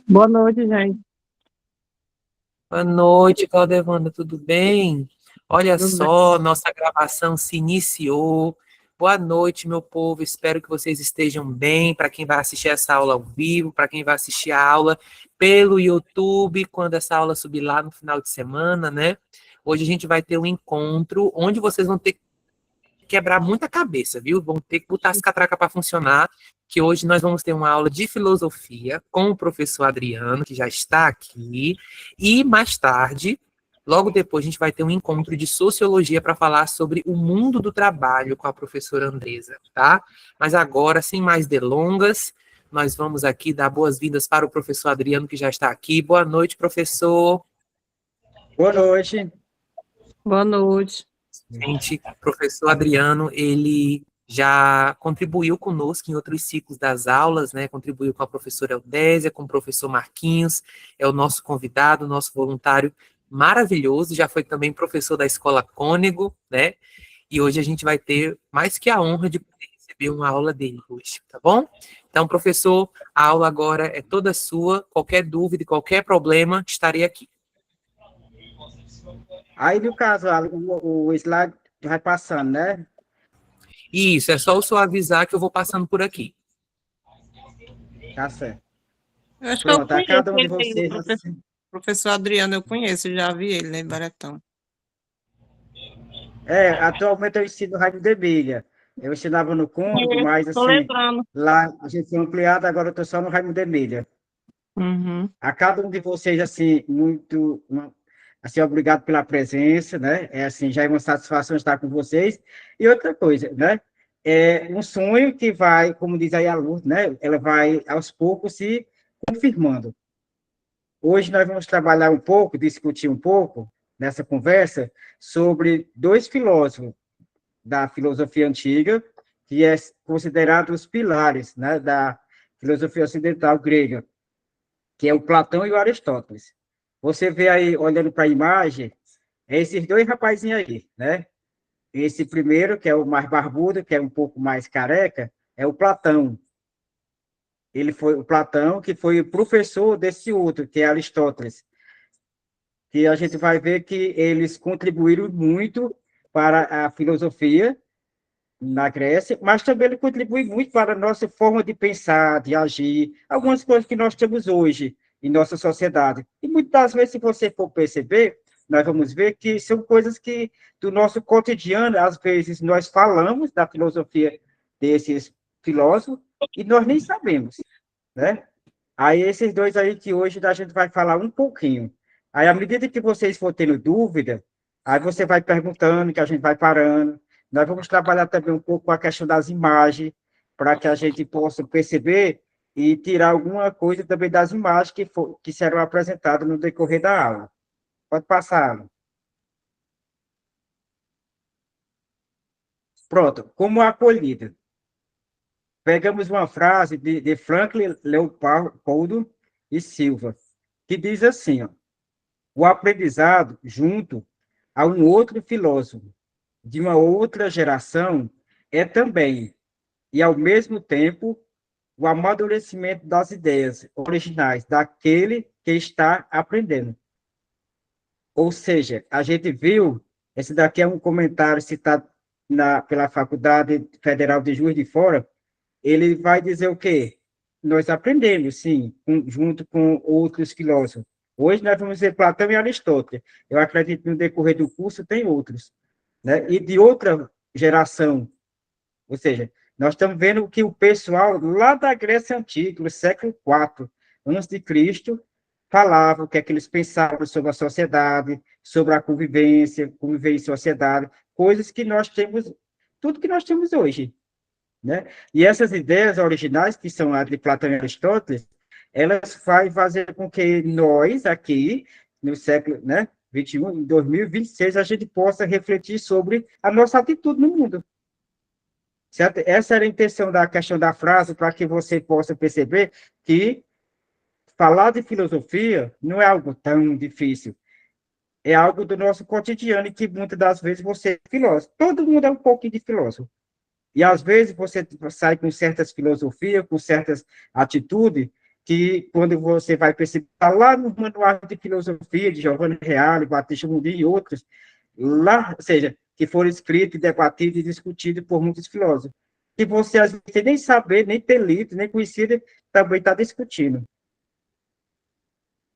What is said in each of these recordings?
Boa noite, gente. Boa noite, Claudevanda, tudo bem? Olha Tudo bem? só, nossa gravação se iniciou. Boa noite, meu povo. Espero que vocês estejam bem. Para quem vai assistir essa aula ao vivo, para quem vai assistir a aula pelo YouTube, quando essa aula subir lá no final de semana, né? Hoje a gente vai ter um encontro onde vocês vão ter que quebrar muita cabeça, viu? Vão ter que botar as catracas para funcionar, que hoje nós vamos ter uma aula de filosofia com o professor Adriano, que já está aqui, e mais tarde, logo depois, a gente vai ter um encontro de sociologia para falar sobre o mundo do trabalho com a professora Andresa, tá? Mas agora, sem mais delongas, nós vamos aqui dar boas-vindas para o professor Adriano, que já está aqui. Boa noite, professor. Boa noite. Boa noite. Gente, professor Adriano, ele já contribuiu conosco em outros ciclos das aulas, né? Contribuiu com a professora Eudésia, com o professor Marquinhos, é o nosso convidado, nosso voluntário maravilhoso, já foi também professor da Escola Cônego, né? E hoje a gente vai ter mais que a honra de poder receber uma aula dele hoje, tá bom? Então, professor, a aula agora é toda sua, qualquer dúvida, qualquer problema, estarei aqui. Aí, no caso, o slide vai passando, né? Isso, é só o senhor avisar que eu vou passando por aqui. Tá certo. Eu acho que eu Pronto, a conheço cada um de ele, vocês, assim. professor Adriano, eu conheço, já vi ele lá em Baretão. Atualmente eu ensino Rádio de Milha. Eu ensinava no Cônigo, Conheço, mas, tô assim, lembrando. lá a gente foi ampliado, agora eu estou só no Raimundo de Milha. Uhum. A cada um de vocês, assim, assim, obrigado pela presença, né? Assim, já é uma satisfação estar com vocês. E outra coisa, né? É um sonho que vai, como diz aí a Lourdes, né? Ela vai, aos poucos, se confirmando. Hoje nós vamos trabalhar um pouco, discutir um pouco, nessa conversa, sobre dois filósofos da filosofia antiga, que é considerado os pilares, né, da filosofia ocidental grega, que é o Platão e o Aristóteles. Você vê aí, olhando para a imagem, é esses dois rapazinhos aí, né? Esse primeiro, que é o mais barbudo, que é um pouco mais careca, é o Platão. Ele foi o Platão, que foi o professor desse outro, que é Aristóteles, que a gente vai ver que eles contribuíram muito para a filosofia na Grécia, mas também ele contribui muito para a nossa forma de pensar, de agir, algumas coisas que nós temos hoje em nossa sociedade. E muitas das vezes, se você for perceber, nós vamos ver que são coisas que, do nosso cotidiano, às vezes nós falamos da filosofia desses filósofos e nós nem sabemos, né? Aí, esses dois aí que hoje a gente vai falar um pouquinho. Aí, à medida que vocês for tendo dúvida, aí você vai perguntando, que a gente vai parando. Nós vamos trabalhar também um pouco com a questão das imagens, para que a gente possa perceber e tirar alguma coisa também das imagens que serão apresentadas no decorrer da aula. Pode passar, Alan. Pronto, como acolhida. Pegamos uma frase de Franklin Leopoldo e Silva, que diz assim, ó: o aprendizado junto a um outro filósofo de uma outra geração é também, e ao mesmo tempo, o amadurecimento das ideias originais daquele que está aprendendo. Ou seja, a gente viu, esse daqui é um comentário citado pela Faculdade Federal de Juiz de Fora, ele vai dizer o quê? Nós aprendemos, sim, junto com outros filósofos. Hoje nós vamos ver Platão e Aristóteles. Eu acredito que no decorrer do curso tem outros, né? E de outra geração. Ou seja, nós estamos vendo que o pessoal lá da Grécia Antiga, no século IV, antes de Cristo, falava o que é que eles pensavam sobre a sociedade, sobre a convivência, conviver em sociedade, coisas que nós temos, tudo que nós temos hoje, né? E essas ideias originais, que são as de Platão e Aristóteles, elas vão fazer com que nós, aqui, no século, né, 21, em 2026, a gente possa refletir sobre a nossa atitude no mundo. Certo? Essa era a intenção da questão da frase, para que você possa perceber que falar de filosofia não é algo tão difícil. É algo do nosso cotidiano e que muitas das vezes você é filósofo. Todo mundo é um pouquinho de filósofo. E, às vezes, você sai com certas filosofias, com certas atitudes, que, quando você vai perceber, tá lá no manual de filosofia de Giovanni Reale, Batista Mundi e outros, lá, ou seja, que foram escritos, debatidos e discutidos por muitos filósofos, que você, às vezes, nem saber, nem ter lido, nem conhecido, também está discutindo,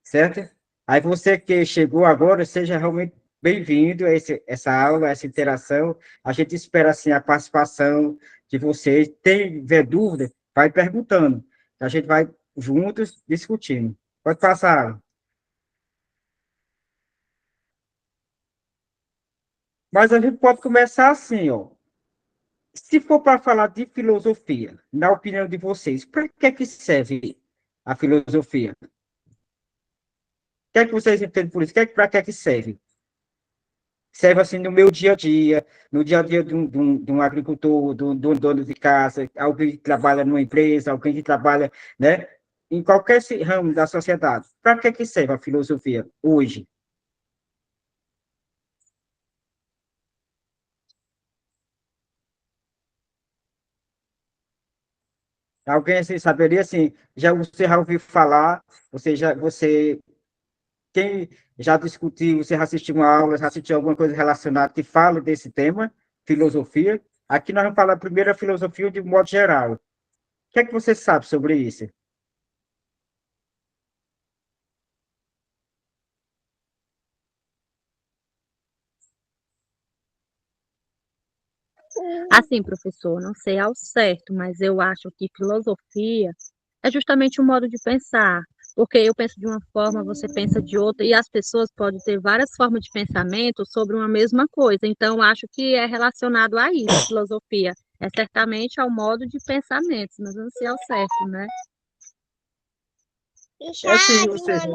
certo? Aí você que chegou agora, seja realmente bem-vindo a essa aula, essa interação. A gente espera, assim, a participação de vocês. Tem dúvida, vai perguntando. A gente vai juntos discutindo. Pode passar. Mas a gente pode começar assim, ó. Se for para falar de filosofia, na opinião de vocês, para que é que serve a filosofia? O que é que vocês entendem por isso? Para que é que serve? Serve assim no meu dia a dia, no dia a dia de um agricultor, de um dono de casa, alguém que trabalha numa empresa, alguém que trabalha, né, em qualquer ramo da sociedade. Para que serve a filosofia hoje? Alguém assim, saberia assim, você já ouviu falar, quem já discutiu, você já assistiu uma aula, já assistiu alguma coisa relacionada que fala desse tema, filosofia? Aqui nós vamos falar primeiro a filosofia de um modo geral. O que é que você sabe sobre isso? Assim, professor, não sei ao certo, mas eu acho que filosofia é justamente um modo de pensar, porque eu penso de uma forma, você pensa de outra, e as pessoas podem ter várias formas de pensamento sobre uma mesma coisa. Então, eu acho que é relacionado a isso, filosofia. É certamente ao modo de pensamentos, mas não sei ao certo, né? É assim, ou seja,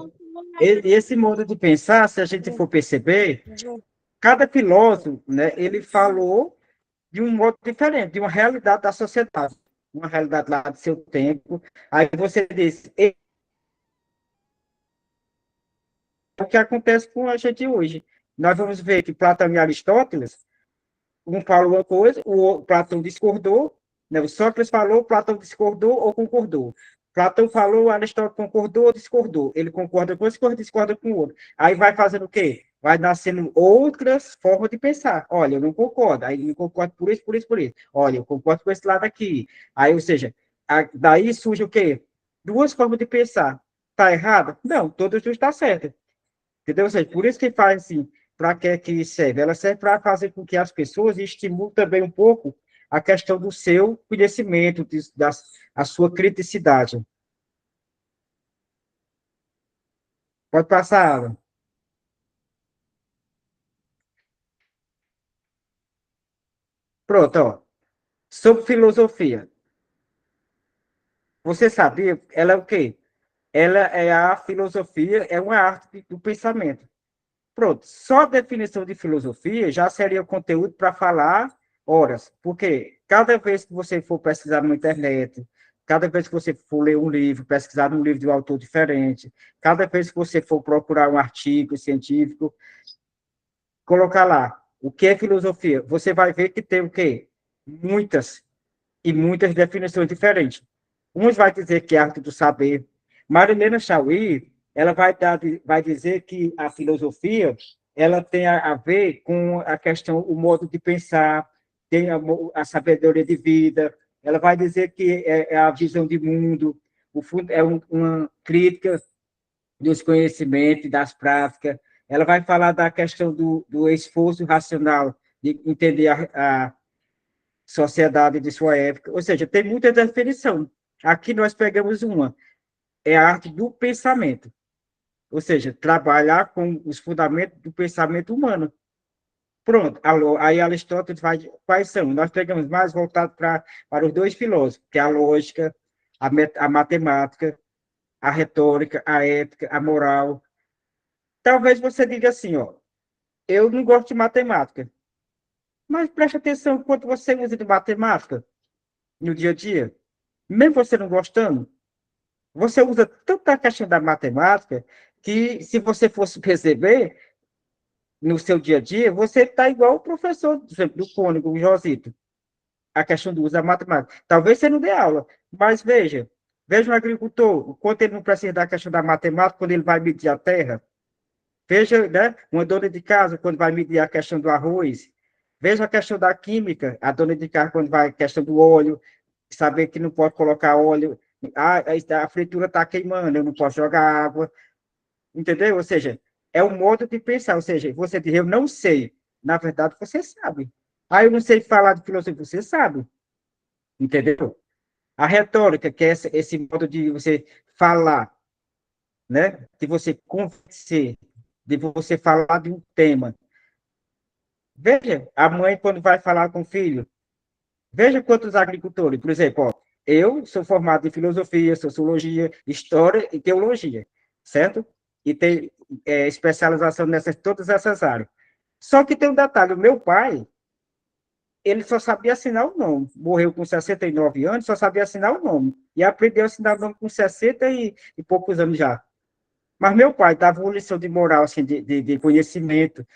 esse modo de pensar, se a gente for perceber, cada filósofo, né, ele falou de um modo diferente, de uma realidade da sociedade, uma realidade lá do seu tempo. Aí você diz, é o que acontece com a gente hoje. Nós vamos ver que Platão e Aristóteles, um falou uma coisa, o Platão discordou, né? O Sócrates falou, Platão discordou ou concordou. Platão falou, Aristóteles concordou ou discordou. Ele concorda com um, discorda com o outro. Aí vai fazendo o quê? Vai nascendo outras formas de pensar. Olha, eu não concordo. Aí eu não concordo por isso, por isso, por isso. Olha, eu concordo com esse lado aqui. Aí, ou seja, daí surge o quê? Duas formas de pensar. Está errada? Não, todas duas estão certas. Entendeu? Ou seja, por isso que faz assim, para que serve? Ela serve para fazer com que as pessoas estimulem também um pouco a questão do seu conhecimento, a sua criticidade. Pode passar, Alan. Pronto, ó. Sobre filosofia. Você sabia? Ela é o quê? Ela é a filosofia, é uma arte do pensamento. Pronto, só a definição de filosofia já seria conteúdo para falar horas, porque cada vez que você for pesquisar na internet, cada vez que você for ler um livro, pesquisar um livro de um autor diferente, cada vez que você for procurar um artigo científico, colocar lá o que é filosofia, você vai ver que tem o quê? Muitas e muitas definições diferentes. Uns vai dizer que é arte do saber. Marilena Chauí, ela vai dizer que a filosofia ela tem a ver com a questão, o modo de pensar, tem a sabedoria de vida. Ela vai dizer que é a visão de mundo, é uma crítica dos conhecimentos, das práticas. Ela vai falar da questão do esforço racional, de entender a sociedade de sua época. Ou seja, tem muita definição. Aqui nós pegamos uma, é a arte do pensamento. Ou seja, trabalhar com os fundamentos do pensamento humano. Pronto, aí Aristóteles vai, quais são? Nós pegamos mais voltado para os dois filósofos, que é a lógica, a matemática, a retórica, a ética, a moral. Talvez você diga assim, ó, eu não gosto de matemática, mas preste atenção quanto você usa de matemática no dia a dia. Mesmo você não gostando, você usa tanta questão da matemática que, se você fosse perceber no seu dia a dia, você está igual o professor, por exemplo, do Cônigo, o Josito. a questão do uso da matemática. Talvez você não dê aula, mas veja o agricultor, o quanto ele não precisa da questão da matemática quando ele vai medir a terra. Veja, né, uma dona de casa quando vai medir a questão do arroz. Veja a questão da química, a dona de casa quando vai a questão do óleo, saber que não pode colocar óleo, a fritura está queimando, eu não posso jogar água, entendeu? Ou seja, é um modo de pensar, ou seja, você diz, eu não sei, na verdade você sabe. Ah, eu não sei falar de filosofia, você sabe, entendeu? A retórica, que é esse modo de você falar, né? De você convencer, de você falar de um tema. Veja, a mãe, quando vai falar com o filho, veja quantos agricultores, por exemplo, ó, eu sou formado em filosofia, sociologia, história e teologia, certo? E tenho especialização nessas todas essas áreas. Só que tem um detalhe, o meu pai, ele só sabia assinar o nome. Morreu com 69 anos, só sabia assinar o nome. E aprendeu a assinar o nome com 60 e poucos anos já. Mas meu pai dava uma lição de moral, assim, de conhecimento,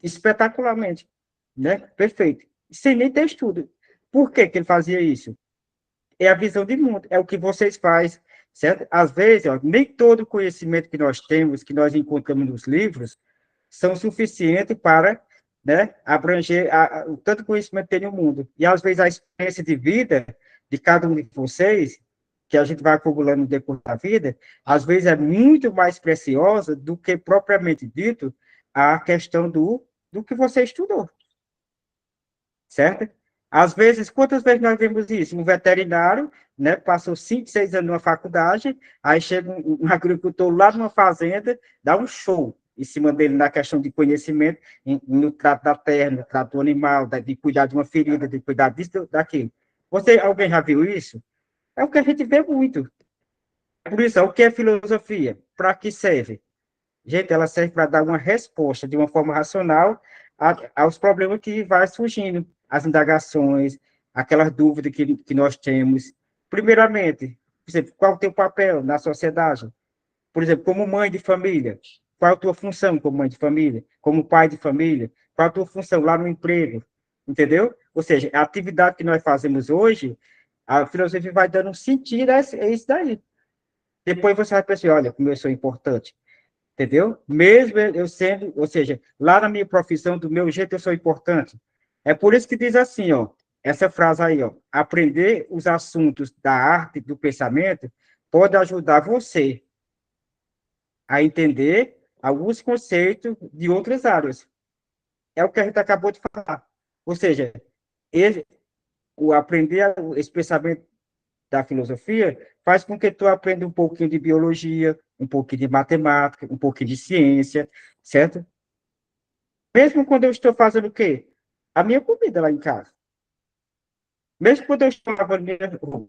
espetacularmente, né? Perfeito. Sem nem ter estudo. Por que que ele fazia isso? É a visão de mundo, é o que vocês fazem, certo? Às vezes, ó, nem todo conhecimento que nós temos, que nós encontramos nos livros, são suficientes para, né, abranger o tanto conhecimento que tem no mundo. E, às vezes, a experiência de vida de cada um de vocês, que a gente vai acumulando no decorrer da vida, às vezes é muito mais preciosa do que, propriamente dito, a questão do que você estudou, certo? Às vezes, quantas vezes nós vemos isso? Um veterinário, né, passou 5, 6 anos numa faculdade, aí chega um agricultor lá numa fazenda, dá um show em cima dele na questão de conhecimento, no trato da terra, no trato do animal, de cuidar de uma ferida, de cuidar disso, daquilo. Alguém já viu isso? É o que a gente vê muito. Por isso, o que é filosofia? Para que serve? Gente, ela serve para dar uma resposta de uma forma racional aos problemas que vai surgindo, as indagações, aquelas dúvidas que nós temos. Primeiramente, por exemplo, qual é o teu papel na sociedade? Por exemplo, como mãe de família, qual é a tua função como mãe de família? Como pai de família? Qual é a tua função lá no emprego? Entendeu? Ou seja, a atividade que nós fazemos hoje, a filosofia vai dando um sentido a isso daí. Depois você vai pensar, olha, como eu sou importante, entendeu? Mesmo eu sendo, ou seja, lá na minha profissão, do meu jeito, eu sou importante. É por isso que diz assim, ó, essa frase aí, ó, aprender os assuntos da arte, do pensamento, pode ajudar você a entender alguns conceitos de outras áreas. É o que a gente acabou de falar. Ou seja, o aprender esse pensamento da filosofia faz com que tu aprenda um pouquinho de biologia, um pouquinho de matemática, um pouquinho de ciência, certo? Mesmo quando eu estou fazendo o quê? A minha comida lá em casa. Mesmo quando eu estou lavando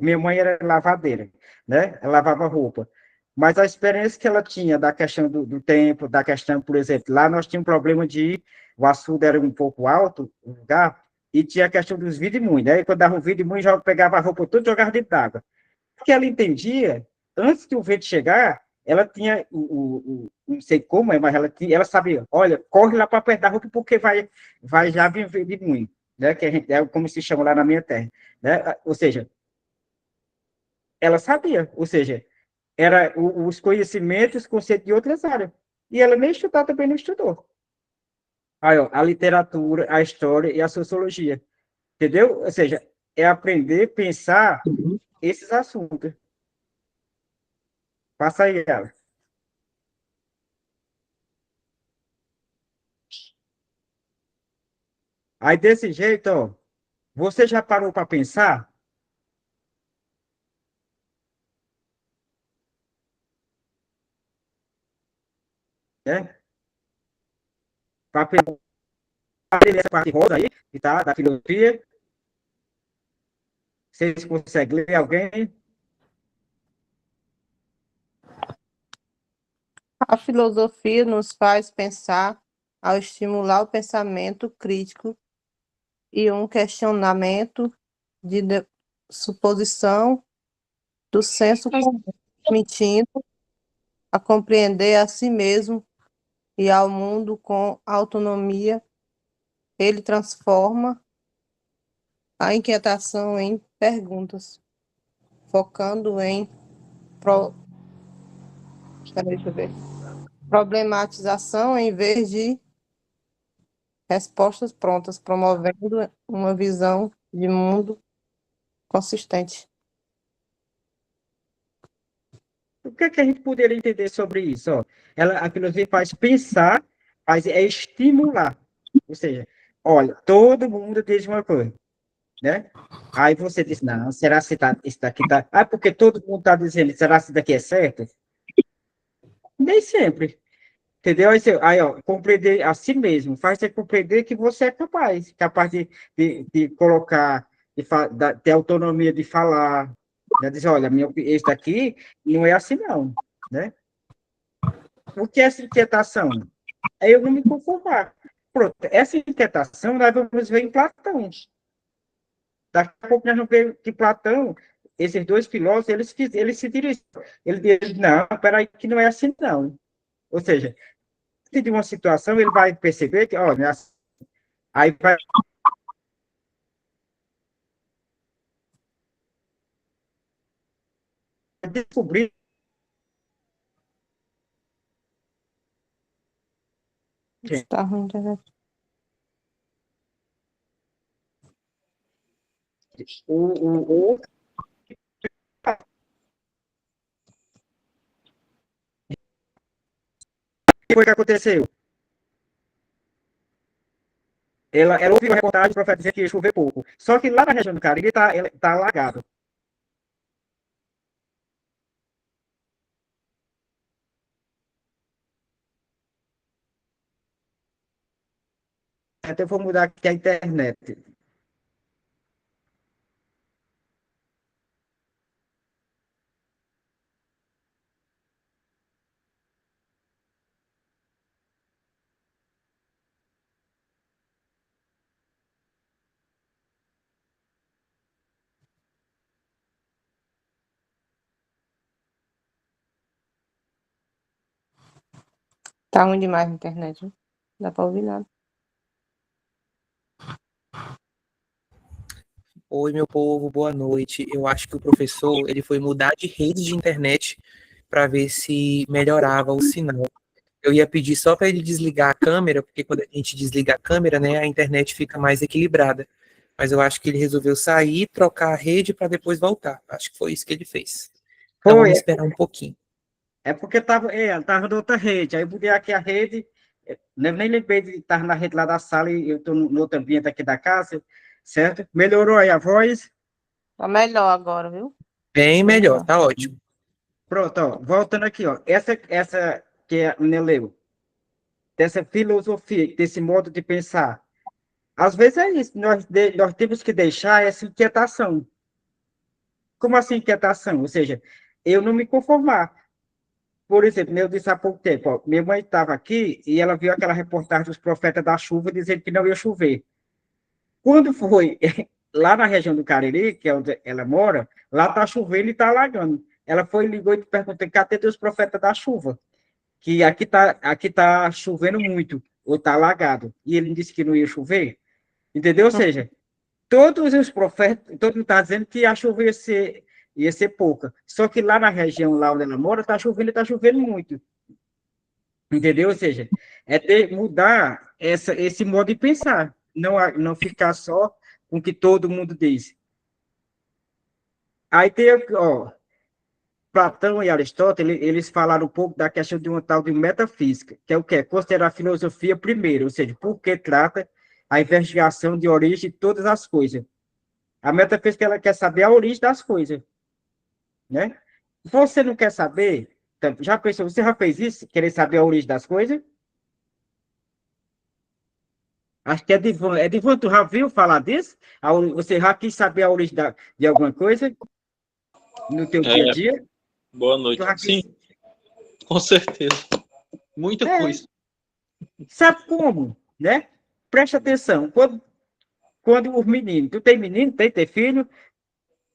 minha mãe era lavadeira, né? Ela lavava roupa. Mas a experiência que ela tinha da questão do tempo, da questão, por exemplo, lá nós tínhamos um problema o açude era um pouco alto, o lugar, e tinha a questão dos vidros, né? E quando dava o vidro, já pegava a roupa toda e jogava dentro d'água. Porque ela entendia, antes que o vento chegar, ela tinha não sei como, mas ela sabia, olha, corre lá para perto da roupa porque vai já vir de muito, né? Que a gente, é como se chama lá na minha terra, né? Ou seja, ela sabia, ou seja, era os conhecimentos, os conceitos de outras áreas. E ela nem estudar também não estudou. Aí, ó, a literatura, a história e a sociologia, entendeu? Ou seja, é aprender, pensar esses assuntos. Passa aí, ela. Aí, desse jeito, ó, você já parou para pensar, né? Para pensar nessa parte rosa aí, que tá, da filosofia. Vocês conseguem ler alguém? A filosofia nos faz pensar ao estimular o pensamento crítico e um questionamento de suposição do senso comum, permitindo a compreender a si mesmo e ao mundo com autonomia. Ele transforma a inquietação em perguntas, focando em pro... Peraí, deixa eu ver. Problematização em vez de respostas prontas, promovendo uma visão de mundo consistente. O que é que a gente poderia entender sobre isso? Ó, a filosofia faz pensar, mas é estimular. Ou seja, olha, todo mundo diz uma coisa, né? Aí você diz, não, será que isso daqui está... Ah, porque todo mundo está dizendo, será que isso daqui é certo? Nem sempre. Entendeu? Aí, ó, compreender a si mesmo, faz você compreender que você é capaz de colocar, ter autonomia de falar, né? Dizer, olha, esse daqui não é assim, não, né? O que é essa inquietação? É eu não me conformar. Pronto, essa inquietação nós vamos ver em Platão. Daqui a pouco nós vamos ver que Platão, esses dois filósofos, eles se dirigem. Ele diz, não, peraí, que não é assim, não. Ou seja, de uma situação, ele vai perceber que, olha, aí vai descobrir Está ruim, internet. o que foi que aconteceu. Ela ouviu a reportagem do profeta dizendo que ia chover pouco. Só que lá na região do Caribe tá alagado. Então eu vou mudar aqui a internet. Tá ruim demais a internet, viu? Não dá pra ouvir nada. Oi, meu povo, boa noite. Eu acho que o professor ele foi mudar de rede de internet para ver se melhorava o sinal. Eu ia pedir só para ele desligar a câmera, porque quando a gente desliga a câmera, né, a internet fica mais equilibrada. Mas eu acho que ele resolveu sair, trocar a rede para depois voltar. Acho que foi isso que ele fez. Então Foi, vamos esperar um pouquinho. porque ela tava na outra rede. Aí eu mudei aqui a rede, nem lembrei de estar na rede lá da sala e eu estou no outro ambiente aqui da casa, certo? Melhorou aí a voz? Tá melhor agora, viu? Bem melhor, tá ótimo. Pronto, ó, voltando aqui, ó. Essa que a menina leu, dessa filosofia, desse modo de pensar. Às vezes é isso, nós temos que deixar essa inquietação. Como assim inquietação? Ou seja, eu não me conformar. Por exemplo, eu disse há pouco tempo, ó, minha mãe estava aqui e ela viu aquela reportagem dos profetas da chuva dizendo que não ia chover. Quando foi lá na região do Cariri, que é onde ela mora, lá está chovendo e está alagando. Ela foi, ligou e perguntou, cadê os profetas da chuva? Que aqui tá chovendo muito, ou está alagado. E ele disse que não ia chover. Entendeu? Ou seja, todos os profetas, todo mundo está dizendo que a chuva ia ser pouca. Só que lá na região lá onde ela mora, está chovendo muito. Entendeu? Ou seja, mudar esse modo de pensar. Não ficar só com o que todo mundo diz. Aí tem, ó, Platão e Aristóteles, eles falaram um pouco da questão de uma tal de metafísica, que é o quê? Considerar a filosofia primeiro, ou seja, por que trata a investigação de origem de todas as coisas. A metafísica, ela quer saber a origem das coisas, né? Você não quer saber? Já pensou, você já fez isso? Querer saber a origem das coisas? Acho que é Divan. É Divan, tu já viu falar disso? Você já quis saber a origem de alguma coisa no teu dia a dia? Boa Tu noite. já Sim, quis... com certeza. Muita coisa. Sabe como, né? Presta atenção. Quando os meninos... Tu tem menino? Tem filho?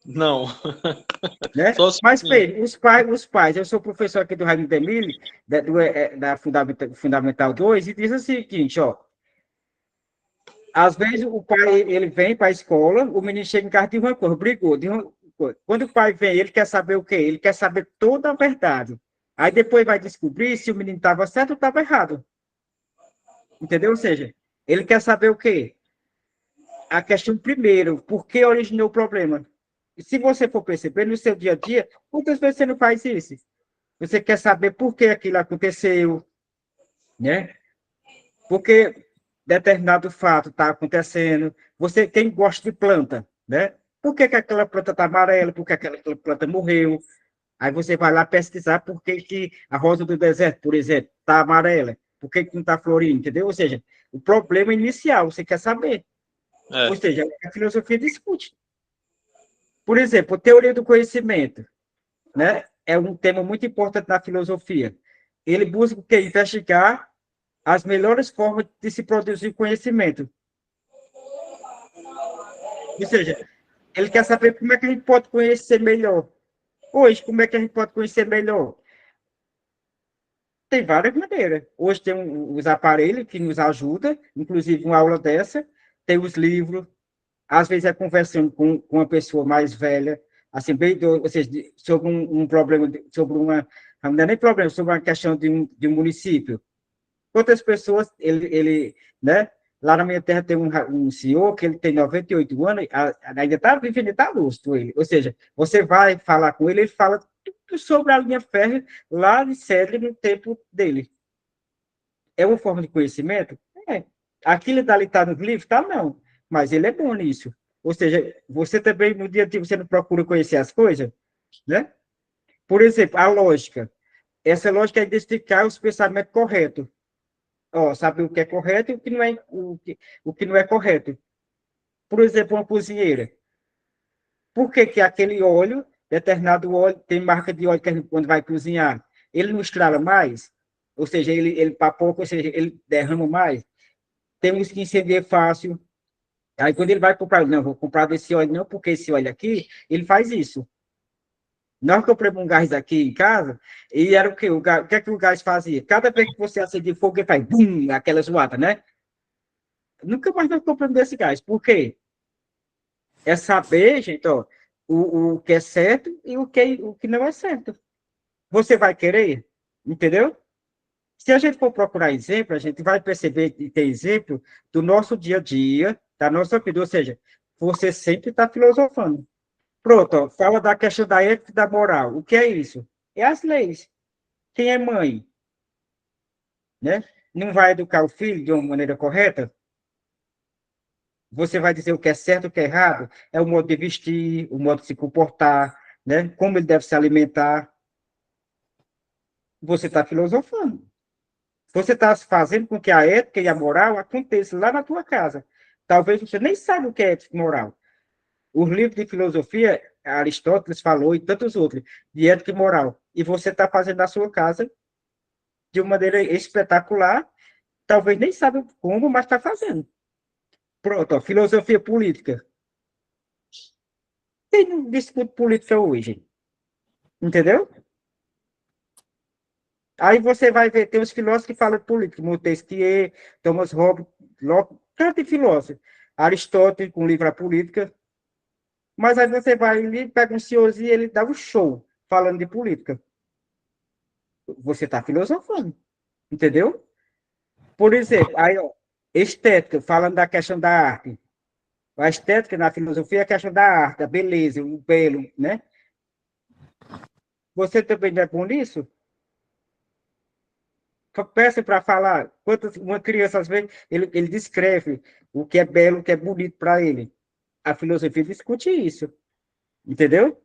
Não. Né? Só se... Mas, Pedro, os pais, eu sou professor aqui do Raimundo Demille, da Fundamental 2, e diz o seguinte, ó, Às vezes o pai ele vem para a escola, o menino chega em casa de uma coisa, brigou de uma coisa. Quando o pai vem, ele quer saber o quê? Ele quer saber toda a verdade. Aí depois vai descobrir se o menino estava certo ou estava errado. Entendeu? Ou seja, ele quer saber o quê? A questão primeiro, por que originou o problema? E se você for perceber no seu dia a dia, quantas vezes você não faz isso? Você quer saber por que aquilo aconteceu, né? Porque determinado fato está acontecendo. Você, quem gosta de planta, né? Por que aquela planta está amarela? Por que aquela planta morreu? Aí você vai lá pesquisar por que a rosa do deserto, por exemplo, está amarela. Por que não está florindo, entendeu? Ou seja, o problema inicial, você quer saber. Ou seja, a filosofia discute. Por exemplo, teoria do conhecimento, né? É um tema muito importante na filosofia. Ele busca o quê? Investigar as melhores formas de se produzir conhecimento. Ou seja, ele quer saber como é que a gente pode conhecer melhor. Hoje, como é que a gente pode conhecer melhor? Tem várias maneiras. Hoje tem os aparelhos que nos ajudam, inclusive uma aula dessa, tem os livros, às vezes é conversando com uma pessoa mais velha, assim, bem, ou seja, sobre um problema, sobre uma, não é nem problema, sobre uma questão de um município. Quantas pessoas, né? Lá na minha terra tem um senhor que ele tem 98 anos, ainda está vivendo, está lúcido ele. Ou seja, você vai falar com ele, ele fala tudo sobre a linha férrea lá de Cedro no tempo dele. É uma forma de conhecimento? É. Aquilo dali está no livro? Tá, não. Mas ele é bom nisso. Ou seja, você também, no dia a dia, você não procura conhecer as coisas, né? Por exemplo, a lógica. Essa lógica é identificar os pensamentos corretos. Ó, sabe o que é correto e o que não é correto. Por exemplo, uma cozinheira. Por que que aquele óleo, determinado óleo, tem marca de óleo que a gente, quando vai cozinhar, ele não estrala mais? Ou seja, ele papoca, ou seja, ele derrama mais? Tem uns que incendia fácil. Aí, quando ele vai comprar, não, vou comprar desse óleo, não, porque esse óleo aqui, ele faz isso. Nós compramos um gás aqui em casa, e era o quê? O que é que o gás fazia? Cada vez que você acendia fogo, ele faz bum, aquela zoada, né? Nunca mais nós compramos desse gás. Por quê? É saber, gente, ó, o que é certo e o que não é certo. Você vai querer? Entendeu? Se a gente for procurar exemplo, a gente vai perceber e ter exemplo do nosso dia a dia, da nossa vida. Ou seja, você sempre está filosofando. Pronto, ó, fala da questão da ética e da moral. O que é isso? É as leis. Quem é mãe, né? Não vai educar o filho de uma maneira correta? Você vai dizer o que é certo, o que é errado? É o modo de vestir, o modo de se comportar, né? Como ele deve se alimentar. Você está filosofando. Você está fazendo com que a ética e a moral aconteçam lá na tua casa. Talvez você nem saiba o que é ética e moral. Os livros de filosofia, Aristóteles falou e tantos outros, de ética e moral. E você está fazendo na sua casa de uma maneira espetacular, talvez nem saiba como, mas está fazendo. Pronto, ó, filosofia política. Tem um discurso política hoje, entendeu? Aí você vai ver, tem os filósofos que falam de política, Montesquieu, Thomas Hobbes, Locke, tanto de filósofo. Aristóteles, com o livro A Política. Mas aí você vai ali, pega um senhorzinho e ele dá um show falando de política. Você está filosofando, entendeu? Por exemplo, aí, ó, estética, falando da questão da arte. A estética na filosofia é a questão da arte, da beleza, o belo, né? Você também não é bom nisso? Peça para falar. Uma criança, às vezes, ele descreve o que é belo, o que é bonito para ele. A filosofia discute isso, entendeu?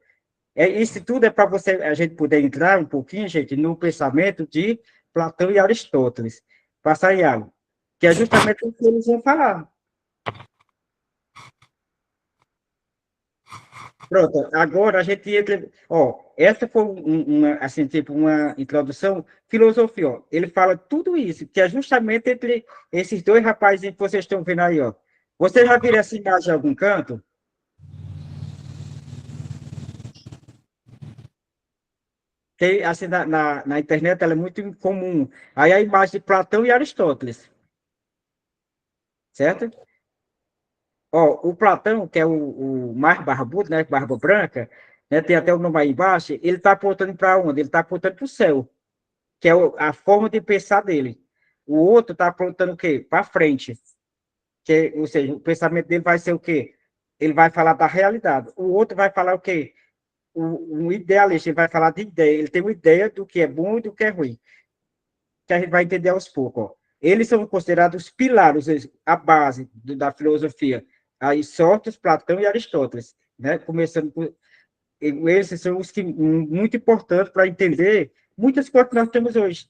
Isso tudo é para a gente poder entrar um pouquinho, gente, no pensamento de Platão e Aristóteles. Passar em algo. Que é justamente o que eles vão falar. Pronto, agora a gente entra. Ó, essa foi assim, tipo, uma introdução. Filosofia, ó. Ele fala tudo isso, que é justamente entre esses dois rapazes que vocês estão vendo aí, ó. Vocês já viram essa imagem em algum canto? Tem, assim, na internet ela é muito comum. Aí a imagem de Platão e Aristóteles. Certo? Ó, o Platão, que é o mais barbudo, né, barba branca, né, tem até o nome aí embaixo, ele está apontando para onde? Ele está apontando para o céu, que é a forma de pensar dele. O outro está apontando o quê? Para frente. Ou seja, o pensamento dele vai ser o quê? Ele vai falar da realidade. O outro vai falar o quê? O idealista, ele vai falar de ideia. Ele tem uma ideia do que é bom e do que é ruim, que a gente vai entender aos poucos. Ó. Eles são considerados os pilares, a base da filosofia. Aí Sócrates, Platão e Aristóteles. Né? Começando por... Esses são os que muito importantes para entender muitas coisas que nós temos hoje.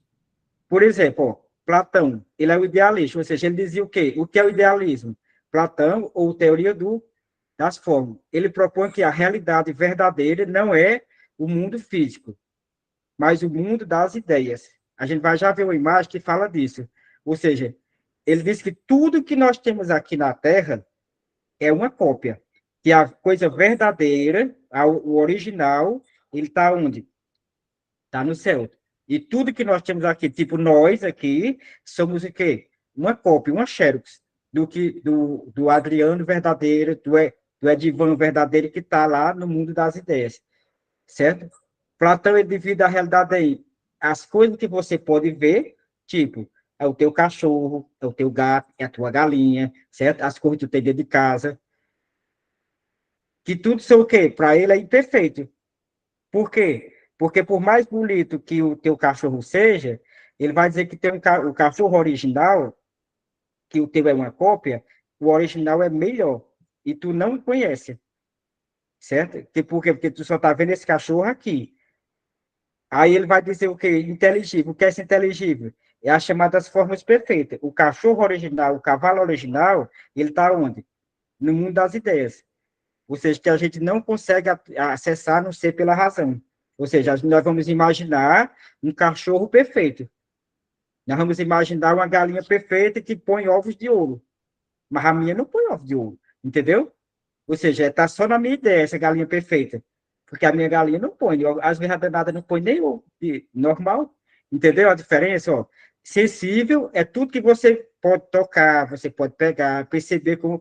Por exemplo, ó, Platão, ele é o idealista, ou seja, ele dizia o quê? O que é o idealismo? Platão, ou teoria das formas. Ele propõe que a realidade verdadeira não é o mundo físico, mas o mundo das ideias. A gente vai já ver uma imagem que fala disso. Ou seja, ele diz que tudo que nós temos aqui na Terra é uma cópia, que a coisa verdadeira, o original, ele está onde? Está no céu. E tudo que nós temos aqui, tipo nós aqui, somos o quê? Uma cópia, uma xerox do Adriano verdadeiro, do Edivan verdadeiro que está lá no mundo das ideias, certo? Platão, ele divide a realidade aí. As coisas que você pode ver, tipo, é o teu cachorro, é o teu gato, é a tua galinha, certo? As coisas que tu tem dentro de casa. Que tudo são o quê? Para ele é imperfeito. Por quê? Porque por mais bonito que o teu cachorro seja, ele vai dizer que tem o cachorro original, que o teu é uma cópia, o original é melhor. E tu não conhece, certo? Por quê? Porque tu só está vendo esse cachorro aqui. Aí ele vai dizer o quê? Inteligível. O que é esse inteligível? É as chamadas formas perfeitas. O cachorro original, o cavalo original, ele está onde? No mundo das ideias. Ou seja, que a gente não consegue acessar, a não ser pela razão. Ou seja, nós vamos imaginar um cachorro perfeito. Nós vamos imaginar uma galinha perfeita que põe ovos de ouro. Mas a minha não põe ovos de ouro, entendeu? Ou seja, está só na minha ideia essa galinha perfeita. Porque a minha galinha não põe. As minhas danadas não põem nem ovo normal. Entendeu a diferença? Ó, sensível é tudo que você pode tocar, você pode pegar, perceber com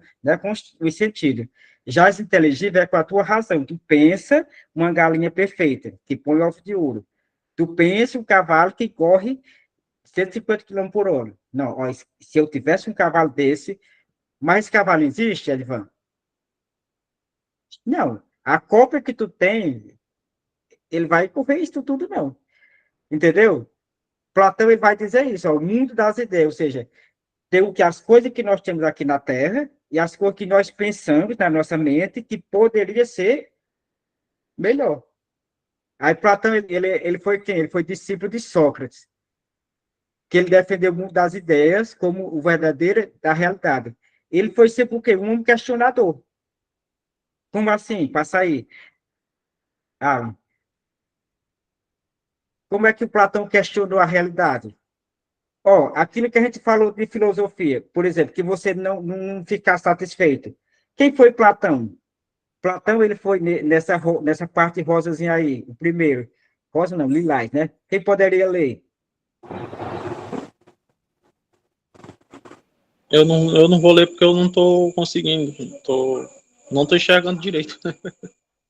os sentidos. Já as inteligíveis é com a tua razão. Tu pensa uma galinha perfeita, que põe ovo de ouro. Tu pensa um cavalo que corre 150 km por hora. Não, ó, se eu tivesse um cavalo desse, mas esse cavalo existe, Edvan? Não. A cópia que tu tem, ele vai correr isso tudo, não. Entendeu? Platão ele vai dizer isso, ó, o mundo das ideias, ou seja, tem o que as coisas que nós temos aqui na Terra e as coisas que nós pensamos na nossa mente que poderia ser melhor. Aí Platão, ele foi quem? Ele foi discípulo de Sócrates, que ele defendeu o mundo das ideias como o verdadeiro da realidade. Ele foi sempre o quê? Um questionador. Como assim? Passa aí. Ah, como é que o Platão questionou a realidade? Ó, aquilo que a gente falou de filosofia, por exemplo, que você não ficar satisfeito. Quem foi Platão? Platão, ele foi nessa parte rosazinha aí, o primeiro. Rosa não, lilás, né? Quem poderia ler? Eu não vou ler porque eu não estou conseguindo. Não estou enxergando direito.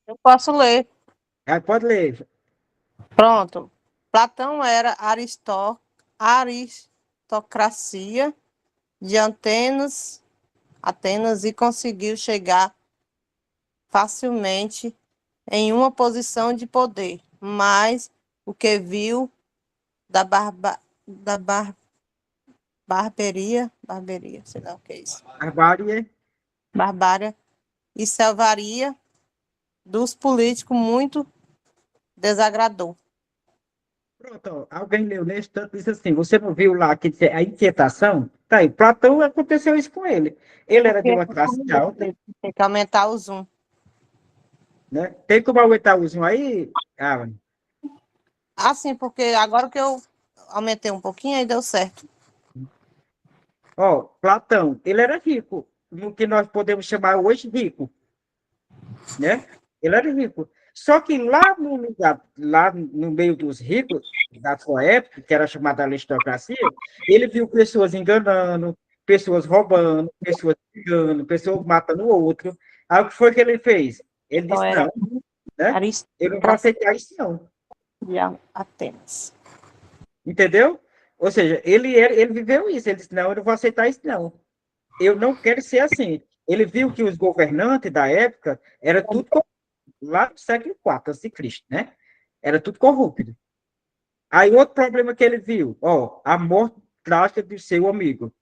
Eu posso ler. Ah, pode ler. Pronto. Platão era aristocracia de Atenas e conseguiu chegar facilmente em uma posição de poder, mas o que viu da barbaria, sei lá o que é isso, Barbárie. barbária e selvaria dos políticos muito desagradou. Pronto, ó, alguém leu nesse tanto disse assim, você não viu lá que a inquietação? Tá aí, Platão aconteceu isso com ele. Ele era de uma classe alta, Tem que aumentar o zoom. né? Tem como aguentar o zoom aí, Alan? Assim, porque agora que eu aumentei um pouquinho, aí deu certo. Ó, Platão, ele era rico, no que nós podemos chamar hoje rico, né? Ele era rico. Só que lá no lugar, lá no meio dos ricos da sua época, que era chamada aristocracia, ele viu pessoas enganando, pessoas roubando, pessoas brigando, pessoas matando o outro. Aí o que foi que ele fez? Ele Então disse, era, não, né? era isso Eu não vou aceitar isso, não. de Atenas. Entendeu? Ou seja, ele viveu isso. Ele disse, não, eu não vou aceitar isso, não. Eu não quero ser assim. Ele viu que os governantes da época era tudo lá no século IV a.C., né? Era tudo corrupto. Aí outro problema que ele viu, ó, a morte trágica do seu amigo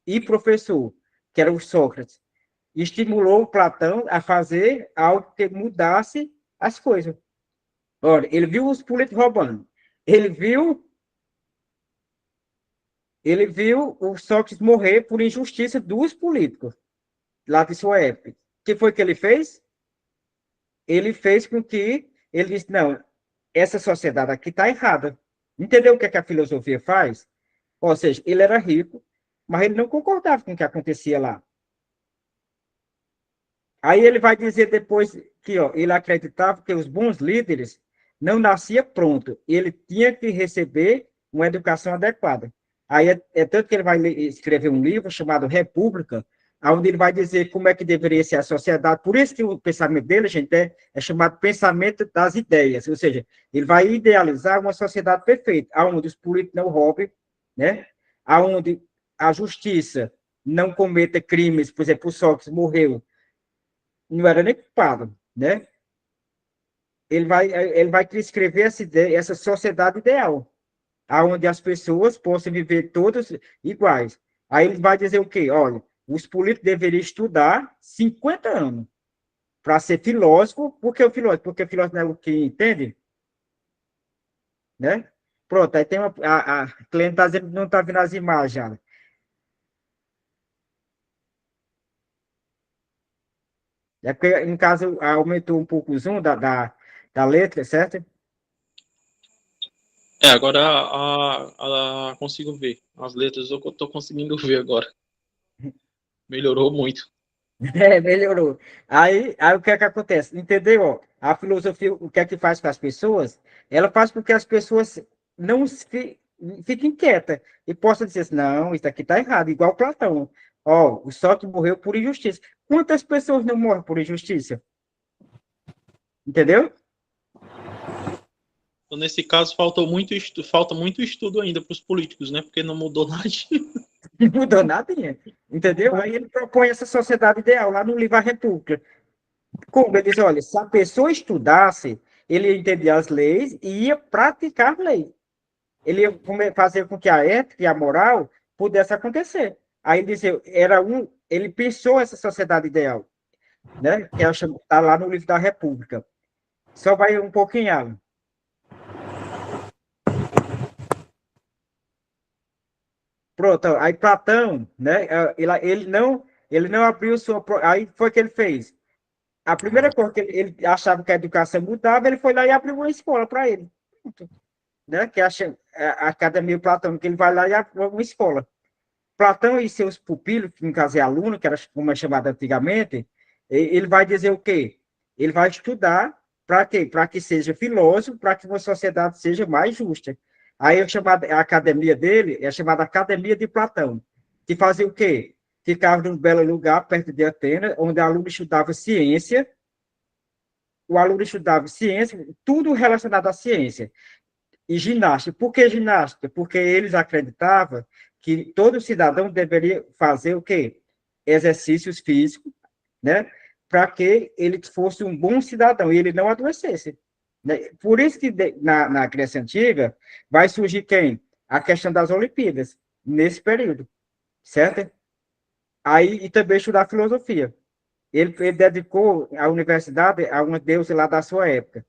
e professor, que era o Sócrates, estimulou o Platão a fazer algo que mudasse as coisas. Olha, ele viu os políticos roubando. Ele viu ele viu o Sócrates morrer por injustiça dos políticos lá de sua época. O que foi que ele fez? Ele fez com que ele disse, não, essa sociedade aqui está errada. Entendeu o que, é que a filosofia faz? Ou seja, ele era rico, mas ele não concordava com o que acontecia lá. Aí ele vai dizer depois que ó, ele acreditava que os bons líderes não nasciam pronto, ele tinha que receber uma educação adequada. Aí é tanto que ele vai escrever um livro chamado República, onde ele vai dizer como é que deveria ser a sociedade. Por isso que o pensamento dele, gente, é chamado pensamento das ideias, ou seja, ele vai idealizar uma sociedade perfeita, onde os políticos não roubem, né? Onde a justiça não cometa crimes, por exemplo, o Sócrates morreu, não era nem culpado, né? Ele vai escrever essa ideia, essa sociedade ideal, aonde as pessoas possam viver todas iguais. Aí ele vai dizer o quê? Olha, os políticos deveriam estudar 50 anos para ser filósofo, porque o filósofo não é o que entende, né? Pronto, aí tem a cliente está dizendo que não está vendo as imagens já. É porque, em caso, aumentou um pouco o zoom da letra, certo? Agora consigo ver. As letras eu tô conseguindo ver agora. Melhorou muito. É, melhorou. Aí o que é que acontece? Entendeu? Ó, a filosofia, o que é que faz com as pessoas? Ela faz com que as pessoas não fiquem quietas e possam dizer assim, não, isso aqui está errado, igual Platão. Ó, o Sócrates morreu por injustiça. Quantas pessoas não morrem por injustiça? Entendeu? Então, nesse caso, falta muito estudo ainda para os políticos, né? Porque não mudou nada. Não mudou nada, entendeu? Aí ele propõe essa sociedade ideal lá no livro A República. Como ele diz, olha, se a pessoa estudasse, ele ia entender as leis e ia praticar as leis. Ele ia fazer com que a ética e a moral pudesse acontecer. Aí ele dizia, ele pensou essa sociedade ideal, né? Que está lá no livro da República. Só vai um pouquinho, Alan. Pronto, aí Platão, né? Ele não abriu sua. Aí foi que ele fez. A primeira coisa que ele achava que a educação mudava, ele foi lá e abriu uma escola para ele. Né? Que a Academia Platônica, ele vai lá e abre uma escola. Platão e seus pupilos, que no caso é aluno, que era como é chamado antigamente, ele vai dizer o quê? Ele vai estudar para quê? Para que seja filósofo, para que uma sociedade seja mais justa. Aí a academia dele é chamada Academia de Platão, que fazia o quê? Ficava num belo lugar, perto de Atenas, onde o aluno estudava ciência, tudo relacionado à ciência. E ginástica. Por que ginástica? Porque eles acreditavam que todo cidadão deveria fazer o quê? Exercícios físicos, né? Para que ele fosse um bom cidadão e ele não adoecesse. Né? Por isso que na Grécia Antiga vai surgir quem? A questão das Olimpíadas, nesse período, certo? Aí, e também estudar filosofia. Ele dedicou a universidade a uma deusa lá da sua época.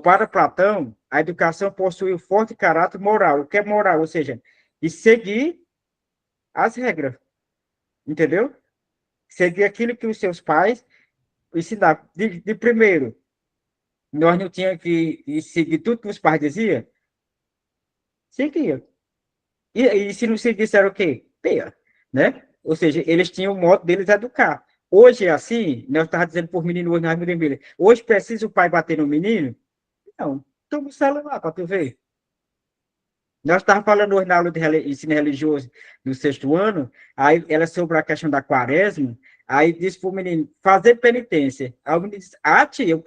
Para Platão, a educação possui um forte caráter moral. O que é moral? Ou seja, de seguir as regras, entendeu? Seguir aquilo que os seus pais ensinavam. De primeiro, nós não tínhamos que seguir tudo que os pais diziam? Seguia. E se não seguisse, era o quê? Peia, né? Ou seja, eles tinham o modo deles educar. Hoje é assim, eu estava dizendo por menino hoje na Emília. Hoje precisa o pai bater no menino? Não. Toma o celular para tu ver. Nós estávamos falando hoje na aula de ensino religioso do 6º ano, aí ela sobre a questão da quaresma, aí disse para o menino, fazer penitência. Aí o menino disse, tia, eu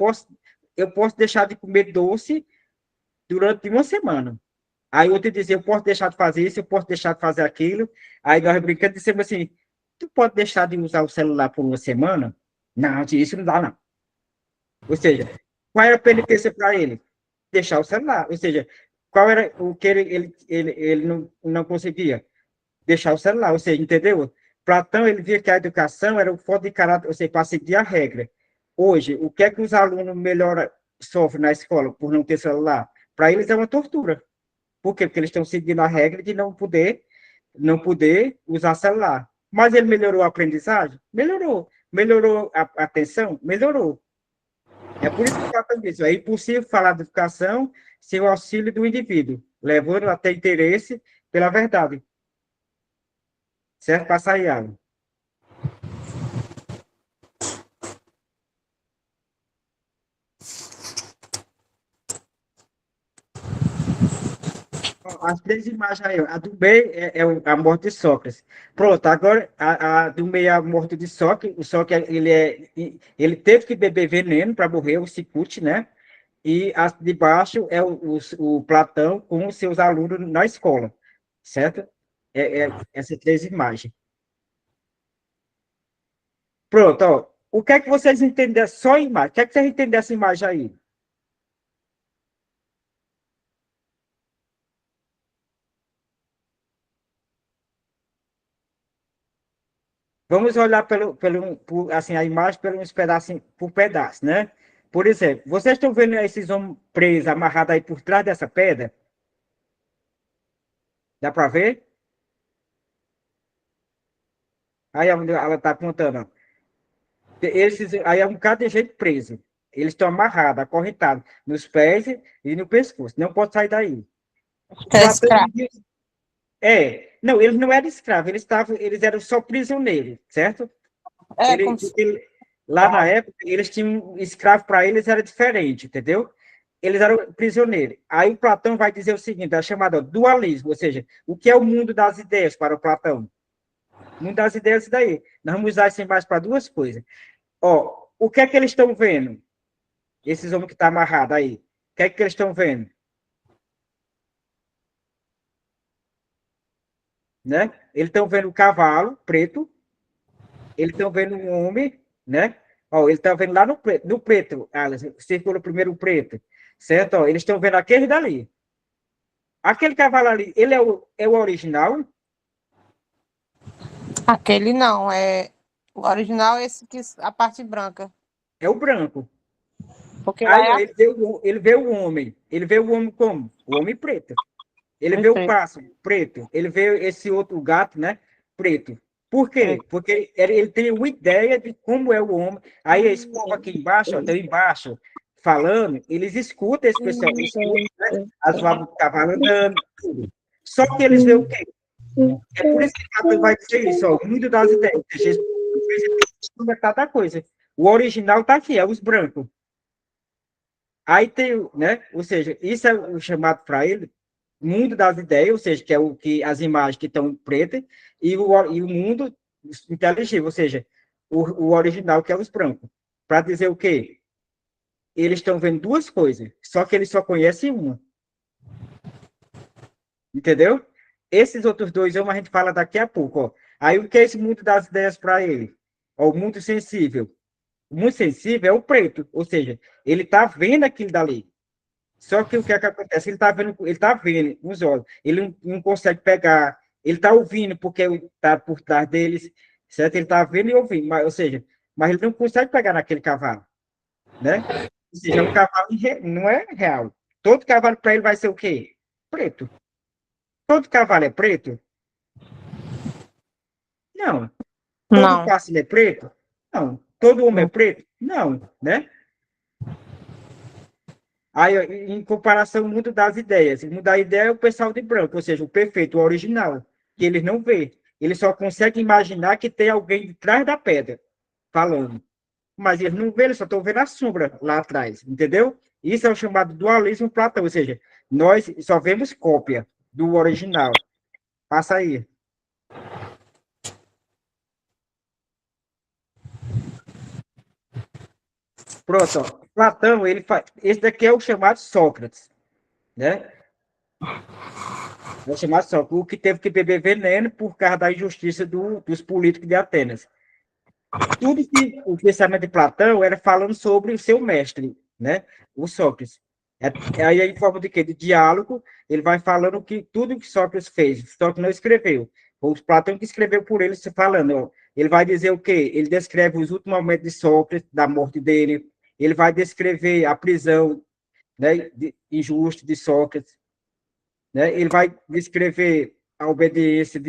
posso deixar de comer doce durante uma semana. Aí outro dizia, eu posso deixar de fazer isso, eu posso deixar de fazer aquilo. Aí nós brincando, dissemos assim, tu pode deixar de usar o celular por uma semana? Não, tia, isso não dá, não. Ou seja, qual era a penitência para ele? Deixar o celular. Ou seja, qual era o que ele não conseguia? Deixar o celular. Ou seja, entendeu? Platão, ele via que a educação era o foco de caráter, ou seja, para seguir a regra. Hoje, o que é que os alunos melhor sofrem na escola por não ter celular? Para eles é uma tortura. Por quê? Porque eles estão seguindo a regra de não poder usar celular. Mas ele melhorou a aprendizagem? Melhorou. Melhorou a atenção? Melhorou. É por isso que Platão diz, é impossível falar de educação sem o auxílio do indivíduo, levando até interesse pela verdade. Certo? Passa aí, Alan. As 3 imagens aí, a do meio é a morte de Sócrates. Pronto, agora a do meio é a morte de Sócrates. O Sócrates, ele teve que beber veneno para morrer, o cicuta, né? E a de baixo é o Platão com os seus alunos na escola, certo? Essas 3 imagens. Pronto, ó. O que é que vocês entendem só a imagem? O que é que vocês entendem dessa imagem aí? Vamos olhar assim, a imagem pelos pedacinhos, por pedaço, né? Por exemplo, vocês estão vendo esses homens presos, amarrados aí por trás dessa pedra? Dá para ver? Aí onde ela está apontando, ó. Aí é um bocado de gente preso. Eles estão amarrados, acorrentados, nos pés e no pescoço. Não pode sair daí. É escravo. Não, eles não eram escravos, eles eram só prisioneiros, certo? É como se... Lá na época, eles tinham um escravo para eles, era diferente, entendeu? Eles eram prisioneiros. Aí o Platão vai dizer o seguinte, é chamado dualismo, ou seja, o que é o mundo das ideias para o Platão? O mundo das ideias é isso daí. Nós vamos usar isso mais para 2 coisas. Ó, o que é que eles estão vendo? Esses homens que estão amarrados aí. O que é que eles estão vendo? Né? Eles estão vendo o cavalo preto, eles estão vendo um homem, né? Ó, ele está vendo lá no preto, Alice, circula primeiro o preto, certo? Ó, eles estão vendo aquele dali. Aquele cavalo ali, ele é o original? Aquele não, o original é esse que a parte branca. É o branco. Porque Aí lá ó, ele vê o homem. Ele vê o homem como? O homem preto. Ele vê o pássaro preto. Ele vê esse outro gato, né? Preto. Por quê? Porque ele tem uma ideia de como é o homem. Aí esse povo aqui embaixo, ó, tem embaixo, falando, eles escutam esse pessoal, escutam, né? As vozes do cavalo andando, tudo. Só que eles veem o quê? É por isso que Platão vai dizer isso, ó, o mundo das ideias. Cada coisa. O original tá aqui, é os brancos. Aí tem, né? Ou seja, isso é o chamado para ele mundo das ideias, ou seja, que é o que as imagens que estão pretas, e o mundo inteligível, ou seja, o original, que é os brancos. Para dizer o quê? Eles estão vendo 2 coisas, só que eles só conhecem uma. Entendeu? Esses outros 2 a gente fala daqui a pouco. Ó. Aí o que é esse mundo das ideias para ele? Ó, o mundo sensível. O mundo sensível é o preto, ou seja, ele está vendo aquilo dali. Só que o que é que acontece? Ele está vendo com os olhos, ele não consegue pegar, ele está ouvindo porque está por trás deles, certo? Ele está vendo e ouvindo, ou seja, mas ele não consegue pegar naquele cavalo, né? Ou seja, o cavalo não é real. Todo cavalo para ele vai ser o quê? Preto. Todo cavalo é preto? Não. Todo pássaro é preto? Não. Todo homem é preto? Não, né? Aí, em comparação ao mundo das ideias, o mundo da ideia é o pessoal de branco, ou seja, o perfeito, o original, que eles não vê. Eles só conseguem imaginar que tem alguém de trás da pedra falando. Mas eles não vê, eles só estão vendo a sombra lá atrás, entendeu? Isso é o chamado dualismo Platão, ou seja, nós só vemos cópia do original. Passa aí. Pronto, ó. Platão, esse daqui é o chamado Sócrates, né? É o chamado Sócrates, o que teve que beber veneno por causa da injustiça dos políticos de Atenas. Tudo que o pensamento de Platão era falando sobre o seu mestre, né? O Sócrates. Aí, em forma de quê? De diálogo, ele vai falando que tudo que Sócrates fez, Sócrates não escreveu. O Platão que escreveu por ele, falando, ó, ele vai dizer o quê? Ele descreve os últimos momentos de Sócrates, da morte dele, ele vai descrever a prisão, né, injusta de Sócrates, né? Ele vai descrever a obediência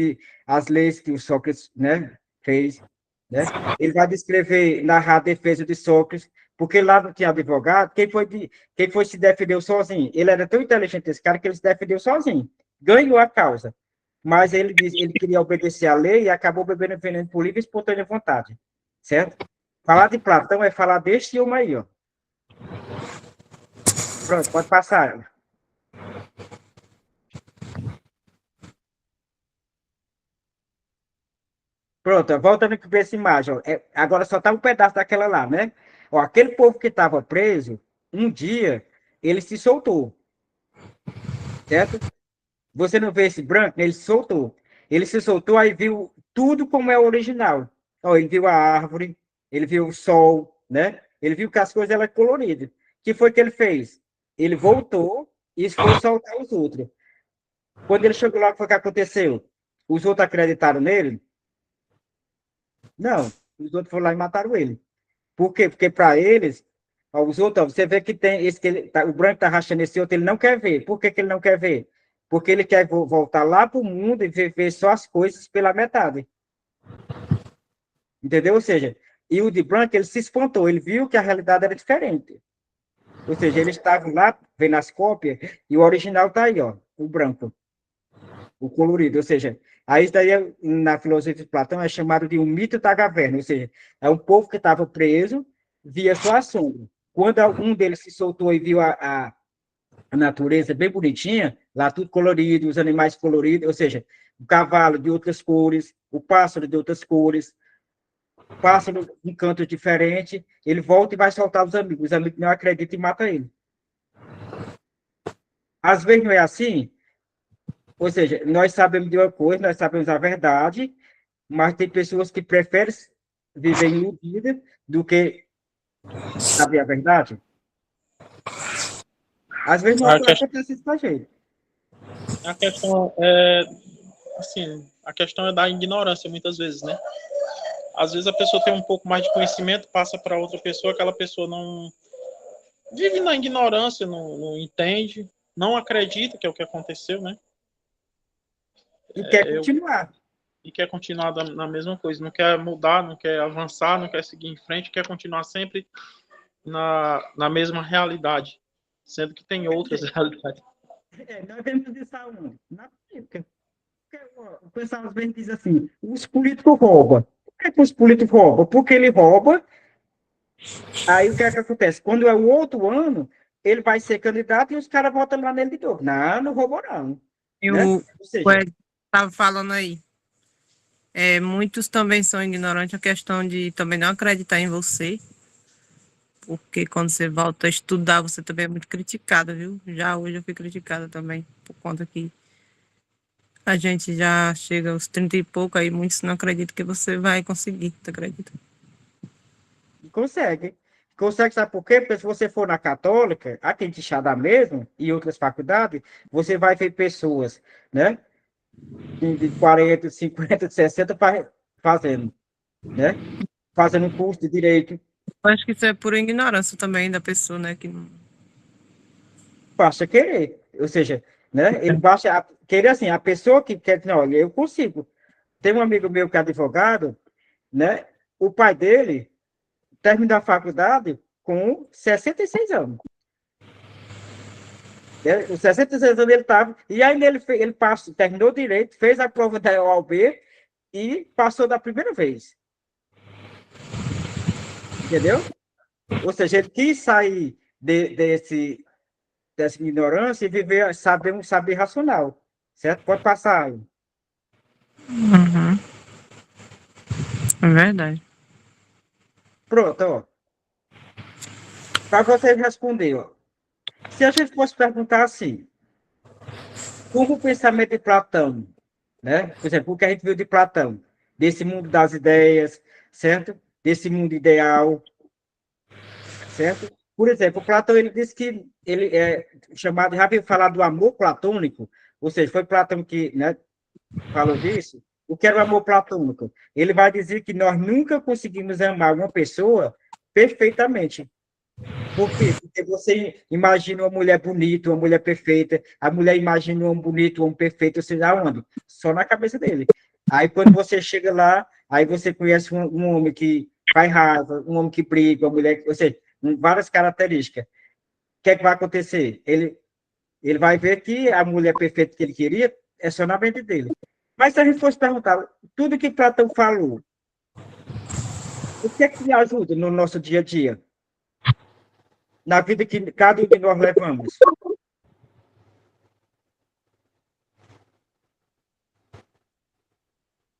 às leis que o Sócrates, né, fez, né? Ele vai descrever, narrar a defesa de Sócrates, porque lá não tinha advogado, quem foi se defendeu sozinho. Ele era tão inteligente, esse cara, que ele se defendeu sozinho. Ganhou a causa. Mas ele queria obedecer à lei e acabou bebendo veneno por livre e espontânea vontade. Certo? Falar de Platão é falar deste homem aí, ó. Pronto, pode passar. Pronto, voltando para essa imagem. Ó, agora só está um pedaço daquela lá, né? Ó, aquele povo que estava preso, um dia, ele se soltou. Certo? Você não vê esse branco? Ele se soltou. Ele se soltou, aí viu tudo como é o original. Ó, ele viu a árvore, ele viu o sol, né? Ele viu que as coisas eram coloridas. O que foi que ele fez? Ele voltou e foi soltar os outros. Quando ele chegou lá, o que foi que aconteceu? Os outros acreditaram nele? Não. Os outros foram lá e mataram ele. Por quê? Porque para eles, ó, os outros, ó, você vê que tem esse o branco está rachando esse outro, ele não quer ver. Por que ele não quer ver? Porque ele quer voltar lá para o mundo e ver só as coisas pela metade. Entendeu? Ou seja, e o de branco, ele se espantou, ele viu que a realidade era diferente. Ou seja, eles estavam lá vendo as cópias e o original está aí, ó, o branco, o colorido. Ou seja, aí isso daí, na filosofia de Platão, é chamado de um mito da caverna. Ou seja, é um povo que estava preso, via só a sombra. Quando um deles se soltou e viu a natureza bem bonitinha, lá tudo colorido, os animais coloridos, ou seja, o cavalo de outras cores, o pássaro de outras cores, o pássaro em canto diferente, ele volta e vai soltar os amigos não acreditam e matam ele. Às vezes não é assim, ou seja, nós sabemos de uma coisa, nós sabemos a verdade, mas tem pessoas que preferem viver iludida do que saber a verdade. Às vezes não acontece isso com a gente. A questão é, assim, a questão é da ignorância, muitas vezes, né? Às vezes a pessoa tem um pouco mais de conhecimento, passa para outra pessoa, aquela pessoa não vive na ignorância, não entende, não acredita que é o que aconteceu, né? E quer continuar. E quer continuar na mesma coisa, não quer mudar, não quer avançar, não quer seguir em frente, quer continuar sempre na mesma realidade, sendo que tem outras realidades. Nós vemos isso aonde? Na política. O pessoal às vezes diz assim, os políticos roubam. Por que os políticos roubam? Porque ele rouba, aí o que é que acontece? Quando é o outro ano, ele vai ser candidato e os caras votam lá nele de novo. Não roubou não. E né? o Ed estava falando aí. Muitos também são ignorantes, a questão de também não acreditar em você, porque quando você volta a estudar, você também é muito criticada, viu? Já hoje eu fui criticada também, por conta que a gente já chega aos 30 e pouco, aí muitos não acreditam que você vai conseguir, tu acredita? Consegue. Consegue, sabe por quê? Porque se você for na Católica, aqui em Quixadá mesmo, e outras faculdades, você vai ver pessoas, né? De 40, 50, 60 fazendo, né? Fazendo um curso de direito. Eu acho que isso é por ignorância também da pessoa, né? Que não... Basta querer. Ou seja, né? Ele basta querer assim, a pessoa que quer dizer, olha, eu consigo. Tem um amigo meu que é advogado, né? O pai dele terminou a faculdade com 66 anos. Com 66 anos ele estava. E aí ele passou, terminou direito, fez a prova da OAB e passou da primeira vez. Entendeu? Ou seja, ele quis sair dessa ignorância e viver, saber racional. certo? Pode passar aí. Uhum. É verdade. Pronto, ó. Para você responder, ó. Se a gente fosse perguntar assim, como o pensamento de Platão, né? Por exemplo, o que a gente viu de Platão, desse mundo das ideias, certo? Desse mundo ideal, certo? Por exemplo, Platão ele disse que ele é chamado, já viu falar do amor platônico, ou seja, foi Platão que, né, falou disso. O que era o amor platônico? Ele vai dizer que nós nunca conseguimos amar uma pessoa perfeitamente. Por quê? Porque você imagina uma mulher bonita, uma mulher perfeita, a mulher imagina um homem bonito, um homem perfeito, você já onde? Só na cabeça dele. Aí quando você chega lá, aí você conhece um homem que faz raiva, um homem que briga, uma mulher, ou seja, várias características. O que é que vai acontecer? Ele vai ver que a mulher perfeita que ele queria é só na mente dele. Mas se a gente fosse perguntar, tudo que Platão falou, o que é que ajuda no nosso dia a dia? Na vida que cada um de nós levamos?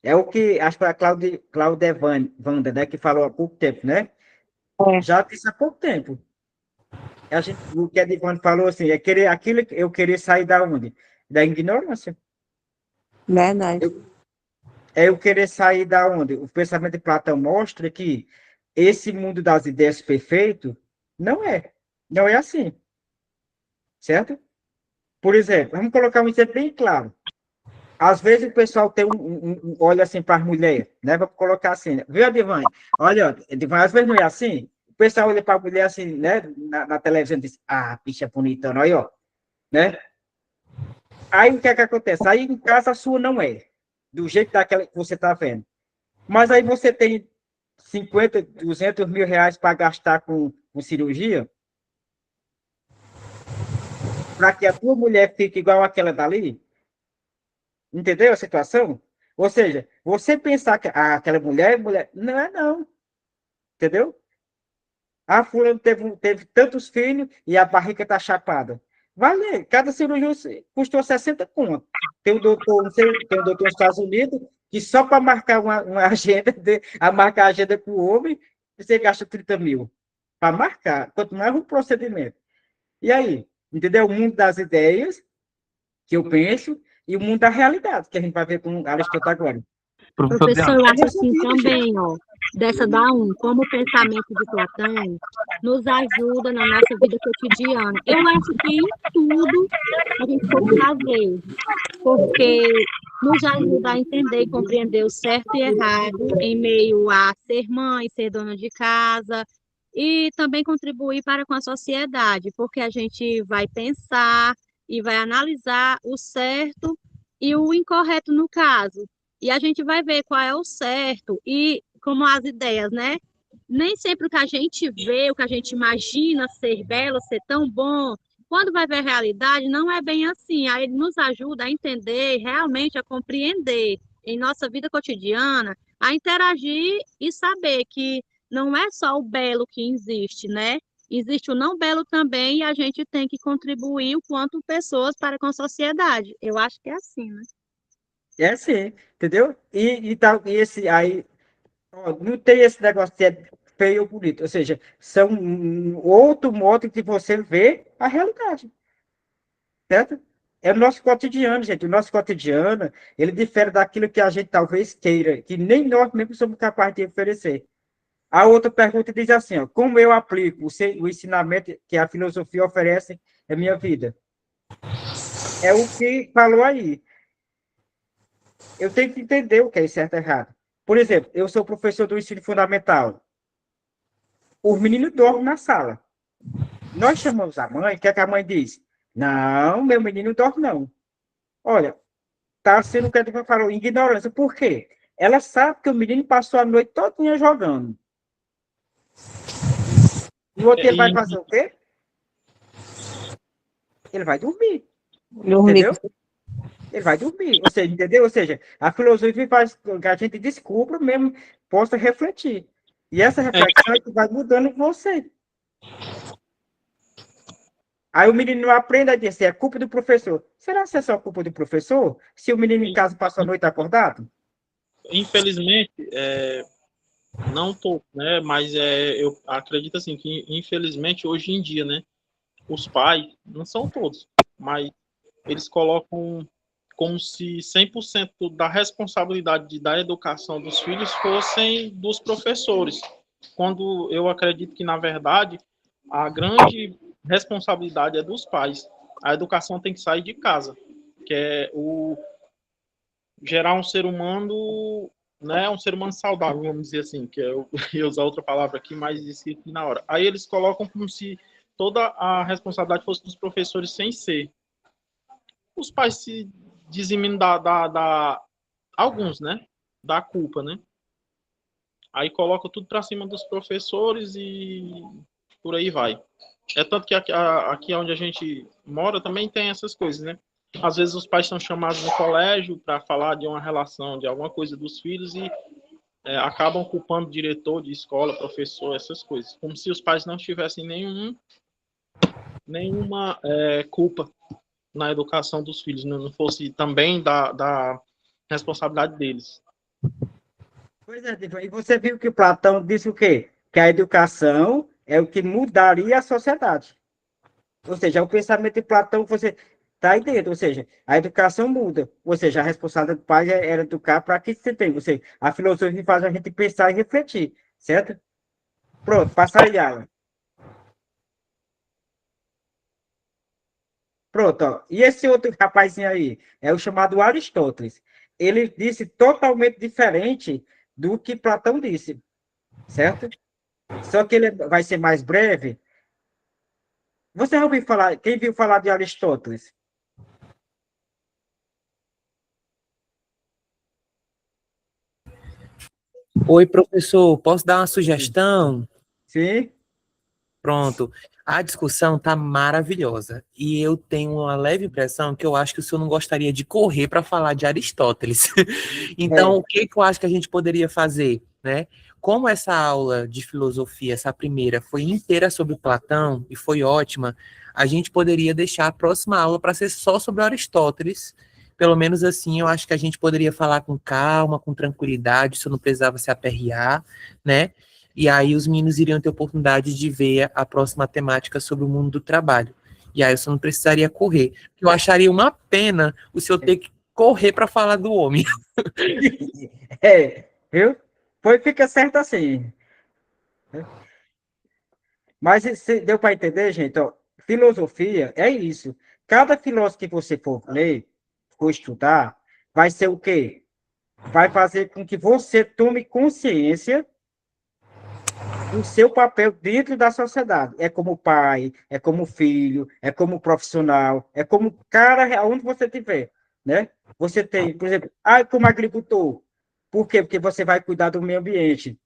É o que acho que foi a Cláudia Wanda, né, que falou há pouco tempo, né? É, Já disse há pouco tempo. O que a Divane falou assim, é querer aquilo, eu querer sair da onde? Da ignorância. verdade. É eu querer sair da onde? O pensamento de Platão mostra que esse mundo das ideias perfeito não é. Não é assim, certo? Por exemplo, vamos colocar um exemplo bem claro. Às vezes o pessoal tem olha assim para as mulheres, né? Vou colocar assim, viu, Adivane? Olha, Adivane, às vezes não é assim. O pessoal olha para a mulher assim, né? Na televisão e diz, ah, bicha bonitona, aí, ó, né? Aí o que é que acontece? Aí em casa a sua não é, do jeito daquela que você está vendo. Mas aí você tem 50, 200 mil reais para gastar com cirurgia, para que a tua mulher fique igual aquela dali, entendeu a situação? Ou seja, você pensar que aquela mulher é mulher. Não é, não. Entendeu? Ah, fulano teve tantos filhos e a barriga está chapada. Vale, cada cirurgia custou 60 conto. Tem um doutor, não sei, tem um doutor nos Estados Unidos que só para marcar uma agenda, marcar a agenda com o homem, você gasta 30 mil. Para marcar, quanto mais um procedimento. E aí? Entendeu? O mundo das ideias, que eu penso, e o mundo da realidade, que a gente vai ver com Aristóteles agora. Professor Professor, Adriano, eu É acho assim resolvido, gente. também, ó, dessa da como o pensamento de Platão nos ajuda na nossa vida cotidiana. Eu acho que em tudo a gente pode fazer, porque nos ajuda a entender e compreender o certo e errado em meio a ser mãe, ser dona de casa e também contribuir para com a sociedade, porque a gente vai pensar e vai analisar o certo e o incorreto no caso. E a gente vai ver qual é o certo e como as ideias, né? Nem sempre o que a gente vê, o que a gente imagina ser belo, ser tão bom, quando vai ver a realidade, não é bem assim. Aí ele nos ajuda a entender, realmente a compreender em nossa vida cotidiana, a interagir e saber que não é só o belo que existe, né? Existe o não belo também e a gente tem que contribuir o quanto pessoas para com a sociedade. Eu acho que é assim, né? É sim, entendeu? E esse aí, ó, não tem esse negócio de é feio ou bonito. Ou seja, são outro modo de você ver a realidade, certo? É o nosso cotidiano, gente. O nosso cotidiano, ele difere daquilo que a gente talvez queira, que nem nós mesmos somos capazes de oferecer. A outra pergunta diz assim, ó, como eu aplico o ensinamento que a filosofia oferece em minha vida? É o que falou aí. Eu tenho que entender o que é certo e errado. Por exemplo, eu sou professor do ensino fundamental. Os meninos dormem na sala. Nós chamamos a mãe, o que é que a mãe diz? Não, meu menino dorme não. Olha, está sendo o que a gente falou, ignorância. Por quê? Ela sabe que o menino passou a noite todinha jogando. E o outro ele vai E, fazer o quê? Ele vai dormir, Dormir. entendeu? Ele vai dormir, ou seja, entendeu? Ou seja, a filosofia faz com que a gente descubra mesmo, possa refletir. E essa reflexão é que vai mudando você. Aí o menino não aprende a dizer, é culpa do professor. Será que é só culpa do professor? Se o menino em casa passou a noite acordado? Infelizmente, não tô, né? Mas eu acredito assim que infelizmente hoje em dia, né? Os pais, não são todos, mas eles colocam como se 100% da responsabilidade da educação dos filhos fossem dos professores, quando eu acredito que, na verdade, a grande responsabilidade é dos pais. A educação tem que sair de casa, que é gerar um ser humano, né, um ser humano saudável, vamos dizer assim, que eu ia usar outra palavra aqui, mas esqueci na hora. Aí eles colocam como se toda a responsabilidade fosse dos professores, sem ser. Os pais se dizimem alguns, né, da culpa, né? Aí coloca tudo para cima dos professores e por aí vai. É tanto que aqui onde a gente mora também tem essas coisas, né? Às vezes os pais são chamados no colégio para falar de uma relação, de alguma coisa dos filhos e acabam culpando diretor de escola, professor, essas coisas. Como se os pais não tivessem nenhuma culpa na educação dos filhos, não fosse também da responsabilidade deles. Pois é, Divan, e você viu que Platão disse o quê? Que a educação é o que mudaria a sociedade. Ou seja, o pensamento de Platão, você está aí dentro, ou seja, a educação muda. Ou seja, a responsabilidade do pai era educar para que você tem. Ou seja, a filosofia faz a gente pensar e refletir, certo? Pronto, passa aí, Alan. Pronto, ó. E esse outro rapazinho aí é o chamado Aristóteles. Ele disse totalmente diferente do que Platão disse, certo? Só que ele vai ser mais breve. Você já ouviu falar, quem viu falar de Aristóteles? Oi, professor, posso dar uma sugestão? Sim? Pronto. A discussão tá maravilhosa. E eu tenho uma leve impressão que eu acho que o senhor não gostaria de correr para falar de Aristóteles. Então, o que eu acho que a gente poderia fazer, né? Como essa aula de filosofia, essa primeira, foi inteira sobre Platão e foi ótima, a gente poderia deixar a próxima aula para ser só sobre Aristóteles. Pelo menos assim, eu acho que a gente poderia falar com calma, com tranquilidade, isso não precisava se aperrear, né? E aí os meninos iriam ter oportunidade de ver a próxima temática sobre o mundo do trabalho. E aí você não precisaria correr. Eu acharia uma pena o senhor ter que correr para falar do homem. Viu? Foi, fica certo assim. Mas deu para entender, gente? Ó, filosofia é isso. Cada filósofo que você for ler, for estudar, vai ser o quê? Vai fazer com que você tome consciência do seu papel dentro da sociedade. É como pai, é como filho, é como profissional, é como cara aonde você estiver, né? Você tem, por exemplo, como agricultor. Por quê? Porque você vai cuidar do meio ambiente,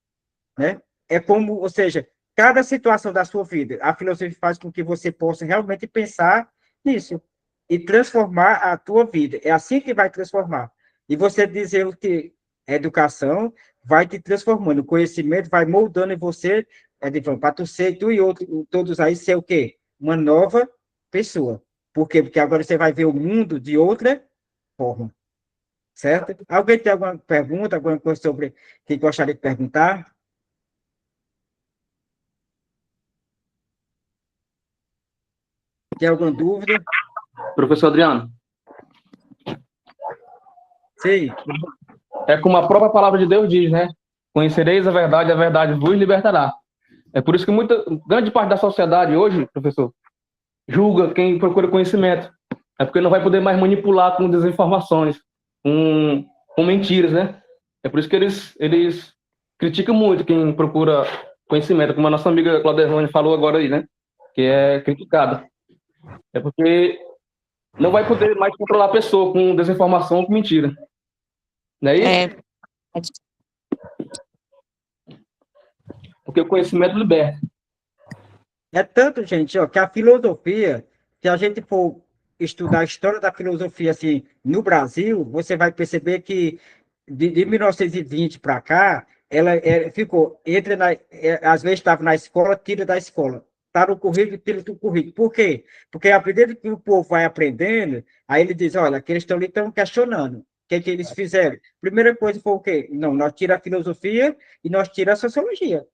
né? É como, ou seja, cada situação da sua vida, a filosofia faz com que você possa realmente pensar nisso e transformar a tua vida. É assim que vai transformar. E você dizer o que a educação vai te transformando, o conhecimento vai moldando em você, para tu ser, tu e outros, todos aí ser o quê? Uma nova pessoa. Por quê? Porque agora você vai ver o mundo de outra forma, certo? Alguém tem alguma pergunta, alguma coisa sobre que gostaria de perguntar? Tem alguma dúvida? Professor Adriano, Sim. é como a própria palavra de Deus diz, né? Conhecereis a verdade vos libertará. É por isso que grande parte da sociedade hoje, professor, julga quem procura conhecimento. É porque não vai poder mais manipular com desinformações, com mentiras, né? É por isso que eles criticam muito quem procura conhecimento, como a nossa amiga Claudia falou agora aí, né? Que é criticada. É porque não vai poder mais controlar a pessoa com desinformação ou com mentira. Não é isso? Porque o conhecimento liberta. É tanto, gente, ó, que a filosofia, se a gente for estudar a história da filosofia assim, no Brasil, você vai perceber que de 1920 para cá, ela ficou, às vezes estava na escola, tira da escola, tá no currículo, tira do currículo. Por quê? Porque à medida que o povo vai aprendendo, aí ele diz, olha, aqueles estão ali estão questionando. O que eles fizeram? Primeira coisa foi o quê? Não, nós tira a filosofia e nós tira a sociologia.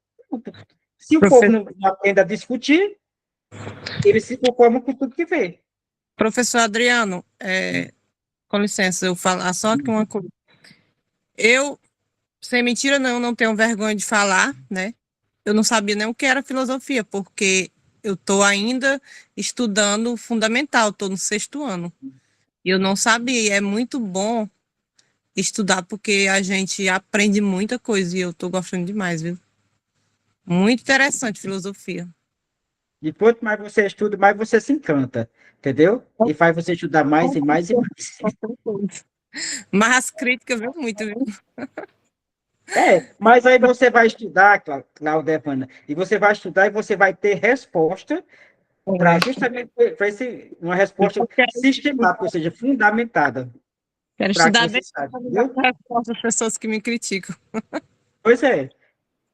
Se o povo Profe- não aprende a discutir, eles se conformam com tudo que vê. Professor Adriano, com licença, eu falar só aqui uma coisa. Eu, sem mentira, não tenho vergonha de falar, né? Eu não sabia nem o que era filosofia, porque eu estou ainda estudando fundamental, estou no 6º ano. E eu não sabia, e é muito bom estudar, porque a gente aprende muita coisa, e eu estou gostando demais, viu? Muito interessante filosofia. E quanto mais você estuda, mais você se encanta, entendeu? E faz você estudar mais e mais e mais. Mas as críticas, viu, muito, viu? Mas aí você vai estudar, Cláudia Evana, e você vai estudar e você vai ter resposta para justamente uma resposta sistemática, ou seja, fundamentada, Quero para que estudar você bem saiba, para entendeu? dar resposta às pessoas que me criticam. Pois é,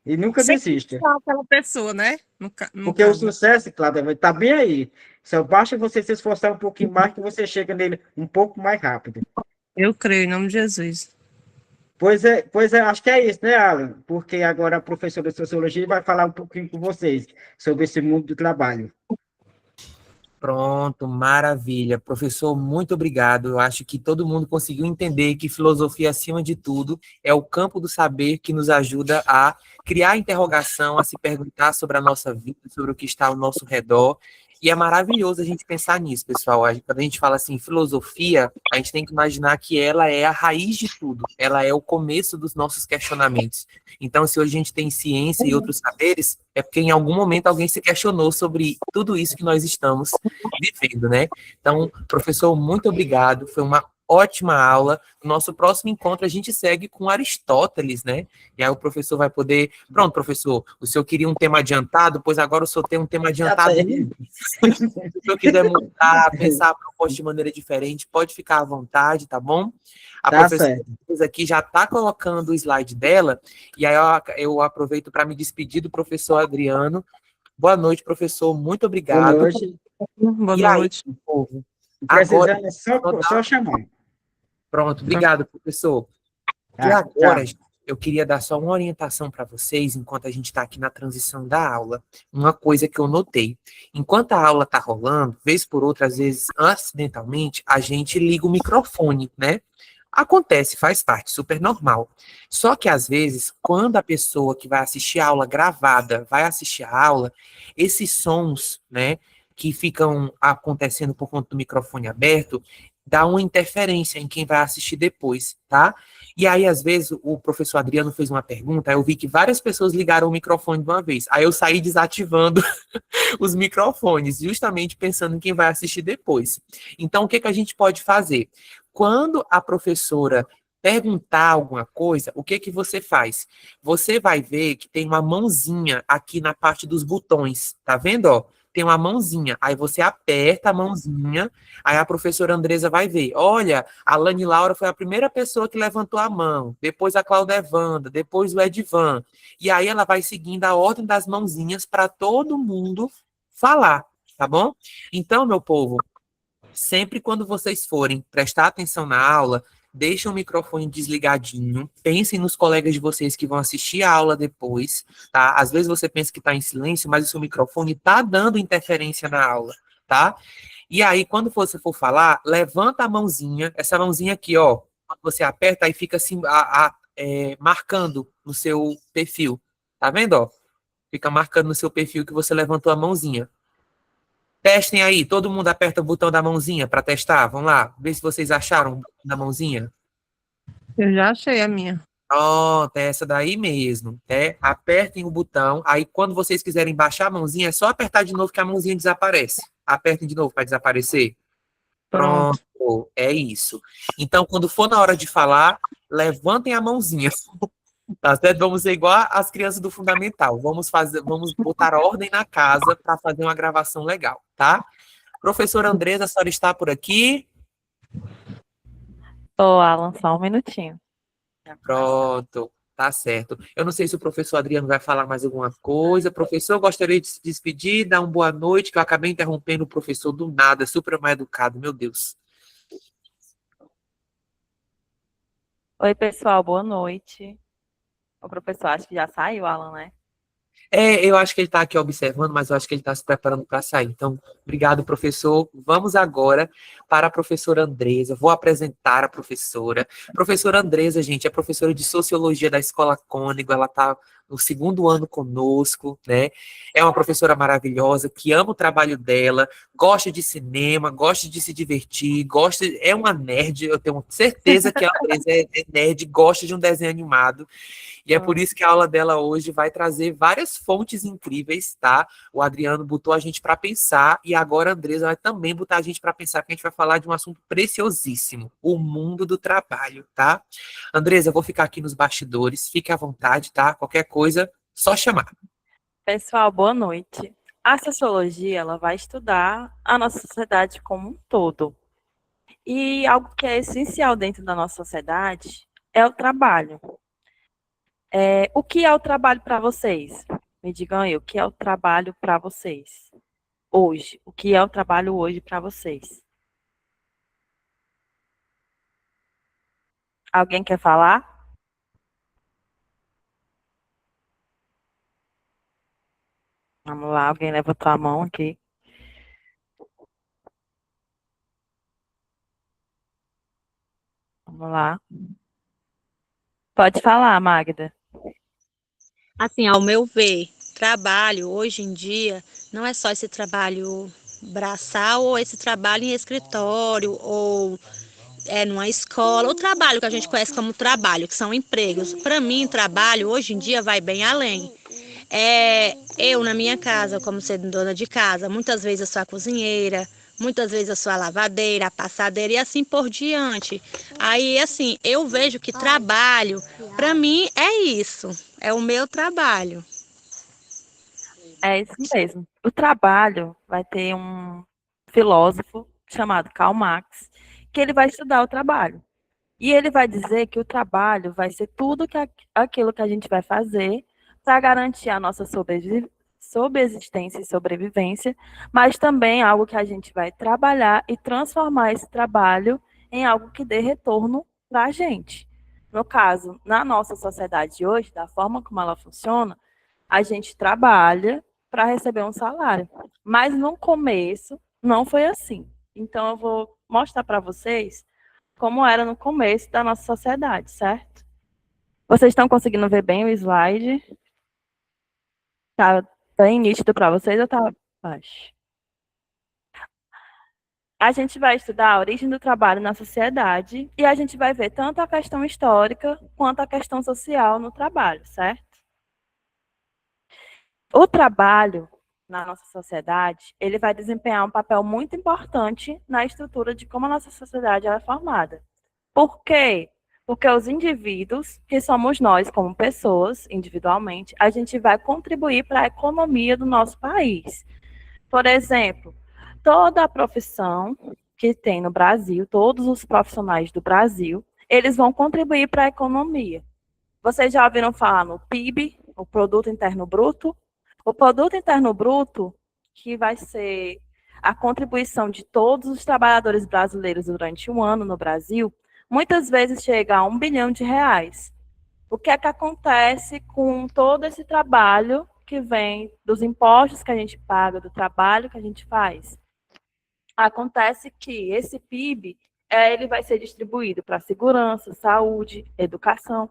e nunca Sem desista. criticar aquela pessoa, né? No Porque o caso. sucesso, Cláudia, está bem aí. Só basta você se esforçar um pouquinho mais que você chega nele um pouco mais rápido. Eu creio, em nome de Jesus. Pois é, acho que é isso, né, Alan? Porque agora a professora de Sociologia vai falar um pouquinho com vocês sobre esse mundo do trabalho. Pronto, maravilha. Professor, muito obrigado. Eu acho que todo mundo conseguiu entender que filosofia, acima de tudo, é o campo do saber que nos ajuda a criar interrogação, a se perguntar sobre a nossa vida, sobre o que está ao nosso redor. E é maravilhoso a gente pensar nisso, pessoal. Quando a gente fala assim, filosofia, a gente tem que imaginar que ela é a raiz de tudo. Ela é o começo dos nossos questionamentos. Então, se hoje a gente tem ciência e outros saberes, é porque em algum momento alguém se questionou sobre tudo isso que nós estamos vivendo, né? Então, professor, muito obrigado. Foi uma ótima aula. No nosso próximo encontro, a gente segue com Aristóteles, né? E aí o professor vai poder... Pronto, professor, o senhor queria um tema adiantado, pois agora o senhor tem um tema adiantado. Se o senhor quiser mudar, pensar a proposta de maneira diferente, pode ficar à vontade, tá bom? A Tá professora certo. aqui já está colocando o slide dela, e aí eu aproveito para me despedir do professor Adriano. Boa noite, professor. Muito Boa obrigado. noite. Boa E aí, noite. povo? Agora, Precisando é só chamar. pronto, obrigado, professor. E Tá, agora, tchau. eu queria dar só uma orientação para vocês, enquanto a gente está aqui na transição da aula. Uma coisa que eu notei. Enquanto a aula está rolando, vez por outra, às vezes, acidentalmente, a gente liga o microfone, né? Acontece, faz parte, super normal. Só que, às vezes, quando a pessoa que vai assistir a aula gravada vai assistir a aula, esses sons, né, que ficam acontecendo por conta do microfone aberto, dá uma interferência em quem vai assistir depois, tá? E aí, às vezes, o professor Adriano fez uma pergunta, eu vi que várias pessoas ligaram o microfone de uma vez. Aí eu saí desativando os microfones, justamente pensando em quem vai assistir depois. Então, o que a gente pode fazer? Quando a professora perguntar alguma coisa, o que você faz? Você vai ver que tem uma mãozinha aqui na parte dos botões, tá vendo, ó? Tem uma mãozinha, aí você aperta a mãozinha, aí a professora Andresa vai ver, olha, a Lani Laura foi a primeira pessoa que levantou a mão, depois a Cláudia Evanda, depois o Edvan, e aí ela vai seguindo a ordem das mãozinhas para todo mundo falar, tá bom? Então, meu povo, sempre quando vocês forem prestar atenção na aula, deixem o microfone desligadinho, pensem nos colegas de vocês que vão assistir a aula depois, tá? Às vezes você pensa que está em silêncio, mas o seu microfone está dando interferência na aula, tá? E aí, quando você for falar, levanta a mãozinha, essa mãozinha aqui, ó, quando você aperta, aí fica assim, marcando no seu perfil, tá vendo, ó? Fica marcando no seu perfil que você levantou a mãozinha. Testem aí, todo mundo aperta o botão da mãozinha para testar. Vamos lá, ver se vocês acharam o botão da mãozinha. Eu já achei a minha. Pronto, é essa daí mesmo. Apertem o botão, aí quando vocês quiserem baixar a mãozinha, é só apertar de novo que a mãozinha desaparece. Apertem de novo para desaparecer. Pronto. Pronto, é isso. Então, quando for na hora de falar, levantem a mãozinha. Tá certo? Vamos ser igual as crianças do fundamental. Vamos botar ordem na casa para fazer uma gravação legal, tá? Professora Andresa, a senhora está por aqui? Ô, Alan, só um minutinho. Pronto. Tá certo. Eu não sei se o professor Adriano vai falar mais alguma coisa. Professor, eu gostaria de se despedir, dar uma boa noite, que eu acabei interrompendo o professor do nada, super mal educado, meu Deus. Oi, pessoal, boa noite. O professor acho que já saiu, Alan, né? Eu acho que ele está aqui observando, mas eu acho que ele está se preparando para sair. Então, obrigado, professor. Vamos agora para a professora Andresa. Vou apresentar a professora. Professora Andresa, gente, é professora de Sociologia da Escola Cônego. Ela está no 2º ano conosco, né? É uma professora maravilhosa, que ama o trabalho dela, gosta de cinema, gosta de se divertir, é uma nerd. Eu tenho certeza que a Andresa é nerd, gosta de um desenho animado. E é por isso que a aula dela hoje vai trazer várias fontes incríveis, tá? O Adriano botou a gente para pensar e agora a Andresa vai também botar a gente para pensar, porque a gente vai falar de um assunto preciosíssimo, o mundo do trabalho, tá? Andresa, eu vou ficar aqui nos bastidores, fique à vontade, tá? Qualquer coisa, só chamar. Pessoal, boa noite. A sociologia, ela vai estudar a nossa sociedade como um todo. E algo que é essencial dentro da nossa sociedade é o trabalho. O que é o trabalho para vocês? Me digam aí, o que é o trabalho para vocês hoje? O que é o trabalho hoje para vocês? Alguém quer falar? Vamos lá, alguém levantou a mão aqui. Vamos lá. Pode falar, Magda. Assim, ao meu ver, trabalho hoje em dia não é só esse trabalho braçal ou esse trabalho em escritório ou numa escola, o trabalho que a gente conhece como trabalho, que são empregos. Para mim, trabalho hoje em dia vai bem além. Eu, na minha casa, como sendo dona de casa, muitas vezes eu sou a cozinheira, muitas vezes eu sou a lavadeira, a passadeira e assim por diante. Aí, assim, eu vejo que trabalho, para mim, é isso, é o meu trabalho. É isso mesmo. O trabalho vai ter um filósofo chamado Karl Marx, que ele vai estudar o trabalho. E ele vai dizer que o trabalho vai ser tudo aquilo que a gente vai fazer para garantir a nossa sobreexistência e sobrevivência, mas também algo que a gente vai trabalhar e transformar esse trabalho em algo que dê retorno para a gente. No caso, na nossa sociedade hoje, da forma como ela funciona, a gente trabalha para receber um salário. Mas no começo não foi assim. Então eu vou mostrar para vocês como era no começo da nossa sociedade, certo? Vocês estão conseguindo ver bem o slide? Tá bem nítido para vocês ou tá baixo? A gente vai estudar a origem do trabalho na sociedade e a gente vai ver tanto a questão histórica quanto a questão social no trabalho, certo? O trabalho na nossa sociedade, ele vai desempenhar um papel muito importante na estrutura de como a nossa sociedade é formada. Por quê? Porque os indivíduos, que somos nós como pessoas, individualmente, a gente vai contribuir para a economia do nosso país. Por exemplo, toda a profissão que tem no Brasil, todos os profissionais do Brasil, eles vão contribuir para a economia. Vocês já ouviram falar no PIB, o Produto Interno Bruto? O Produto Interno Bruto, que vai ser a contribuição de todos os trabalhadores brasileiros durante um ano no Brasil, muitas vezes chega a R$ 1 bilhão. O que é que acontece com todo esse trabalho que vem dos impostos que a gente paga, do trabalho que a gente faz? Acontece que esse PIB, ele vai ser distribuído para segurança, saúde, educação.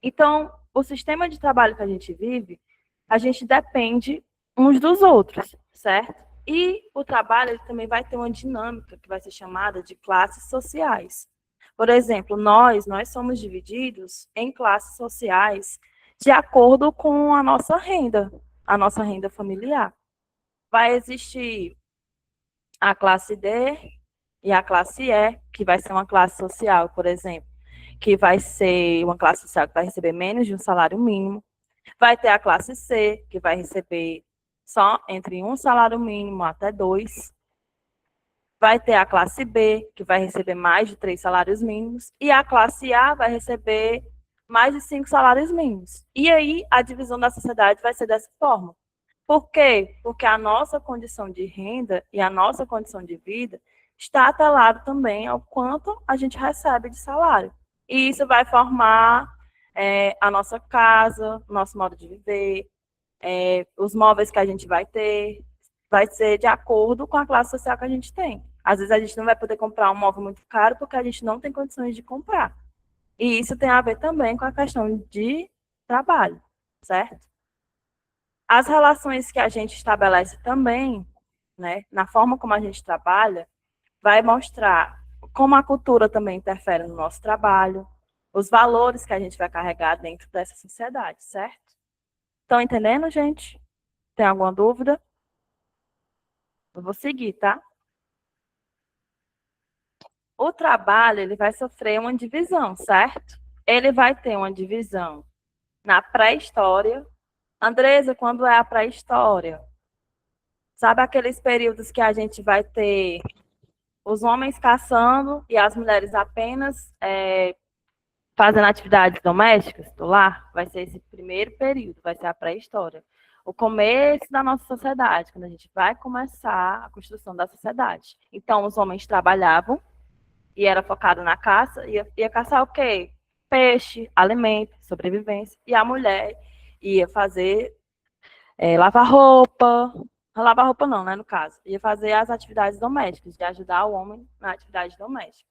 Então, o sistema de trabalho que a gente vive, a gente depende uns dos outros, certo? E o trabalho ele também vai ter uma dinâmica que vai ser chamada de classes sociais. Por exemplo, nós somos divididos em classes sociais de acordo com a nossa renda familiar. Vai existir a classe D e a classe E, que vai ser uma classe social, por exemplo, que vai ser uma classe social que vai receber menos de um salário mínimo. Vai ter a classe C, que vai receber só entre um salário mínimo até 2. Vai ter a classe B, que vai receber mais de 3 salários mínimos. E a classe A vai receber mais de 5 salários mínimos. E aí a divisão da sociedade vai ser dessa forma. Por quê? Porque a nossa condição de renda e a nossa condição de vida está atrelado também ao quanto a gente recebe de salário. E isso vai formar a nossa casa, o nosso modo de viver, os móveis que a gente vai ter, vai ser de acordo com a classe social que a gente tem. Às vezes a gente não vai poder comprar um móvel muito caro porque a gente não tem condições de comprar. E isso tem a ver também com a questão de trabalho, certo? As relações que a gente estabelece também, né, na forma como a gente trabalha, vai mostrar como a cultura também interfere no nosso trabalho, os valores que a gente vai carregar dentro dessa sociedade, certo? Estão entendendo, gente? Tem alguma dúvida? Eu vou seguir, tá? O trabalho, ele vai sofrer uma divisão, certo? Ele vai ter uma divisão na pré-história. Andresa, quando é a pré-história? Sabe aqueles períodos que a gente vai ter os homens caçando e as mulheres apenas fazendo atividades domésticas do lar? Vai ser esse primeiro período, vai ser a pré-história. O começo da nossa sociedade, quando a gente vai começar a construção da sociedade. Então, os homens trabalhavam e era focado na caça, ia caçar o quê? Peixe, alimento, sobrevivência. E a mulher ia fazer, lavar roupa não, né, no caso. Ia fazer as atividades domésticas, de ajudar o homem na atividade doméstica.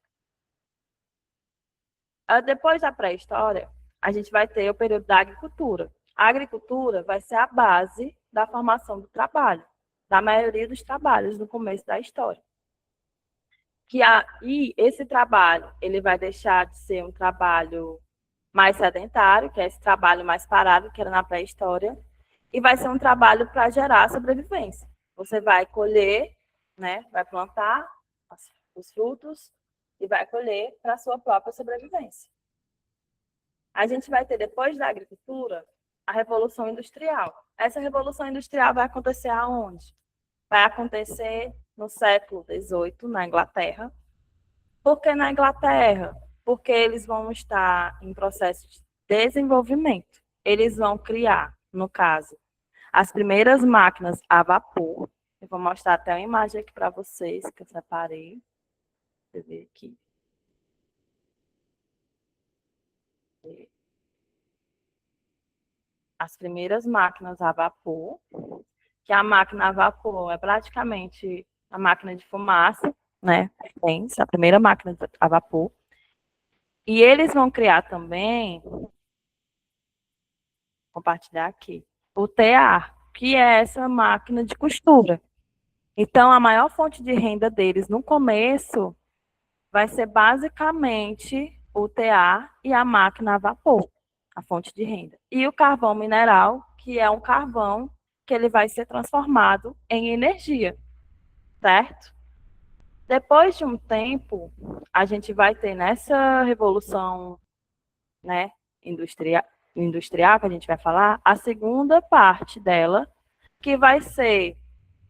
Depois da pré-história, a gente vai ter o período da agricultura. A agricultura vai ser a base da formação do trabalho, da maioria dos trabalhos no começo da história. E esse trabalho, ele vai deixar de ser um trabalho mais sedentário, que é esse trabalho mais parado, que era na pré-história, e vai ser um trabalho para gerar sobrevivência. Você vai colher, né, vai plantar os frutos e vai colher para a sua própria sobrevivência. A gente vai ter, depois da agricultura, a Revolução Industrial. Essa Revolução Industrial vai acontecer aonde? Vai acontecer no século XVIII, na Inglaterra. Por que na Inglaterra? Porque eles vão estar em processo de desenvolvimento. Eles vão criar, no caso, as primeiras máquinas a vapor. Eu vou mostrar até uma imagem aqui para vocês, que eu separei. Deixa eu ver aqui. As primeiras máquinas a vapor, que a máquina a vapor é praticamente a máquina de fumaça, né? A primeira máquina a vapor. E eles vão criar também, vou compartilhar aqui, o tear, que é essa máquina de costura. Então, a maior fonte de renda deles no começo vai ser basicamente o tear e a máquina a vapor, a fonte de renda. E o carvão mineral, que é um carvão que ele vai ser transformado em energia, certo? Depois de um tempo, a gente vai ter nessa revolução, né, industrial que a gente vai falar, a segunda parte dela, que vai ser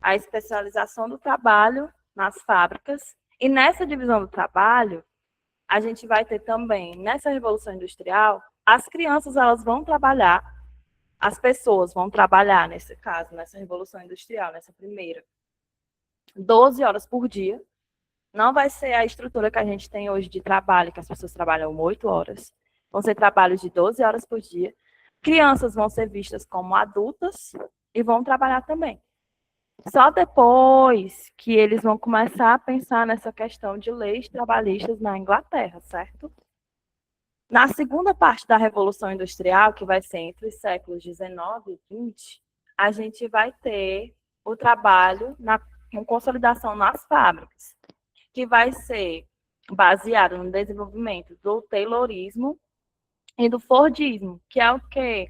a especialização do trabalho nas fábricas. E nessa divisão do trabalho, a gente vai ter também, nessa revolução industrial, as crianças elas vão trabalhar, as pessoas vão trabalhar, nesse caso, nessa revolução industrial, nessa primeira, 12 horas por dia. Não vai ser a estrutura que a gente tem hoje de trabalho, que as pessoas trabalham 8 horas. Vão ser trabalhos de 12 horas por dia. Crianças vão ser vistas como adultas e vão trabalhar também. Só depois que eles vão começar a pensar nessa questão de leis trabalhistas na Inglaterra, certo? Na segunda parte da Revolução Industrial, que vai ser entre os séculos 19 e 20, a gente vai ter o trabalho com consolidação nas fábricas, que vai ser baseado no desenvolvimento do Taylorismo e do Fordismo, que é o quê?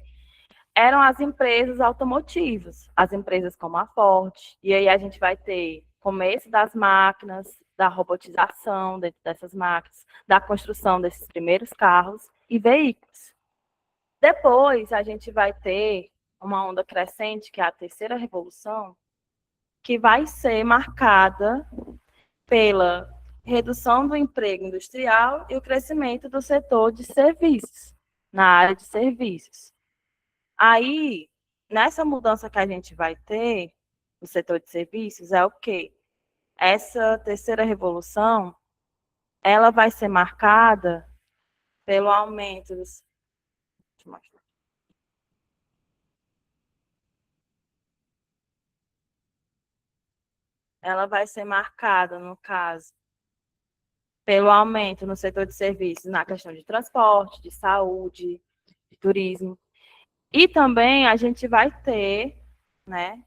Eram as empresas automotivas, as empresas como a Ford, e aí a gente vai ter começo das máquinas, da robotização dentro dessas máquinas, da construção desses primeiros carros e veículos. Depois a gente vai ter uma onda crescente, que é a terceira revolução, que vai ser marcada pela redução do emprego industrial e o crescimento do setor de serviços. na área de serviços. Aí, nessa mudança que a gente vai ter no setor de serviços, é o quê? Essa terceira revolução, ela vai ser marcada pelo aumento dos... Deixa eu mostrar. Ela vai ser marcada, no caso, pelo aumento no setor de serviços, na questão de transporte, de saúde, de turismo. E também a gente vai ter, né,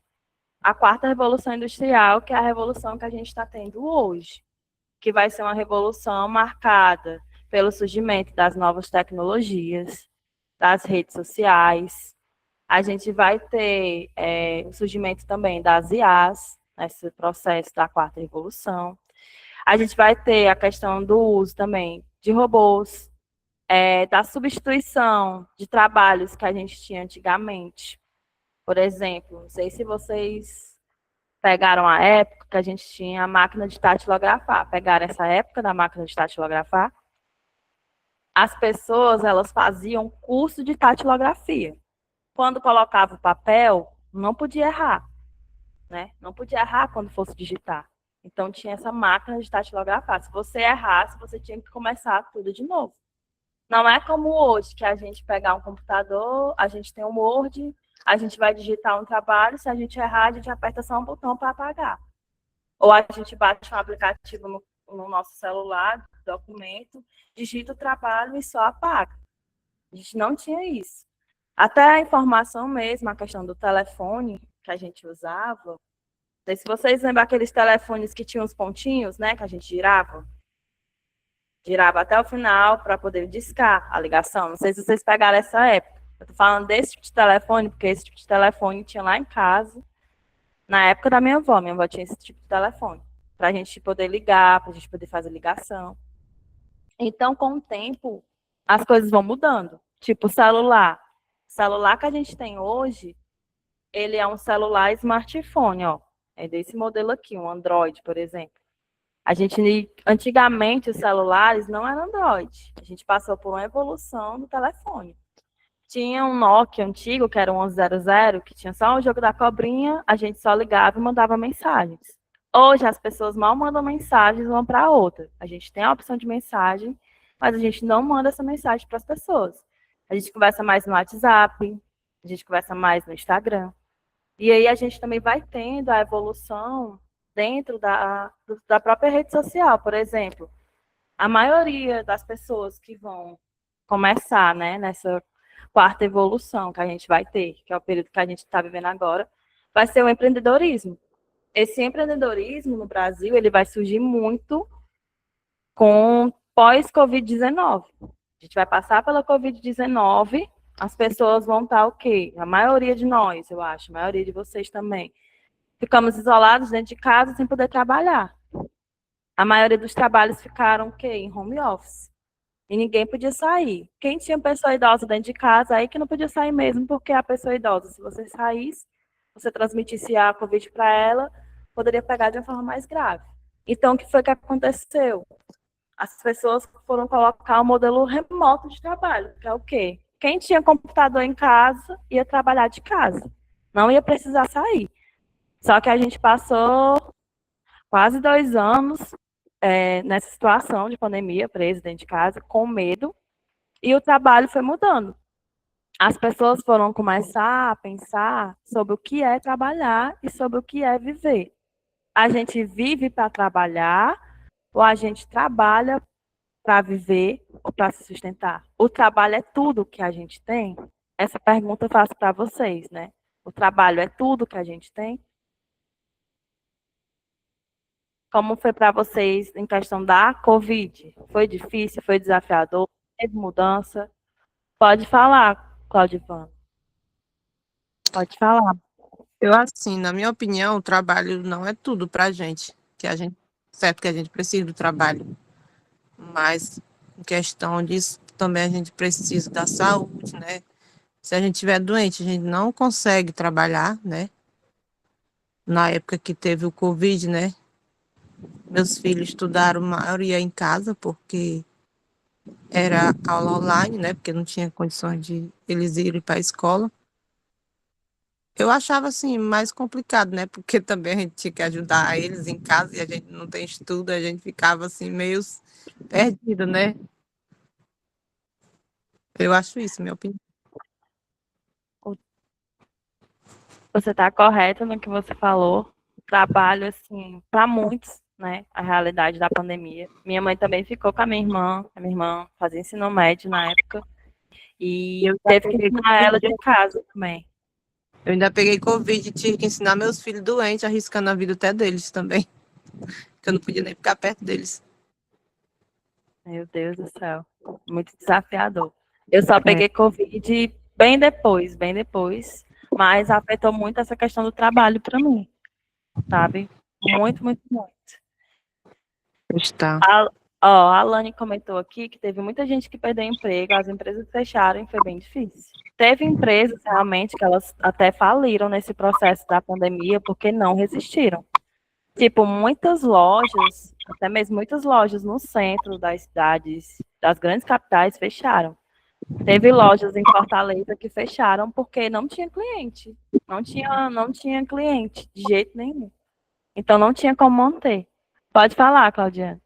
a quarta revolução industrial, que é a revolução que a gente está tendo hoje, que vai ser uma revolução marcada pelo surgimento das novas tecnologias, das redes sociais. A gente vai ter o surgimento também das IAs, nesse processo da quarta revolução. A gente vai ter a questão do uso também de robôs, da substituição de trabalhos que a gente tinha antigamente. Por exemplo, não sei se vocês pegaram a época que a gente tinha a máquina de datilografar. Pegaram essa época da máquina de datilografar? As pessoas, elas faziam curso de datilografia. Quando colocava o papel, não podia errar, né? Não podia errar quando fosse digitar. Então, tinha essa máquina de datilografar. Se você errasse, você tinha que começar tudo de novo. Não é como hoje, que a gente pegar um computador, a gente tem um Word, a gente vai digitar um trabalho, se a gente errar, a gente aperta só um botão para apagar. Ou a gente bate um aplicativo no nosso celular, documento, digita o trabalho e só apaga. A gente não tinha isso. Até a informação mesmo, a questão do telefone que a gente usava. Não sei se vocês lembram aqueles telefones que tinham os pontinhos, né? Que a gente girava. Girava até o final para poder discar a ligação. Não sei se vocês pegaram essa época. Eu tô falando desse tipo de telefone, porque esse tipo de telefone tinha lá em casa. Na época da minha avó tinha esse tipo de telefone. Para a gente poder ligar, para a gente poder fazer ligação. Então, com o tempo, as coisas vão mudando. Tipo, o celular. O celular que a gente tem hoje, ele é um celular smartphone, ó. É desse modelo aqui, um Android, por exemplo. Antigamente, os celulares não eram Android. A gente passou por uma evolução do telefone. Tinha um Nokia antigo, que era um 1100, que tinha só o jogo da cobrinha, a gente só ligava e mandava mensagens. Hoje, as pessoas mal mandam mensagens uma para outra. A gente tem a opção de mensagem, mas a gente não manda essa mensagem para as pessoas. A gente conversa mais no WhatsApp, a gente conversa mais no Instagram. E aí a gente também vai tendo a evolução dentro da própria rede social. Por exemplo, a maioria das pessoas que vão começar, né, nessa quarta evolução que a gente vai ter, que é o período que a gente está vivendo agora, vai ser o empreendedorismo. Esse empreendedorismo no Brasil, ele vai surgir muito com pós-Covid-19. A gente vai passar pela Covid-19, as pessoas vão estar o quê? A maioria de nós, eu acho, a maioria de vocês também. Ficamos isolados dentro de casa sem poder trabalhar. A maioria dos trabalhos ficaram o quê? Em home office. E ninguém podia sair. Quem tinha pessoa idosa dentro de casa, aí que não podia sair mesmo, porque a pessoa idosa, se você saísse, você transmitisse a Covid para ela, poderia pegar de uma forma mais grave. Então, o que foi que aconteceu? As pessoas foram colocar o modelo remoto de trabalho, que é o quê? Quem tinha computador em casa ia trabalhar de casa, não ia precisar sair. Só que a gente passou quase 2 anos nessa situação de pandemia, preso dentro de casa, com medo, e o trabalho foi mudando. As pessoas foram começar a pensar sobre o que é trabalhar e sobre o que é viver. A gente vive para trabalhar ou a gente trabalha para viver ou para se sustentar? O trabalho é tudo que a gente tem? Essa pergunta eu faço para vocês, né? O trabalho é tudo que a gente tem? Como foi para vocês em questão da Covid? Foi difícil? Foi desafiador? Teve mudança? Pode falar, Claudivana. Pode falar. Eu, assim, na minha opinião, o trabalho não é tudo pra gente. Certo que a gente precisa do trabalho. Mas, em questão disso, também a gente precisa da saúde, né? Se a gente estiver doente, a gente não consegue trabalhar, né? Na época que teve o Covid, né? Meus filhos estudaram, a maioria em casa, porque era aula online, né? Porque não tinha condições de eles irem para a escola. Eu achava assim mais complicado, né? Porque também a gente tinha que ajudar eles em casa e a gente não tem estudo, a gente ficava assim meio perdido, né? Eu acho isso, minha opinião. Você está correto no que você falou. Trabalho, assim, para muitos, né? A realidade da pandemia. Minha mãe também ficou com a minha irmã fazia ensino médio na época, e Eu já teve que peguei ensinar ela de Covid, casa também. eu ainda peguei Covid e tive que ensinar meus filhos doentes, arriscando a vida até deles também, porque eu não podia nem ficar perto deles. Meu Deus do céu, muito desafiador. Eu só É. peguei Covid bem depois, mas afetou muito essa questão do trabalho para mim, sabe? Muito, muito, muito. Está. A Alane comentou aqui que teve muita gente que perdeu emprego, as empresas fecharam e foi bem difícil. Teve empresas realmente que elas até faliram nesse processo da pandemia porque não resistiram. Tipo, muitas lojas, até mesmo muitas lojas no centro das cidades, das grandes capitais, fecharam. Teve lojas em Fortaleza que fecharam porque não tinha cliente. Não tinha cliente, de jeito nenhum. Então não tinha como manter. Pode falar, Claudiane.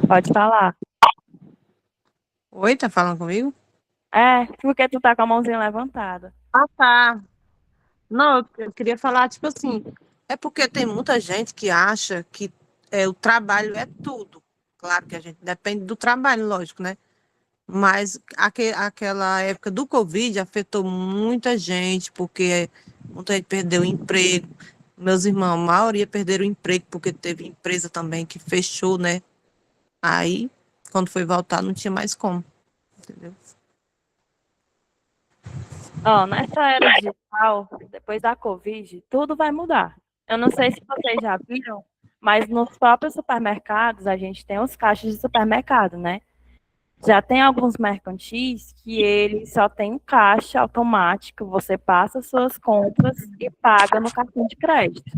Pode falar. Oi, tá falando comigo? É, porque tu tá com a mãozinha levantada. Ah, tá. Não, eu queria falar, tipo assim, é porque tem muita gente que acha que o trabalho é tudo. Claro que a gente depende do trabalho, lógico, né? Mas aquela época do Covid afetou muita gente, porque muita gente perdeu o emprego. Meus irmãos, a maioria perderam o emprego, porque teve empresa também que fechou, né? Aí, quando foi voltar, não tinha mais como, entendeu? Ó, nessa era digital, depois da Covid, tudo vai mudar. Eu não sei se vocês já viram, mas nos próprios supermercados, a gente tem os caixas de supermercado, né? Já tem alguns mercantis que eles só tem um caixa automático, você passa suas compras e paga no cartão de crédito.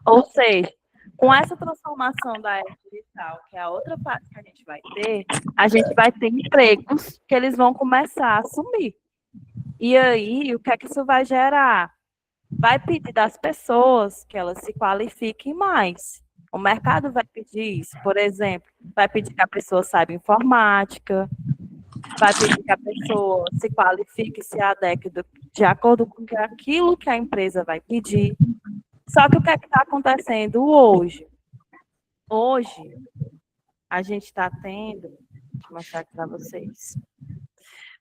Ou seja, com essa transformação da era digital, que é a outra parte que a gente vai ter empregos que eles vão começar a assumir. E aí, o que é que isso vai gerar? Vai pedir das pessoas que elas se qualifiquem mais. O mercado vai pedir isso, por exemplo, vai pedir que a pessoa saiba informática, vai pedir que a pessoa se qualifique, se adeque de acordo com aquilo que a empresa vai pedir. Só que o que é que está acontecendo hoje? Hoje, a gente está tendo, deixa eu mostrar aqui para vocês,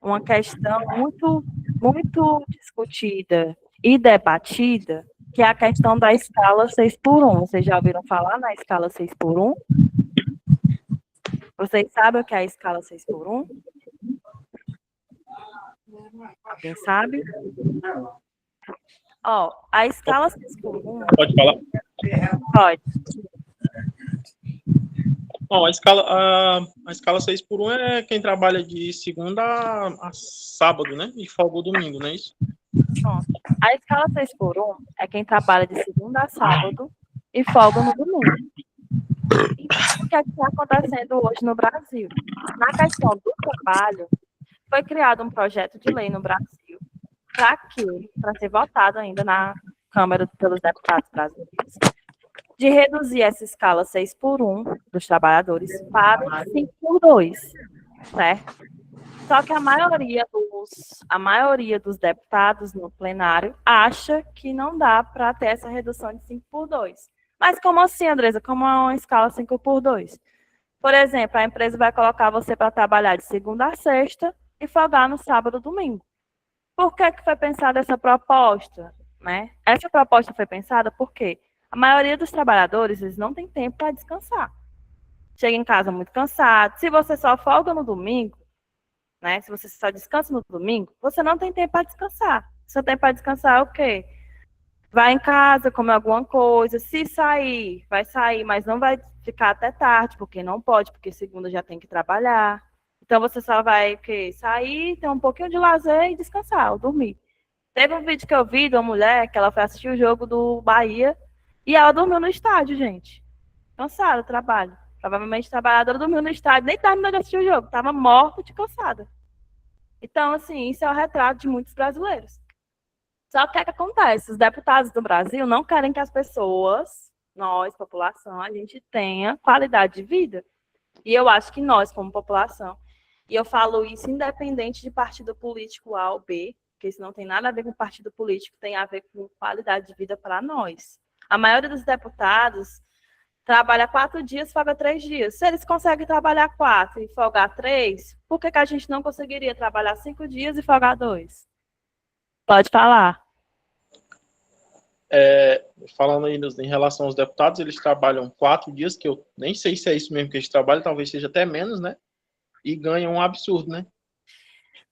uma questão muito, muito discutida e debatida, que é a questão da escala 6x1. Vocês já ouviram falar na escala 6x1? Vocês sabem o que é a escala 6x1? Alguém sabe? Ó, a escala 6x1... Pode falar? Pode. Não, a escala 6x1 é quem trabalha de segunda a sábado, né? E folga o domingo, não é isso? Pronto. A escala 6x1 é quem trabalha de segunda a sábado e folga no domingo. O que é que está acontecendo hoje no Brasil? Na questão do trabalho, foi criado um projeto de lei no Brasil para ser votado ainda na Câmara pelos deputados brasileiros, de reduzir essa escala 6x1 dos trabalhadores para 5x2, certo? Só que a maioria dos deputados no plenário acha que não dá para ter essa redução de 5x2. Mas como assim, Andresa? Como é uma escala 5x2? Por exemplo, a empresa vai colocar você para trabalhar de segunda a sexta e folgar no sábado e domingo. Por que foi pensada essa proposta? Né? Essa proposta foi pensada porque a maioria dos trabalhadores eles não tem tempo para descansar. Chega em casa muito cansado. Se você só folga no domingo, né? Se você só descansa no domingo, você não tem tempo para descansar. Você tem para descansar o quê? Vai em casa, comer alguma coisa. Se sair, vai sair, mas não vai ficar até tarde, porque não pode, porque segunda já tem que trabalhar. Então você só vai o quê? Sair, ter um pouquinho de lazer e descansar, ou dormir. Teve um vídeo que eu vi de uma mulher que ela foi assistir o jogo do Bahia E ela dormiu no estádio, gente. Cansada do trabalho. Provavelmente trabalhadora dormiu no estádio, nem terminou de assistir o jogo. Tava morta de cansada. Então, assim, isso é o retrato de muitos brasileiros. Só que o que é que acontece? Os deputados do Brasil não querem que as pessoas, nós, população, a gente tenha qualidade de vida. E eu acho que nós, como população, e eu falo isso independente de partido político A ou B, porque isso não tem nada a ver com partido político, tem a ver com qualidade de vida para nós. A maioria dos deputados trabalha 4 dias, folga 3 dias. Se eles conseguem trabalhar 4 e folgar 3, por que a gente não conseguiria trabalhar 5 dias e folgar 2? Pode falar. Falando aí em relação aos deputados, eles trabalham 4 dias, que eu nem sei se é isso mesmo que eles trabalham, talvez seja até menos, né? E ganham um absurdo, né?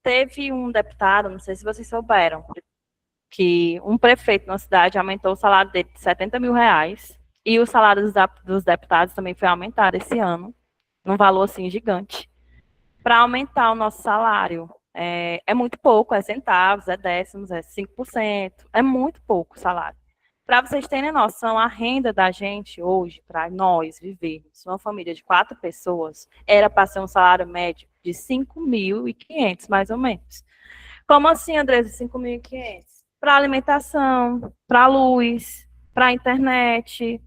Teve um deputado, não sei se vocês souberam, que um prefeito na cidade aumentou o salário dele de R$70 mil, e o salário dos deputados também foi aumentado esse ano, num valor assim gigante. Para aumentar o nosso salário, é muito pouco, é centavos, é décimos, é 5%, é muito pouco o salário. Para vocês terem noção, a renda da gente hoje, para nós vivermos, uma família de 4 pessoas, era para ser um salário médio de 5.500, mais ou menos. Como assim, Andresa, 5.500? Para alimentação, para luz, para internet,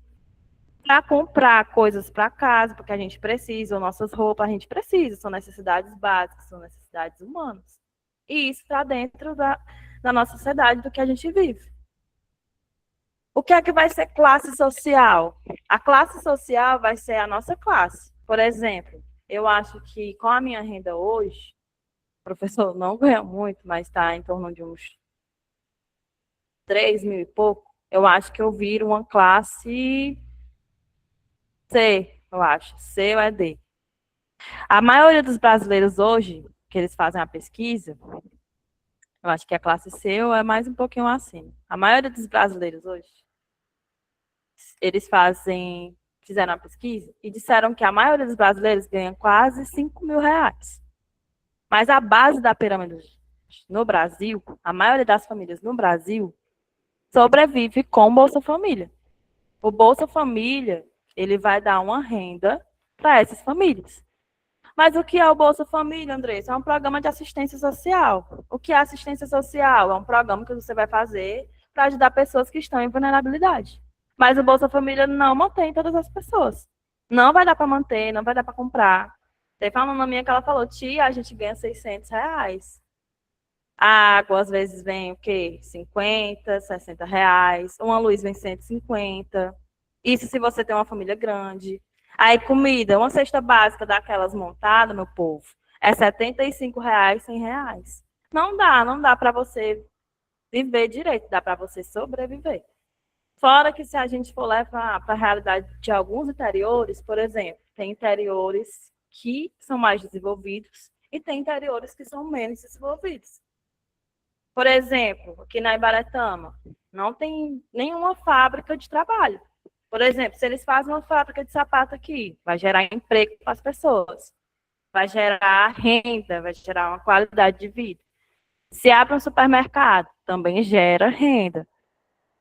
para comprar coisas para casa, porque a gente precisa, nossas roupas a gente precisa, são necessidades básicas, são necessidades humanas. E isso está dentro da nossa sociedade, do que a gente vive. O que é que vai ser classe social? A classe social vai ser a nossa classe. Por exemplo, eu acho que com a minha renda hoje, o professor não ganha muito, mas está em torno de uns 3 mil e pouco, eu acho que eu viro uma classe C, eu acho. C ou é D. A maioria dos brasileiros hoje, que eles fazem a pesquisa, eu acho que é classe C ou é mais um pouquinho acima. A maioria dos brasileiros hoje, eles fizeram a pesquisa e disseram que a maioria dos brasileiros ganha quase 5 mil reais. Mas a base da pirâmide no Brasil, a maioria das famílias no Brasil, sobrevive com Bolsa Família. O Bolsa Família, ele vai dar uma renda para essas famílias. Mas o que é o Bolsa Família, Andressa? É um programa de assistência social. O que é assistência social? É um programa que você vai fazer para ajudar pessoas que estão em vulnerabilidade. Mas o Bolsa Família não mantém todas as pessoas. Não vai dar para manter, não vai dar para comprar. Teve uma aluna minha que ela falou, tia, a gente ganha 600 reais. A água, às vezes, vem o quê? 50, 60 reais. Uma luz vem 150. Isso se você tem uma família grande. Aí, comida, uma cesta básica daquelas montadas, meu povo, é 75 reais, 100 reais. Não dá para você viver direito, dá para você sobreviver. Fora que se a gente for levar para a realidade de alguns interiores, por exemplo, tem interiores que são mais desenvolvidos e tem interiores que são menos desenvolvidos. Por exemplo, aqui na Ibaretama, não tem nenhuma fábrica de trabalho. Por exemplo, se eles fazem uma fábrica de sapato aqui, vai gerar emprego para as pessoas, vai gerar renda, vai gerar uma qualidade de vida. Se abre um supermercado, também gera renda.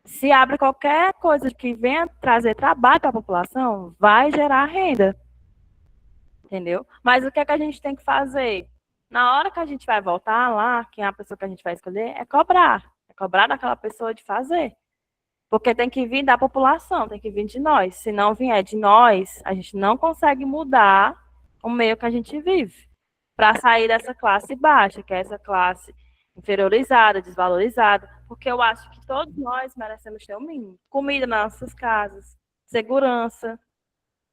Se abre qualquer coisa que venha trazer trabalho para a população, vai gerar renda. Entendeu? Mas o que é que a gente tem que fazer? Na hora que a gente vai voltar lá, quem é a pessoa que a gente vai escolher, é cobrar. É cobrar daquela pessoa de fazer. Porque tem que vir da população, tem que vir de nós. Se não vier de nós, a gente não consegue mudar o meio que a gente vive. Para sair dessa classe baixa, que é essa classe inferiorizada, desvalorizada. Porque eu acho que todos nós merecemos ter o mínimo. Comida nas nossas casas, segurança,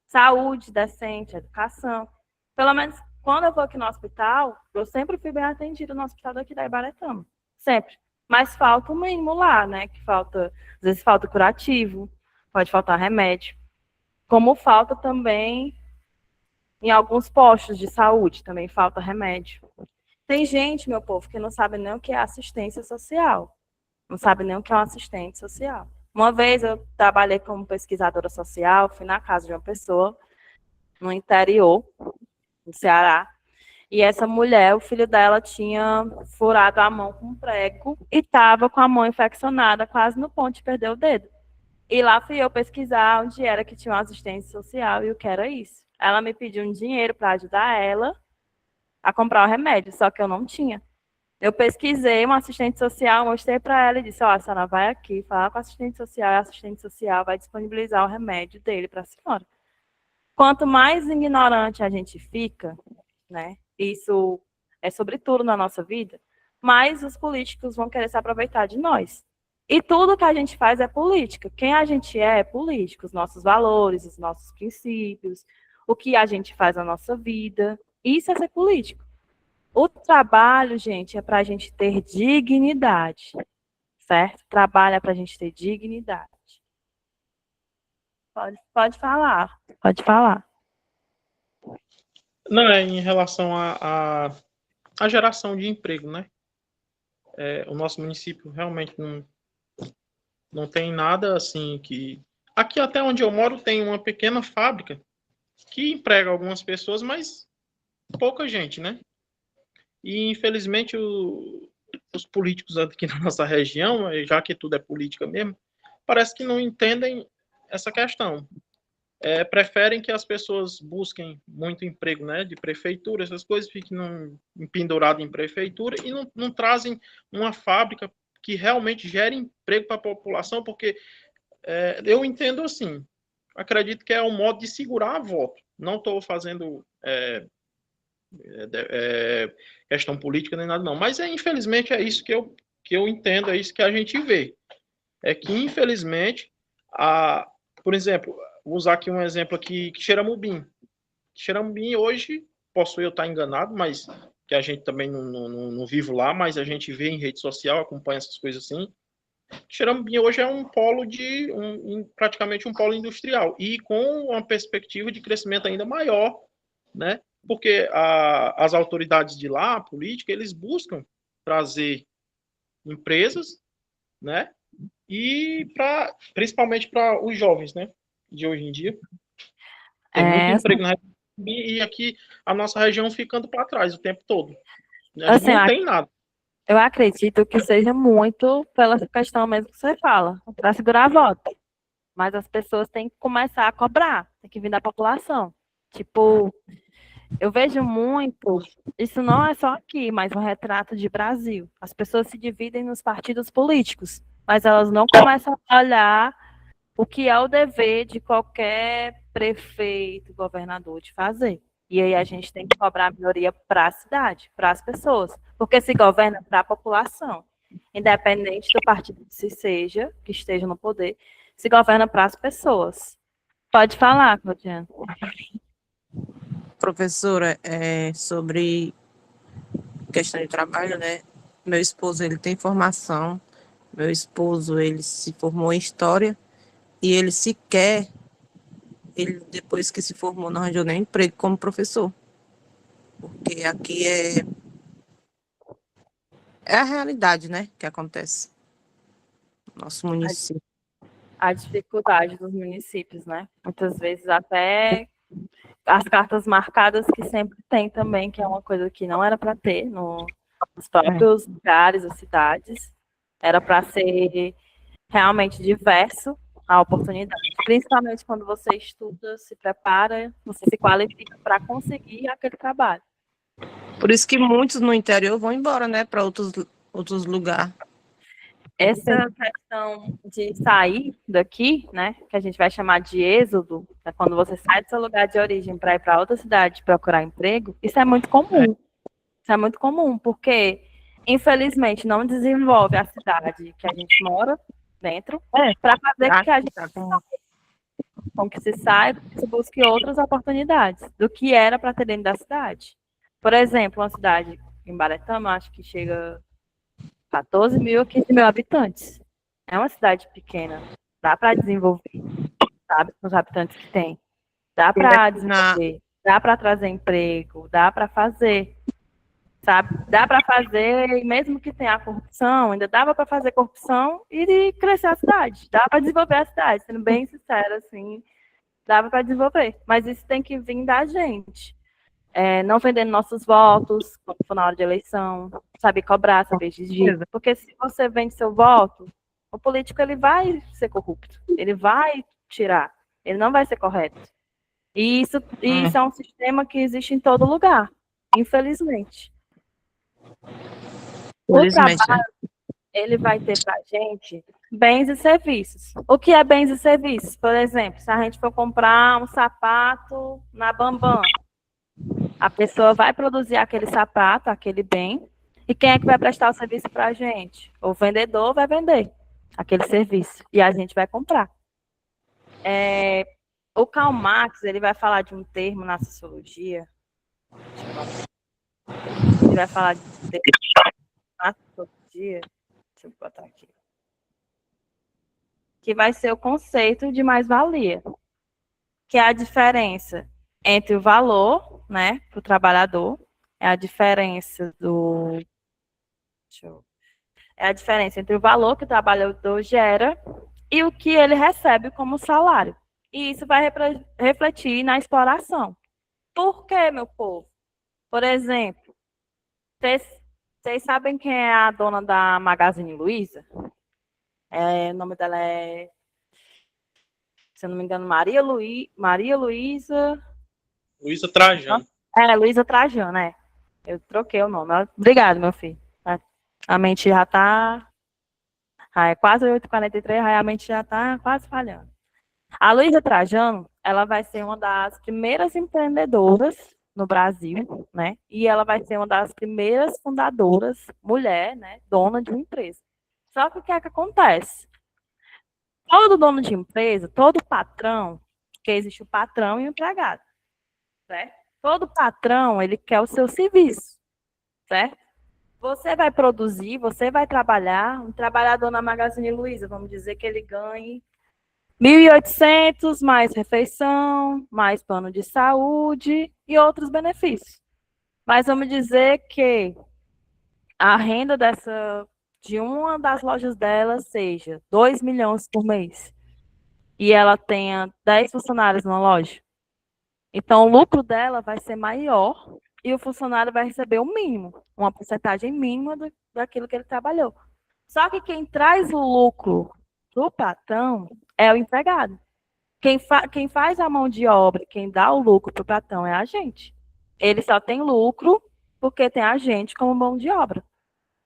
saúde decente, educação. Pelo menos quando eu vou aqui no hospital, eu sempre fui bem atendida no hospital daqui da Ibaretama. Sempre. Mas falta o mínimo lá, né? Que falta, às vezes falta curativo, pode faltar remédio. Como falta também em alguns postos de saúde, também falta remédio. Tem gente, meu povo, que não sabe nem o que é assistência social. Não sabe nem o que é um assistente social. Uma vez eu trabalhei como pesquisadora social, fui na casa de uma pessoa no interior, no Ceará, e essa mulher, o filho dela tinha furado a mão com um prego e estava com a mão infeccionada, quase no ponto de perder o dedo. E lá fui eu pesquisar onde era que tinha uma assistente social e o que era isso. Ela me pediu um dinheiro para ajudar ela a comprar o remédio, só que eu não tinha. Eu pesquisei uma assistente social, mostrei para ela e disse, ó, a senhora vai aqui, falar com a assistente social, e a assistente social vai disponibilizar o remédio dele para a senhora. Quanto mais ignorante a gente fica, né, isso é sobre tudo na nossa vida, mais os políticos vão querer se aproveitar de nós. E tudo que a gente faz é política. Quem a gente é político, os nossos valores, os nossos princípios, o que a gente faz na nossa vida. Isso é ser político. O trabalho, gente, é para a gente ter dignidade, certo? Trabalho é para a gente ter dignidade. Pode falar, pode falar. Não, é em relação à geração de emprego, né? O nosso município realmente não tem nada assim que... Aqui até onde eu moro tem uma pequena fábrica que emprega algumas pessoas, mas pouca gente, né? E infelizmente os políticos aqui na nossa região, já que tudo é política mesmo, parece que não entendem essa questão. Preferem que as pessoas busquem muito emprego, né, de prefeitura, essas coisas, fiquem pendurado em prefeitura e não trazem uma fábrica que realmente gere emprego para a população, porque eu entendo assim, acredito que é um modo de segurar a voto. Não estou fazendo questão política nem nada não, mas infelizmente é isso que eu entendo, é isso que a gente vê. É que infelizmente, por exemplo, vou usar aqui um exemplo aqui, Xeramubim. Xeramubim hoje, posso eu estar enganado, mas que a gente também não vive lá, mas a gente vê em rede social, acompanha essas coisas assim. Xeramubim hoje é um polo praticamente um polo industrial e com uma perspectiva de crescimento ainda maior, né? Porque as autoridades de lá, a política, eles buscam trazer empresas, né? E principalmente para os jovens, né? De hoje em dia. Tem muito emprego na região e aqui a nossa região ficando para trás o tempo todo. A gente assim, não tem nada. Eu acredito que seja muito pela questão mesmo que você fala, para segurar a voto. Mas as pessoas têm que começar a cobrar, tem que vir da população. Tipo, eu vejo muito, isso não é só aqui, mas um retrato de Brasil. As pessoas se dividem nos partidos políticos, mas elas não começam a olhar o que é o dever de qualquer prefeito, governador de fazer. E aí a gente tem que cobrar a melhoria para a cidade, para as pessoas, porque se governa para a população, independente do partido que esteja no poder, se governa para as pessoas. Pode falar, Claudiana. Professora, sobre questão de trabalho, né? Meu esposo, ele tem formação, meu esposo, ele se formou em História, e ele depois que se formou, não arranjou nem emprego como professor. Porque aqui é a realidade, né, que acontece no nosso município. A dificuldade dos municípios, né? Muitas vezes até as cartas marcadas que sempre tem também, que é uma coisa que não era para ter nos próprios lugares, as cidades. Era para ser realmente diverso a oportunidade. Principalmente quando você estuda, se prepara, você se qualifica para conseguir aquele trabalho. Por isso que muitos no interior vão embora, né, para outros lugares. Essa questão de sair daqui, né, que a gente vai chamar de êxodo, é quando você sai do seu lugar de origem para ir para outra cidade procurar emprego, isso é muito comum. Isso é muito comum, porque, infelizmente, não desenvolve a cidade que a gente mora dentro para fazer com que a gente com que se saiba, que se busque outras oportunidades do que era para ter dentro da cidade. Por exemplo, uma cidade em Baretama, acho que chega 14 mil a 15 mil habitantes. É uma cidade pequena. Dá para desenvolver, sabe? Com os habitantes que tem. Dá para desenvolver. Dá para trazer emprego. Dá para fazer. Sabe? Dá para fazer, e mesmo que tenha a corrupção, ainda dava para fazer corrupção e crescer a cidade. Dá para desenvolver a cidade, sendo bem sincera, assim. Dava para desenvolver. Mas isso tem que vir da gente. Não vendendo nossos votos, quando for na hora de eleição, saber cobrar, saber exigir. Porque se você vende seu voto, o político ele vai ser corrupto, ele vai tirar, ele não vai ser correto. E isso é um sistema que existe em todo lugar, infelizmente. O Felizmente, né? trabalho, ele vai ter para a gente bens e serviços. O que é bens e serviços? Por exemplo, se a gente for comprar um sapato na Bambam, a pessoa vai produzir aquele sapato, aquele bem, e quem é que vai prestar o serviço para a gente? O vendedor vai vender aquele serviço, e a gente vai comprar. O Karl Marx, ele vai falar de um termo na sociologia, ele vai falar de um termo na sociologia, deixa eu botar aqui, que vai ser o conceito de mais-valia, que é a diferença entre o valor, né, para o trabalhador, é a diferença é a diferença entre o valor que o trabalhador gera e o que ele recebe como salário. E isso vai refletir na exploração. Por quê, meu povo? Por exemplo, vocês sabem quem é a dona da Magazine Luiza? O nome dela é, se eu não me engano, Maria Luiza... Luiza Trajano. Luiza Trajano, né? Eu troquei o nome. Obrigado, meu filho. A mente já tá... é quase 8h43, a mente já tá quase falhando. A Luiza Trajano, ela vai ser uma das primeiras empreendedoras no Brasil, né? E ela vai ser uma das primeiras fundadoras, mulher, né? Dona de uma empresa. Só que o que é que acontece? Todo dono de empresa, todo patrão, porque existe o patrão e o empregado, certo? Todo patrão, ele quer o seu serviço, certo? Você vai produzir, você vai trabalhar, um trabalhador na Magazine Luiza, vamos dizer que ele ganhe 1.800, mais refeição, mais plano de saúde e outros benefícios. Mas vamos dizer que a renda de uma das lojas dela seja 2 milhões por mês e ela tenha 10 funcionários numa loja. Então, o lucro dela vai ser maior e o funcionário vai receber o mínimo, uma porcentagem mínima daquilo que ele trabalhou. Só que quem traz o lucro para o patrão é o empregado. Quem faz a mão de obra, quem dá o lucro para o patrão é a gente. Ele só tem lucro porque tem a gente como mão de obra.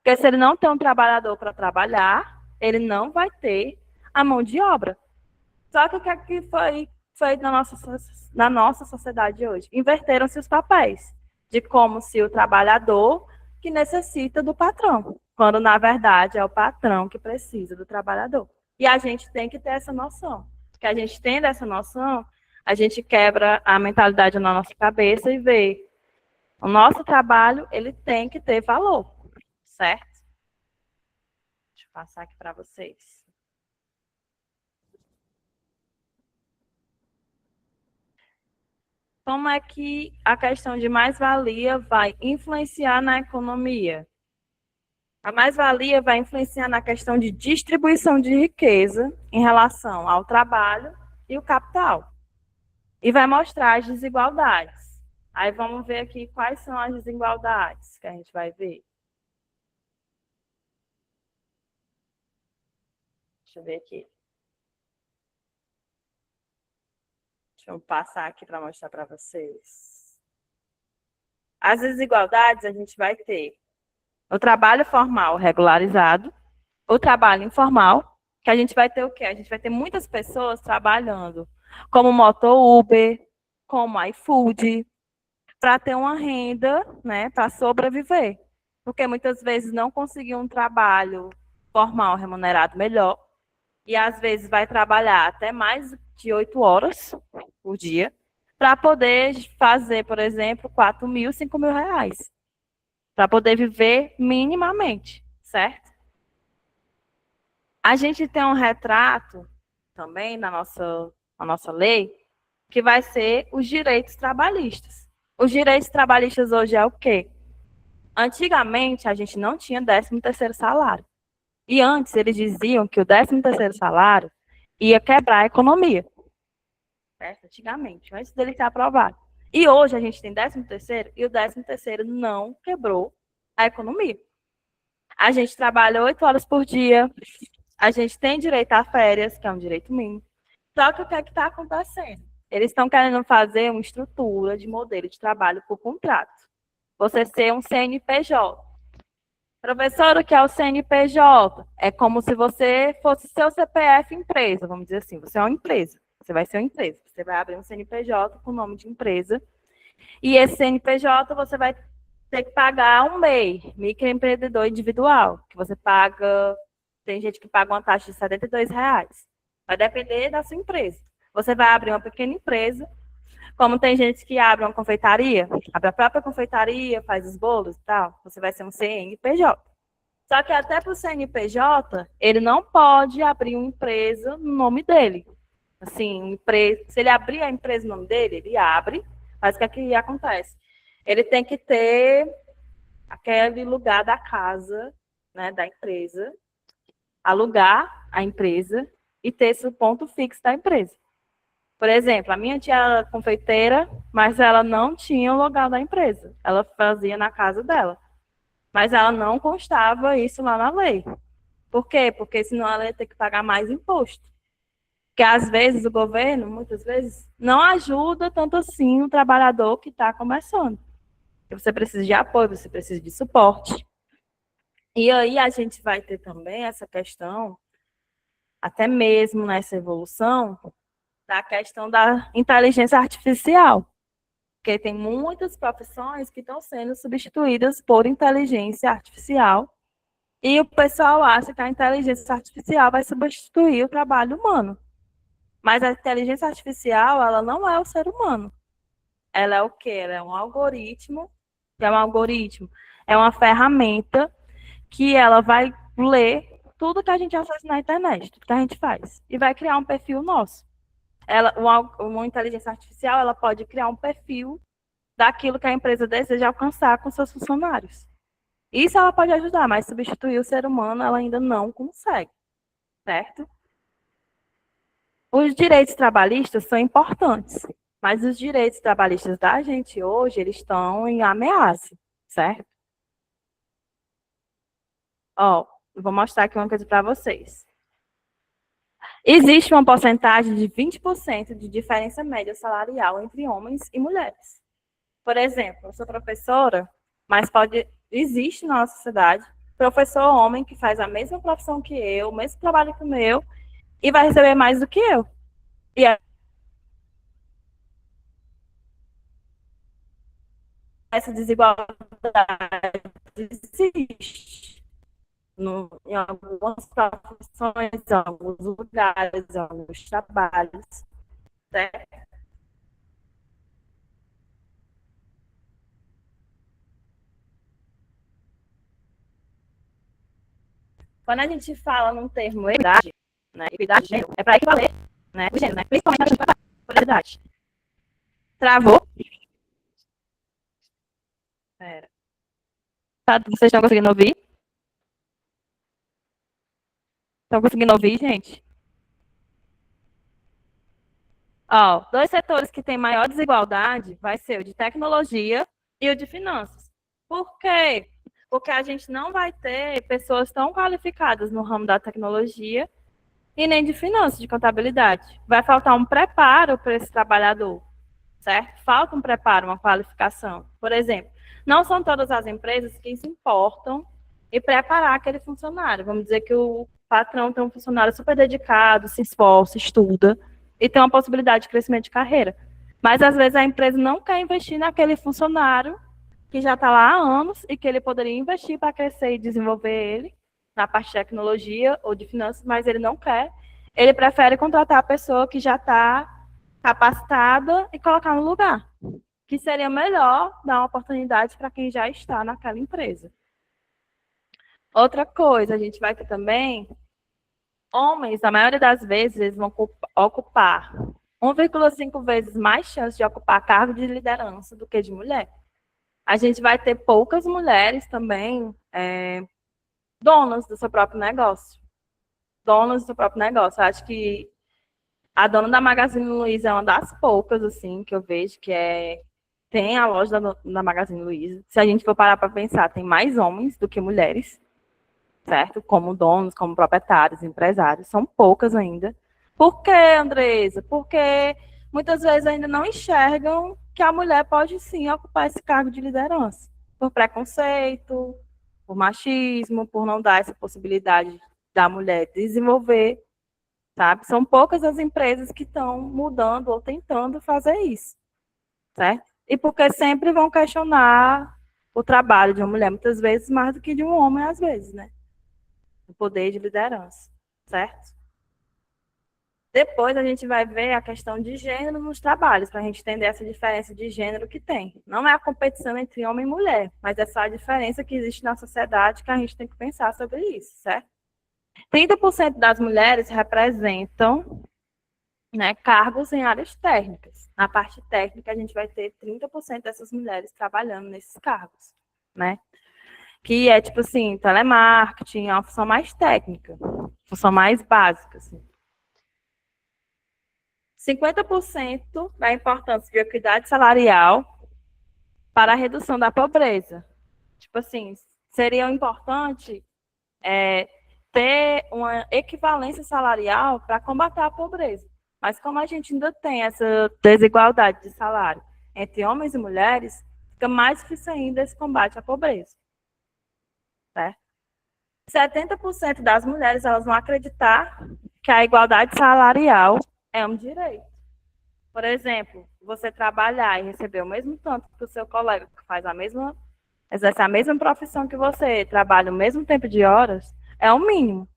Porque se ele não tem um trabalhador para trabalhar, ele não vai ter a mão de obra. Só que o que é que foi feito na nossa sociedade hoje? Inverteram-se os papéis, de como se o trabalhador que necessita do patrão, quando na verdade é o patrão que precisa do trabalhador. E a gente tem que ter essa noção. Porque a gente tendo essa noção, a gente quebra a mentalidade na nossa cabeça e vê o nosso trabalho, ele tem que ter valor, certo? Deixa eu passar aqui para vocês. Como é que a questão de mais-valia vai influenciar na economia? A mais-valia vai influenciar na questão de distribuição de riqueza em relação ao trabalho e o capital. E vai mostrar as desigualdades. Aí vamos ver aqui quais são as desigualdades que a gente vai ver. Deixa eu ver aqui. Deixa eu passar aqui para mostrar para vocês. As desigualdades a gente vai ter o trabalho formal regularizado, o trabalho informal, que a gente vai ter o quê? A gente vai ter muitas pessoas trabalhando como moto Uber, como iFood, para ter uma renda, né, para sobreviver. Porque muitas vezes não conseguiu um trabalho formal remunerado melhor, e às vezes vai trabalhar até mais de 8 horas por dia, para poder fazer, por exemplo, 4.000, 5.000 reais. Para poder viver minimamente, certo? A gente tem um retrato também na nossa lei, que vai ser os direitos trabalhistas. Os direitos trabalhistas hoje é o quê? Antigamente, a gente não tinha 13º salário. E antes, eles diziam que o 13º salário ia quebrar a economia. Certo? Antigamente, antes dele ser aprovado. E hoje a gente tem 13º e o 13º não quebrou a economia. A gente trabalha 8 horas por dia, A gente tem direito a férias, que é um direito mínimo. Só que o que é que está acontecendo? Eles estão querendo fazer uma estrutura de modelo de trabalho por contrato. Você ser um CNPJ. Professor, o que é o CNPJ? É como se você fosse seu CPF empresa, vamos dizer assim. Você é uma empresa. Você vai ser uma empresa. Você vai abrir um CNPJ com o nome de empresa. E esse CNPJ você vai ter que pagar um MEI, microempreendedor individual, que você paga. Tem gente que paga uma taxa de R$ 72. Vai depender da sua empresa. Você vai abrir uma pequena empresa, como tem gente que abre uma confeitaria, abre a própria confeitaria, faz os bolos e tal, você vai ser um CNPJ. Só que até para o CNPJ, ele não pode abrir uma empresa no nome dele. Assim, se ele abrir a empresa no nome dele, ele abre, mas o que é que acontece? Ele tem que ter aquele lugar da casa, né, da empresa, alugar a empresa e ter esse ponto fixo da empresa. Por exemplo, a minha tia era confeiteira, mas ela não tinha o local da empresa. Ela fazia na casa dela. Mas ela não constava isso lá na lei. Por quê? Porque senão ela ia ter que pagar mais imposto. Porque às vezes o governo, muitas vezes, não ajuda tanto assim o trabalhador que está começando. Você precisa de apoio, você precisa de suporte. E aí a gente vai ter também essa questão, até mesmo nessa evolução, da questão da inteligência artificial. Porque tem muitas profissões que estão sendo substituídas por inteligência artificial. E o pessoal acha que a inteligência artificial vai substituir o trabalho humano. Mas a inteligência artificial, ela não é o ser humano. Ela é o quê? Ela é um algoritmo. É um algoritmo. É uma ferramenta que ela vai ler tudo que a gente acessa na internet, tudo que a gente faz. E vai criar um perfil nosso. Uma inteligência artificial, ela pode criar um perfil daquilo que a empresa deseja alcançar com seus funcionários. Isso ela pode ajudar, mas substituir o ser humano ela ainda não consegue, certo? Os direitos trabalhistas são importantes, mas os direitos trabalhistas da gente hoje, eles estão em ameaça, certo? Ó, eu vou mostrar aqui uma coisa para vocês. Existe uma porcentagem de 20% de diferença média salarial entre homens e mulheres. Por exemplo, eu sou professora, mas existe na nossa sociedade professor homem que faz a mesma profissão que eu, o mesmo trabalho que o meu, e vai receber mais do que eu. E essa desigualdade existe em algumas profissões, em alguns lugares, em alguns trabalhos, certo? Quando a gente fala num termo equidade, né, equidade de gênero, é para equivaler, né, o gênero, né, principalmente na questão de pluralidade. Travou? Pera. Tá, vocês estão conseguindo ouvir? Estão conseguindo ouvir, gente? Ó, dois setores que têm maior desigualdade vai ser o de tecnologia e o de finanças. Por quê? Porque a gente não vai ter pessoas tão qualificadas no ramo da tecnologia e nem de finanças, de contabilidade. Vai faltar um preparo para esse trabalhador, certo? Falta um preparo, uma qualificação. Por exemplo, não são todas as empresas que se importam em preparar aquele funcionário. Vamos dizer que o patrão tem um funcionário super dedicado, se esforça, estuda, e tem uma possibilidade de crescimento de carreira. Mas, às vezes, a empresa não quer investir naquele funcionário que já está lá há anos e que ele poderia investir para crescer e desenvolver ele na parte de tecnologia ou de finanças, mas ele não quer. Ele prefere contratar a pessoa que já está capacitada e colocar no lugar, que seria melhor dar uma oportunidade para quem já está naquela empresa. Outra coisa, a gente vai ter também homens, na maioria das vezes, eles vão ocupar 1,5 vezes mais chance de ocupar cargo de liderança do que de mulher. A gente vai ter poucas mulheres também donas do seu próprio negócio. Donas do seu próprio negócio. Eu acho que a dona da Magazine Luiza é uma das poucas, assim, que eu vejo que tem a loja da Magazine Luiza. Se a gente for parar para pensar, tem mais homens do que mulheres, certo? Como donos, como proprietários, empresários, são poucas ainda. Por quê, Andresa? Porque muitas vezes ainda não enxergam que a mulher pode sim ocupar esse cargo de liderança, por preconceito, por machismo, por não dar essa possibilidade da mulher desenvolver, sabe? São poucas as empresas que estão mudando ou tentando fazer isso, certo? E porque sempre vão questionar o trabalho de uma mulher, muitas vezes mais do que de um homem, às vezes, né? O poder de liderança, certo? Depois a gente vai ver a questão de gênero nos trabalhos, para a gente entender essa diferença de gênero que tem. Não é a competição entre homem e mulher, mas é só a diferença que existe na sociedade que a gente tem que pensar sobre isso, certo? 30% das mulheres representam, né, cargos em áreas técnicas. Na parte técnica, a gente vai ter 30% dessas mulheres trabalhando nesses cargos, né? Que é, tipo assim, telemarketing, é uma função mais técnica, função mais básica, assim. 50% da importância de equidade salarial para a redução da pobreza. Tipo assim, seria importante ter uma equivalência salarial para combater a pobreza. Mas como a gente ainda tem essa desigualdade de salário entre homens e mulheres, fica mais difícil ainda esse combate à pobreza. Certo? 70% das mulheres elas vão acreditar que a igualdade salarial é um direito. Por exemplo, você trabalhar e receber o mesmo tanto que o seu colega que faz exerce a mesma profissão que você, trabalha o mesmo tempo de horas, é o mínimo,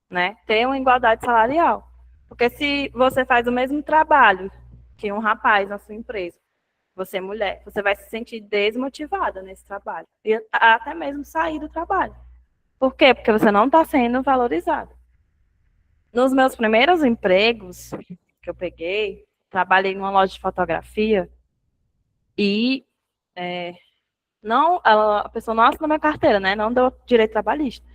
né? Ter uma igualdade salarial. Porque se você faz o mesmo trabalho que um rapaz na sua empresa, você é mulher, você vai se sentir desmotivada nesse trabalho. E até mesmo sair do trabalho. Por quê? Porque você não está sendo valorizado. Nos meus primeiros empregos que eu peguei, trabalhei numa loja de fotografia e a pessoa não assinou minha carteira, né? Não deu direito trabalhista.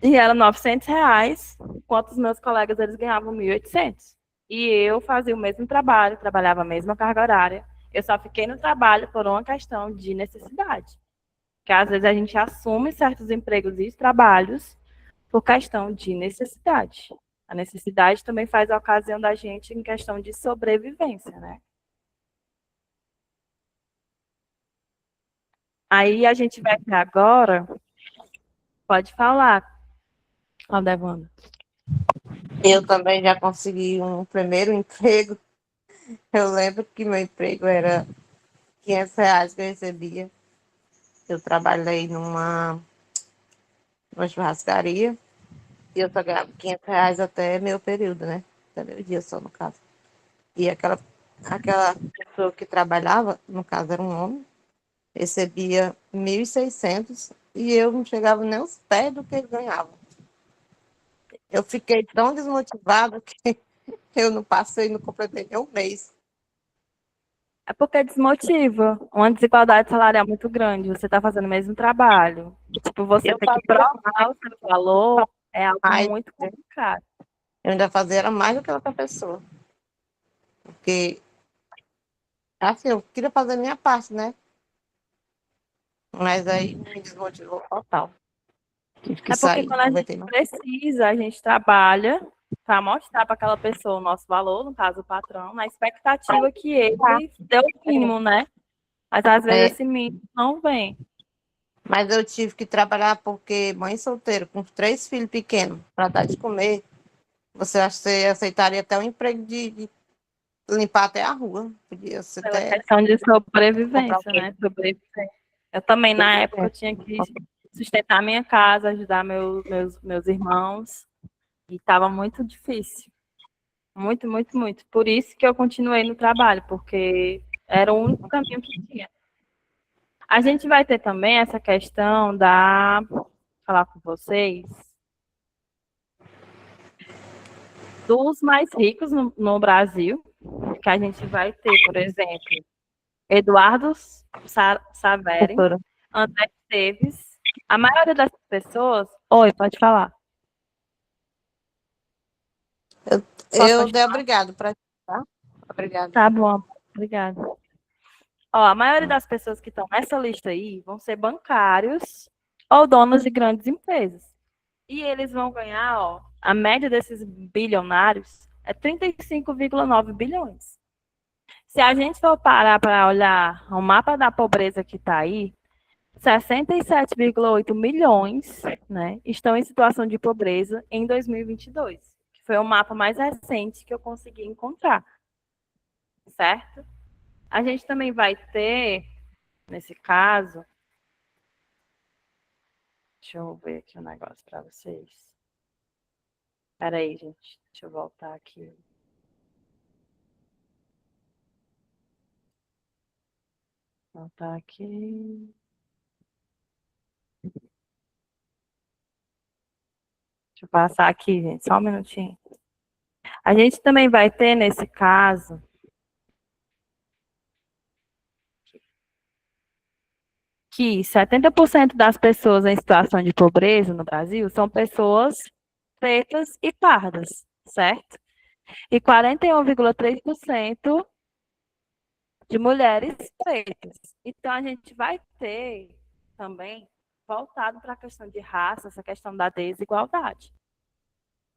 E era R$ 900, enquanto os meus colegas eles ganhavam 1.800. E eu fazia o mesmo trabalho, trabalhava a mesma carga horária. Eu só fiquei no trabalho por uma questão de necessidade. Que às vezes a gente assume certos empregos e trabalhos por questão de necessidade. A necessidade também faz a ocasião da gente em questão de sobrevivência, né? Aí a gente vai ver agora. Pode falar, Aldevanda. Eu também já consegui um primeiro emprego. Eu lembro que meu emprego era R$ 500 que eu recebia. Eu trabalhei numa churrascaria e eu só ganhava R$ 500 até meu período, né? Até meu dia só, no caso. E aquela pessoa que trabalhava, no caso era um homem, recebia 1.600 e eu não chegava nem aos pés do que ele ganhava. Eu fiquei tão desmotivada que eu não passei, não completei nem um mês. É porque desmotiva. Uma desigualdade salarial muito grande. Você está fazendo o mesmo trabalho. Tipo, você Eu tem que fazia provar o seu valor. É algo mais, muito complicado. eu ainda fazia era mais do que outra pessoa. Porque, assim, eu queria fazer a minha parte, né? Mas aí me desmotivou total. Tive que É porque sair, quando a não aguentei gente mais. precisa, a gente trabalha para mostrar para aquela pessoa o nosso valor, no caso o patrão, na expectativa que ele dê o mínimo, né? Mas às vezes esse mínimo não vem. Mas eu tive que trabalhar porque mãe solteira, com 3 filhos pequenos, para dar de comer, você aceitaria até um emprego de limpar até a rua. Podia ser Pela até questão de comprar sobrevivência, né? Eu também, na época, eu tinha que sustentar minha casa, ajudar meus irmãos. E estava muito difícil. Muito, muito, muito. Por isso que eu continuei no trabalho, porque era o único caminho que tinha. A gente vai ter também essa questão falar com vocês, dos mais ricos no Brasil, que a gente vai ter, por exemplo, Eduardo Saveri, André Esteves. A maioria das pessoas... Oi, pode falar. Eu dei obrigado para tá? Obrigada. Tá bom, obrigada. Ó, a maioria das pessoas que estão nessa lista aí vão ser bancários ou donos de grandes empresas. E eles vão ganhar, ó, a média desses bilionários é 35,9 bilhões. Se a gente for parar para olhar o mapa da pobreza que está aí, 67,8 milhões, né, estão em situação de pobreza em 2022, que foi o mapa mais recente que eu consegui encontrar, certo? A gente também vai ter, nesse caso, deixa eu ver aqui um negócio para vocês. Espera aí, gente, deixa eu voltar aqui. Voltar aqui. Deixa eu passar aqui, gente, só um minutinho. A gente também vai ter, nesse caso, que 70% das pessoas em situação de pobreza no Brasil são pessoas pretas e pardas, certo? E 41,3% de mulheres pretas. Então, a gente vai ter também voltado para a questão de raça, essa questão da desigualdade.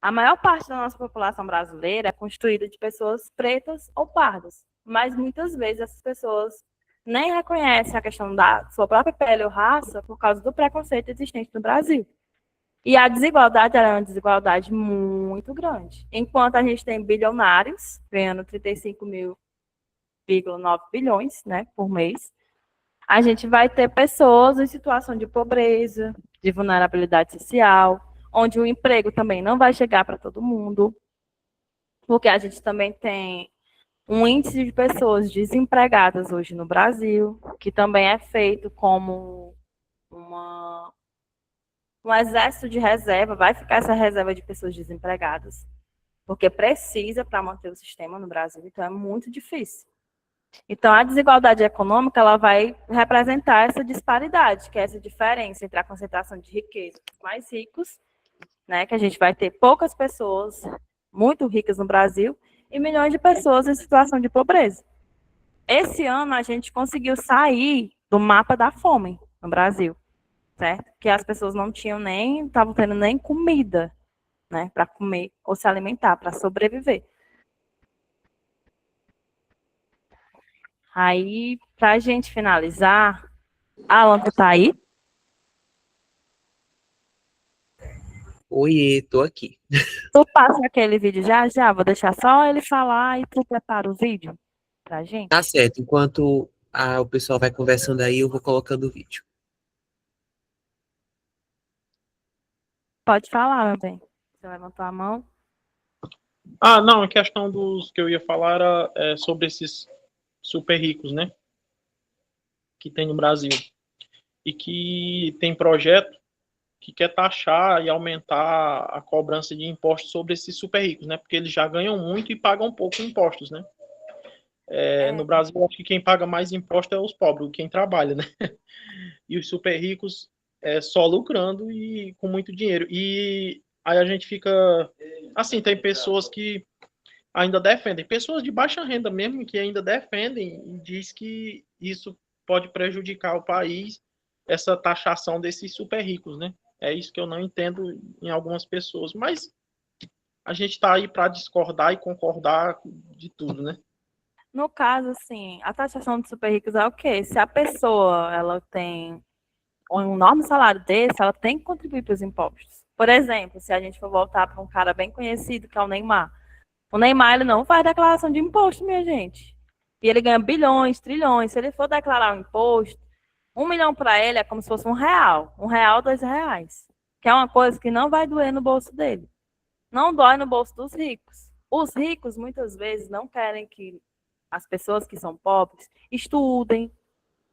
A maior parte da nossa população brasileira é constituída de pessoas pretas ou pardas, mas muitas vezes essas pessoas nem reconhecem a questão da sua própria pele ou raça por causa do preconceito existente no Brasil. E a desigualdade é uma desigualdade muito grande. Enquanto a gente tem bilionários ganhando 35,9 bilhões, né, por mês, a gente vai ter pessoas em situação de pobreza, de vulnerabilidade social, onde o emprego também não vai chegar para todo mundo, porque a gente também tem um índice de pessoas desempregadas hoje no Brasil, que também é feito como um exército de reserva, vai ficar essa reserva de pessoas desempregadas, porque precisa para manter o sistema no Brasil, então é muito difícil. Então, a desigualdade econômica, ela vai representar essa disparidade, que é essa diferença entre a concentração de riqueza dos mais ricos, né, que a gente vai ter poucas pessoas muito ricas no Brasil e milhões de pessoas em situação de pobreza. Esse ano, a gente conseguiu sair do mapa da fome no Brasil, certo? Que as pessoas não tinham nem, estavam tendo nem comida, né, para comer ou se alimentar, para sobreviver. Aí, para a gente finalizar, Alan, tu tá aí? Oiê, tô aqui. Tu passa aquele vídeo já? Vou deixar só ele falar e tu prepara o vídeo pra gente? Tá certo, enquanto o pessoal vai conversando aí, eu vou colocando o vídeo. Pode falar, meu bem. Você levantou a mão. Não, a questão dos que eu ia falar era sobre esses super ricos, né? Que tem no Brasil. E que tem projeto que quer taxar e aumentar a cobrança de impostos sobre esses super ricos, né? Porque eles já ganham muito e pagam pouco impostos, né? No Brasil, acho que quem paga mais imposto é os pobres, quem trabalha, né? E os super ricos só lucrando e com muito dinheiro. E aí a gente fica... Assim, tem pessoas que ainda defendem, pessoas de baixa renda mesmo, que ainda defendem e diz que isso pode prejudicar o país, essa taxação desses super ricos, né? É isso que eu não entendo em algumas pessoas, mas a gente está aí para discordar e concordar de tudo, né? No caso, assim, a taxação de super ricos é o quê? Se a pessoa ela tem um enorme salário desse, ela tem que contribuir para os impostos. Por exemplo, se a gente for voltar para um cara bem conhecido, que é o Neymar. O Neymar, ele não faz declaração de imposto, minha gente. E ele ganha bilhões, trilhões. Se ele for declarar um imposto, 1 milhão para ele é como se fosse R$1. R$1, R$2. Que é uma coisa que não vai doer no bolso dele. Não dói no bolso dos ricos. Os ricos, muitas vezes, não querem que as pessoas que são pobres estudem,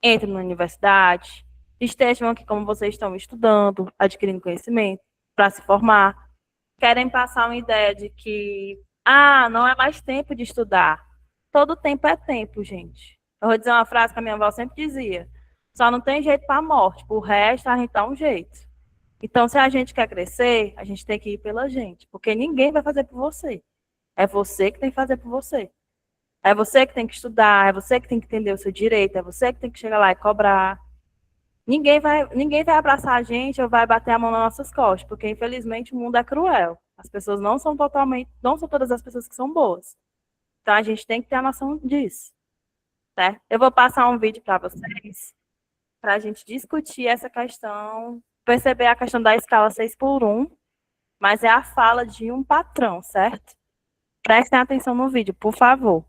entrem na universidade, estejam aqui como vocês estão estudando, adquirindo conhecimento, para se formar. Querem passar uma ideia de que, não é mais tempo de estudar. Todo tempo é tempo, gente. Eu vou dizer uma frase que a minha avó sempre dizia: só não tem jeito para a morte, por resto a gente dá um jeito. Então, se a gente quer crescer, a gente tem que ir pela gente, porque ninguém vai fazer por você. É você que tem que fazer por você. É você que tem que estudar, é você que tem que entender o seu direito, é você que tem que chegar lá e cobrar. ninguém vai abraçar a gente ou vai bater a mão nas nossas costas, porque infelizmente o mundo é cruel. As pessoas não são todas as pessoas que são boas. Então a gente tem que ter a noção disso, certo? Eu vou passar um vídeo para vocês, para a gente discutir essa questão, perceber a questão da escala 6x1, mas é a fala de um patrão, certo? Prestem atenção no vídeo, por favor.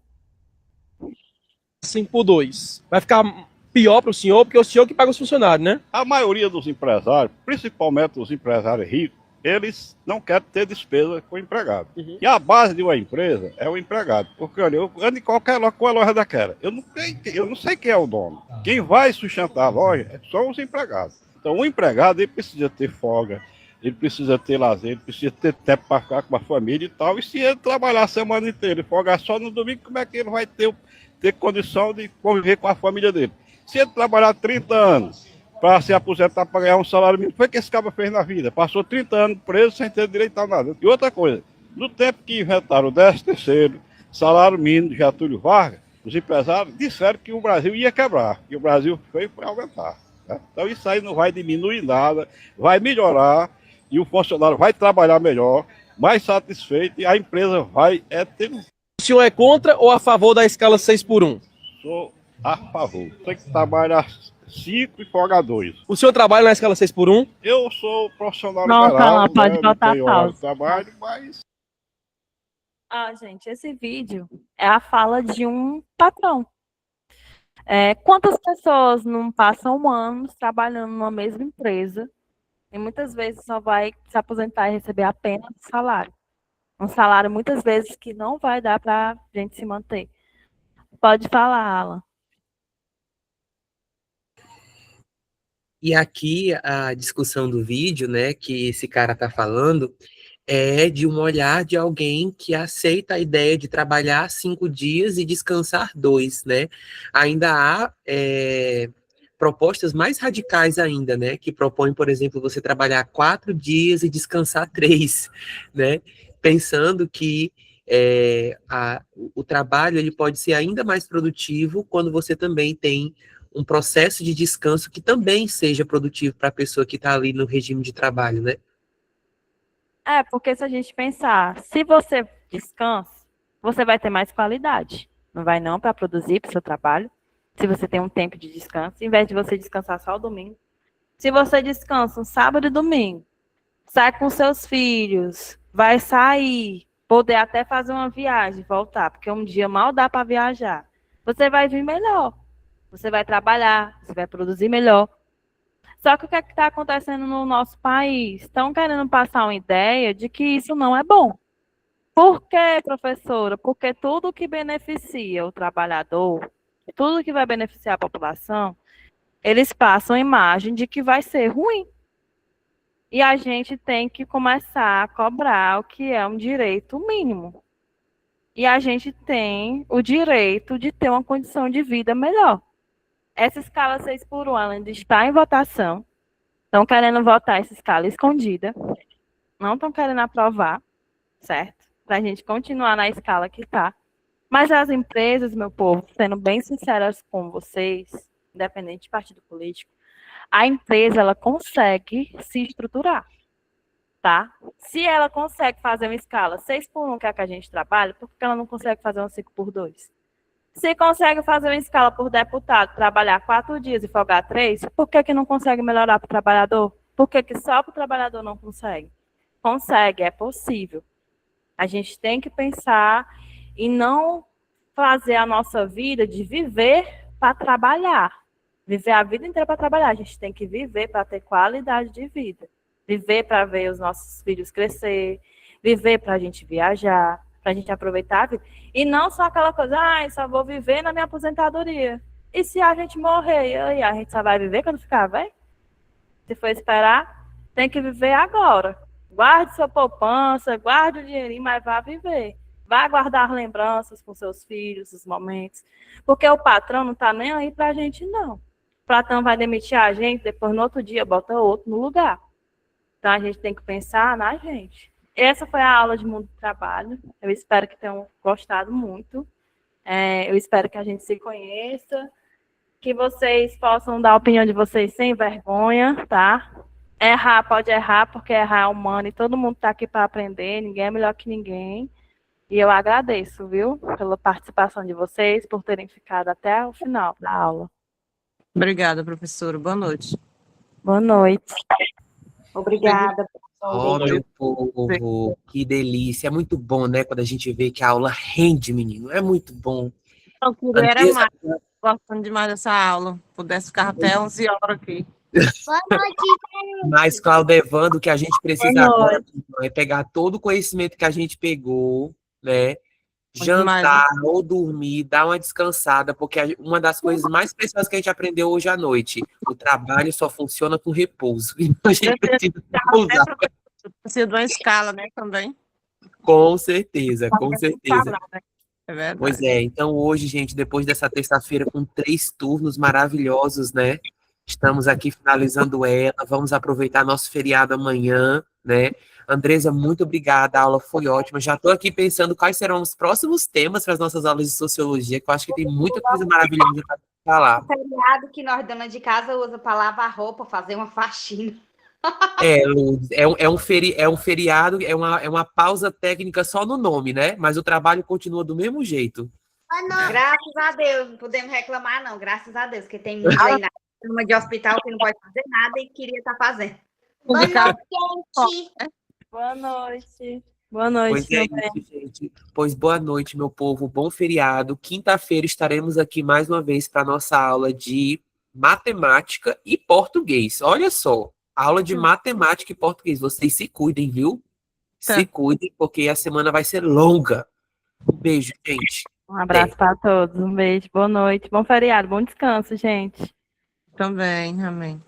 5x2. Vai ficar pior para o senhor, porque é o senhor que paga os funcionários, né? A maioria dos empresários, principalmente os empresários ricos, eles não querem ter despesa com o empregado. Uhum. E a base de uma empresa é o empregado. Porque, olha, eu ando em qualquer loja daquela. Eu não sei quem é o dono. Quem vai sustentar a loja são os empregados. Então, o empregado, ele precisa ter folga, ele precisa ter lazer, ele precisa ter tempo para ficar com a família e tal. E se ele trabalhar a semana inteira e folgar só no domingo, como é que ele vai ter condição de conviver com a família dele? Se ele trabalhar 30 anos para se aposentar, para ganhar um salário mínimo, foi o que esse cara fez na vida. Passou 30 anos preso sem ter direito a nada. E outra coisa, no tempo que inventaram o 13º, salário mínimo de Getúlio Vargas, os empresários disseram que o Brasil ia quebrar, que o Brasil foi para aumentar. Né? Então isso aí não vai diminuir nada, vai melhorar, e o funcionário vai trabalhar melhor, mais satisfeito, e a empresa vai ter... O senhor é contra ou a favor da escala 6x1? Sou a favor. Tem que trabalhar 5 e folga 2. O senhor trabalha na escala 6x1? Eu sou profissional Não, liberal, pode né? botar Não tenho hora pausa. de trabalho, mas... Gente, esse vídeo é a fala de um patrão. Quantas pessoas não passam anos trabalhando numa mesma empresa e muitas vezes só vai se aposentar e receber apenas o salário? Um salário, muitas vezes, que não vai dar para a gente se manter. Pode falar, Alan. E aqui a discussão do vídeo, né, que esse cara tá falando, é de um olhar de alguém que aceita a ideia de trabalhar 5 dias e descansar 2, né? Ainda há propostas mais radicais ainda, né? Que propõem, por exemplo, você trabalhar 4 dias e descansar 3, né? Pensando que o trabalho ele pode ser ainda mais produtivo quando você também tem um processo de descanso que também seja produtivo para a pessoa que está ali no regime de trabalho, né? Porque se a gente pensar, se você descansa, você vai ter mais qualidade. Não vai não para produzir para o seu trabalho. Se você tem um tempo de descanso, em vez de você descansar só o domingo. Se você descansa um sábado e domingo, sai com seus filhos, vai sair, poder até fazer uma viagem, voltar, porque um dia mal dá para viajar. Você vai vir melhor. Você vai trabalhar, você vai produzir melhor. Só que o que é que está acontecendo no nosso país? Estão querendo passar uma ideia de que isso não é bom. Por quê, professora? Porque tudo que beneficia o trabalhador, tudo que vai beneficiar a população, eles passam a imagem de que vai ser ruim. E a gente tem que começar a cobrar o que é um direito mínimo. E a gente tem o direito de ter uma condição de vida melhor. Essa escala 6x1 ainda está em votação. Estão querendo votar essa escala escondida. Não estão querendo aprovar, certo? Para a gente continuar na escala que está. Mas as empresas, meu povo, sendo bem sinceras com vocês, independente de partido político, a empresa ela consegue se estruturar, tá? Se ela consegue fazer uma escala 6x1, que é a que a gente trabalha, por que ela não consegue fazer uma 5x2? Se consegue fazer uma escala por deputado, trabalhar 4 dias e folgar 3, por que não consegue melhorar para o trabalhador? Por que só para o trabalhador não consegue? Consegue, é possível. A gente tem que pensar e não fazer a nossa vida de viver para trabalhar. Viver a vida inteira para trabalhar. A gente tem que viver para ter qualidade de vida. Viver para ver os nossos filhos crescer. Viver para a gente viajar. Para a gente aproveitar a vida. E não só aquela coisa, só vou viver na minha aposentadoria. E se a gente morrer? E aí, a gente só vai viver quando ficar velho? Se for esperar, tem que viver agora. Guarde sua poupança, guarde o dinheirinho, mas vá viver. Vá guardar lembranças com seus filhos, os momentos. Porque o patrão não está nem aí para a gente, não. O patrão vai demitir a gente, depois no outro dia bota outro no lugar. Então a gente tem que pensar na gente. Essa foi a aula de mundo do trabalho. Eu espero que tenham gostado muito. Eu espero que a gente se conheça, Que vocês possam dar a opinião de vocês sem vergonha, tá? Errar, pode errar, porque errar é humano e todo mundo tá aqui para aprender, ninguém é melhor que ninguém. E eu agradeço, viu, pela participação de vocês, por terem ficado até o final da aula. Obrigada, professora. Boa noite. Boa noite. Obrigada. Ó, meu povo, que delícia. É muito bom, né, quando a gente vê que a aula rende, menino. É muito bom. Eu queria era Andressa, mais. Gostando demais dessa aula. Pudesse ficar até 11 horas aqui. Boa noite, mas, Cláudio Evandro, o que a gente precisa Boa agora é pegar todo o conhecimento que a gente pegou, né? demais, Jantar ou dormir, dar uma descansada, porque uma das coisas mais preciosas que a gente aprendeu hoje à noite, o trabalho só funciona com repouso. Então a gente precisa repousar. Precisa de uma escala, né, também. Com certeza, com certeza. É verdade. Pois é, então hoje, gente, depois dessa terça-feira com 3 turnos maravilhosos, né? Estamos aqui finalizando ela, vamos aproveitar nosso feriado amanhã, né? Andresa, muito obrigada, a aula foi ótima. Já estou aqui pensando quais serão os próximos temas para as nossas aulas de sociologia, que eu acho que tem muita coisa maravilhosa para falar. feriado que nós, dona de casa, usa para lavar roupa, fazer uma faxina. Lourdes, é um feriado, é uma pausa técnica só no nome, né? Mas o trabalho continua do mesmo jeito. Graças a Deus, não podemos reclamar, não. Graças a Deus, porque tem muitos aí na cama de hospital que não pode fazer nada e queria estar fazendo. Boa noite. Boa noite. Boa noite. Pois é isso, gente. Pois boa noite, meu povo. Bom feriado. Quinta-feira estaremos aqui mais uma vez para nossa aula de matemática e português. Olha só, aula de matemática e português. Vocês se cuidem, viu? Tá. Se cuidem, porque a semana vai ser longa. Um beijo, gente. Um abraço para todos. Um beijo. Boa noite. Bom feriado. Bom descanso, gente. Também, amém.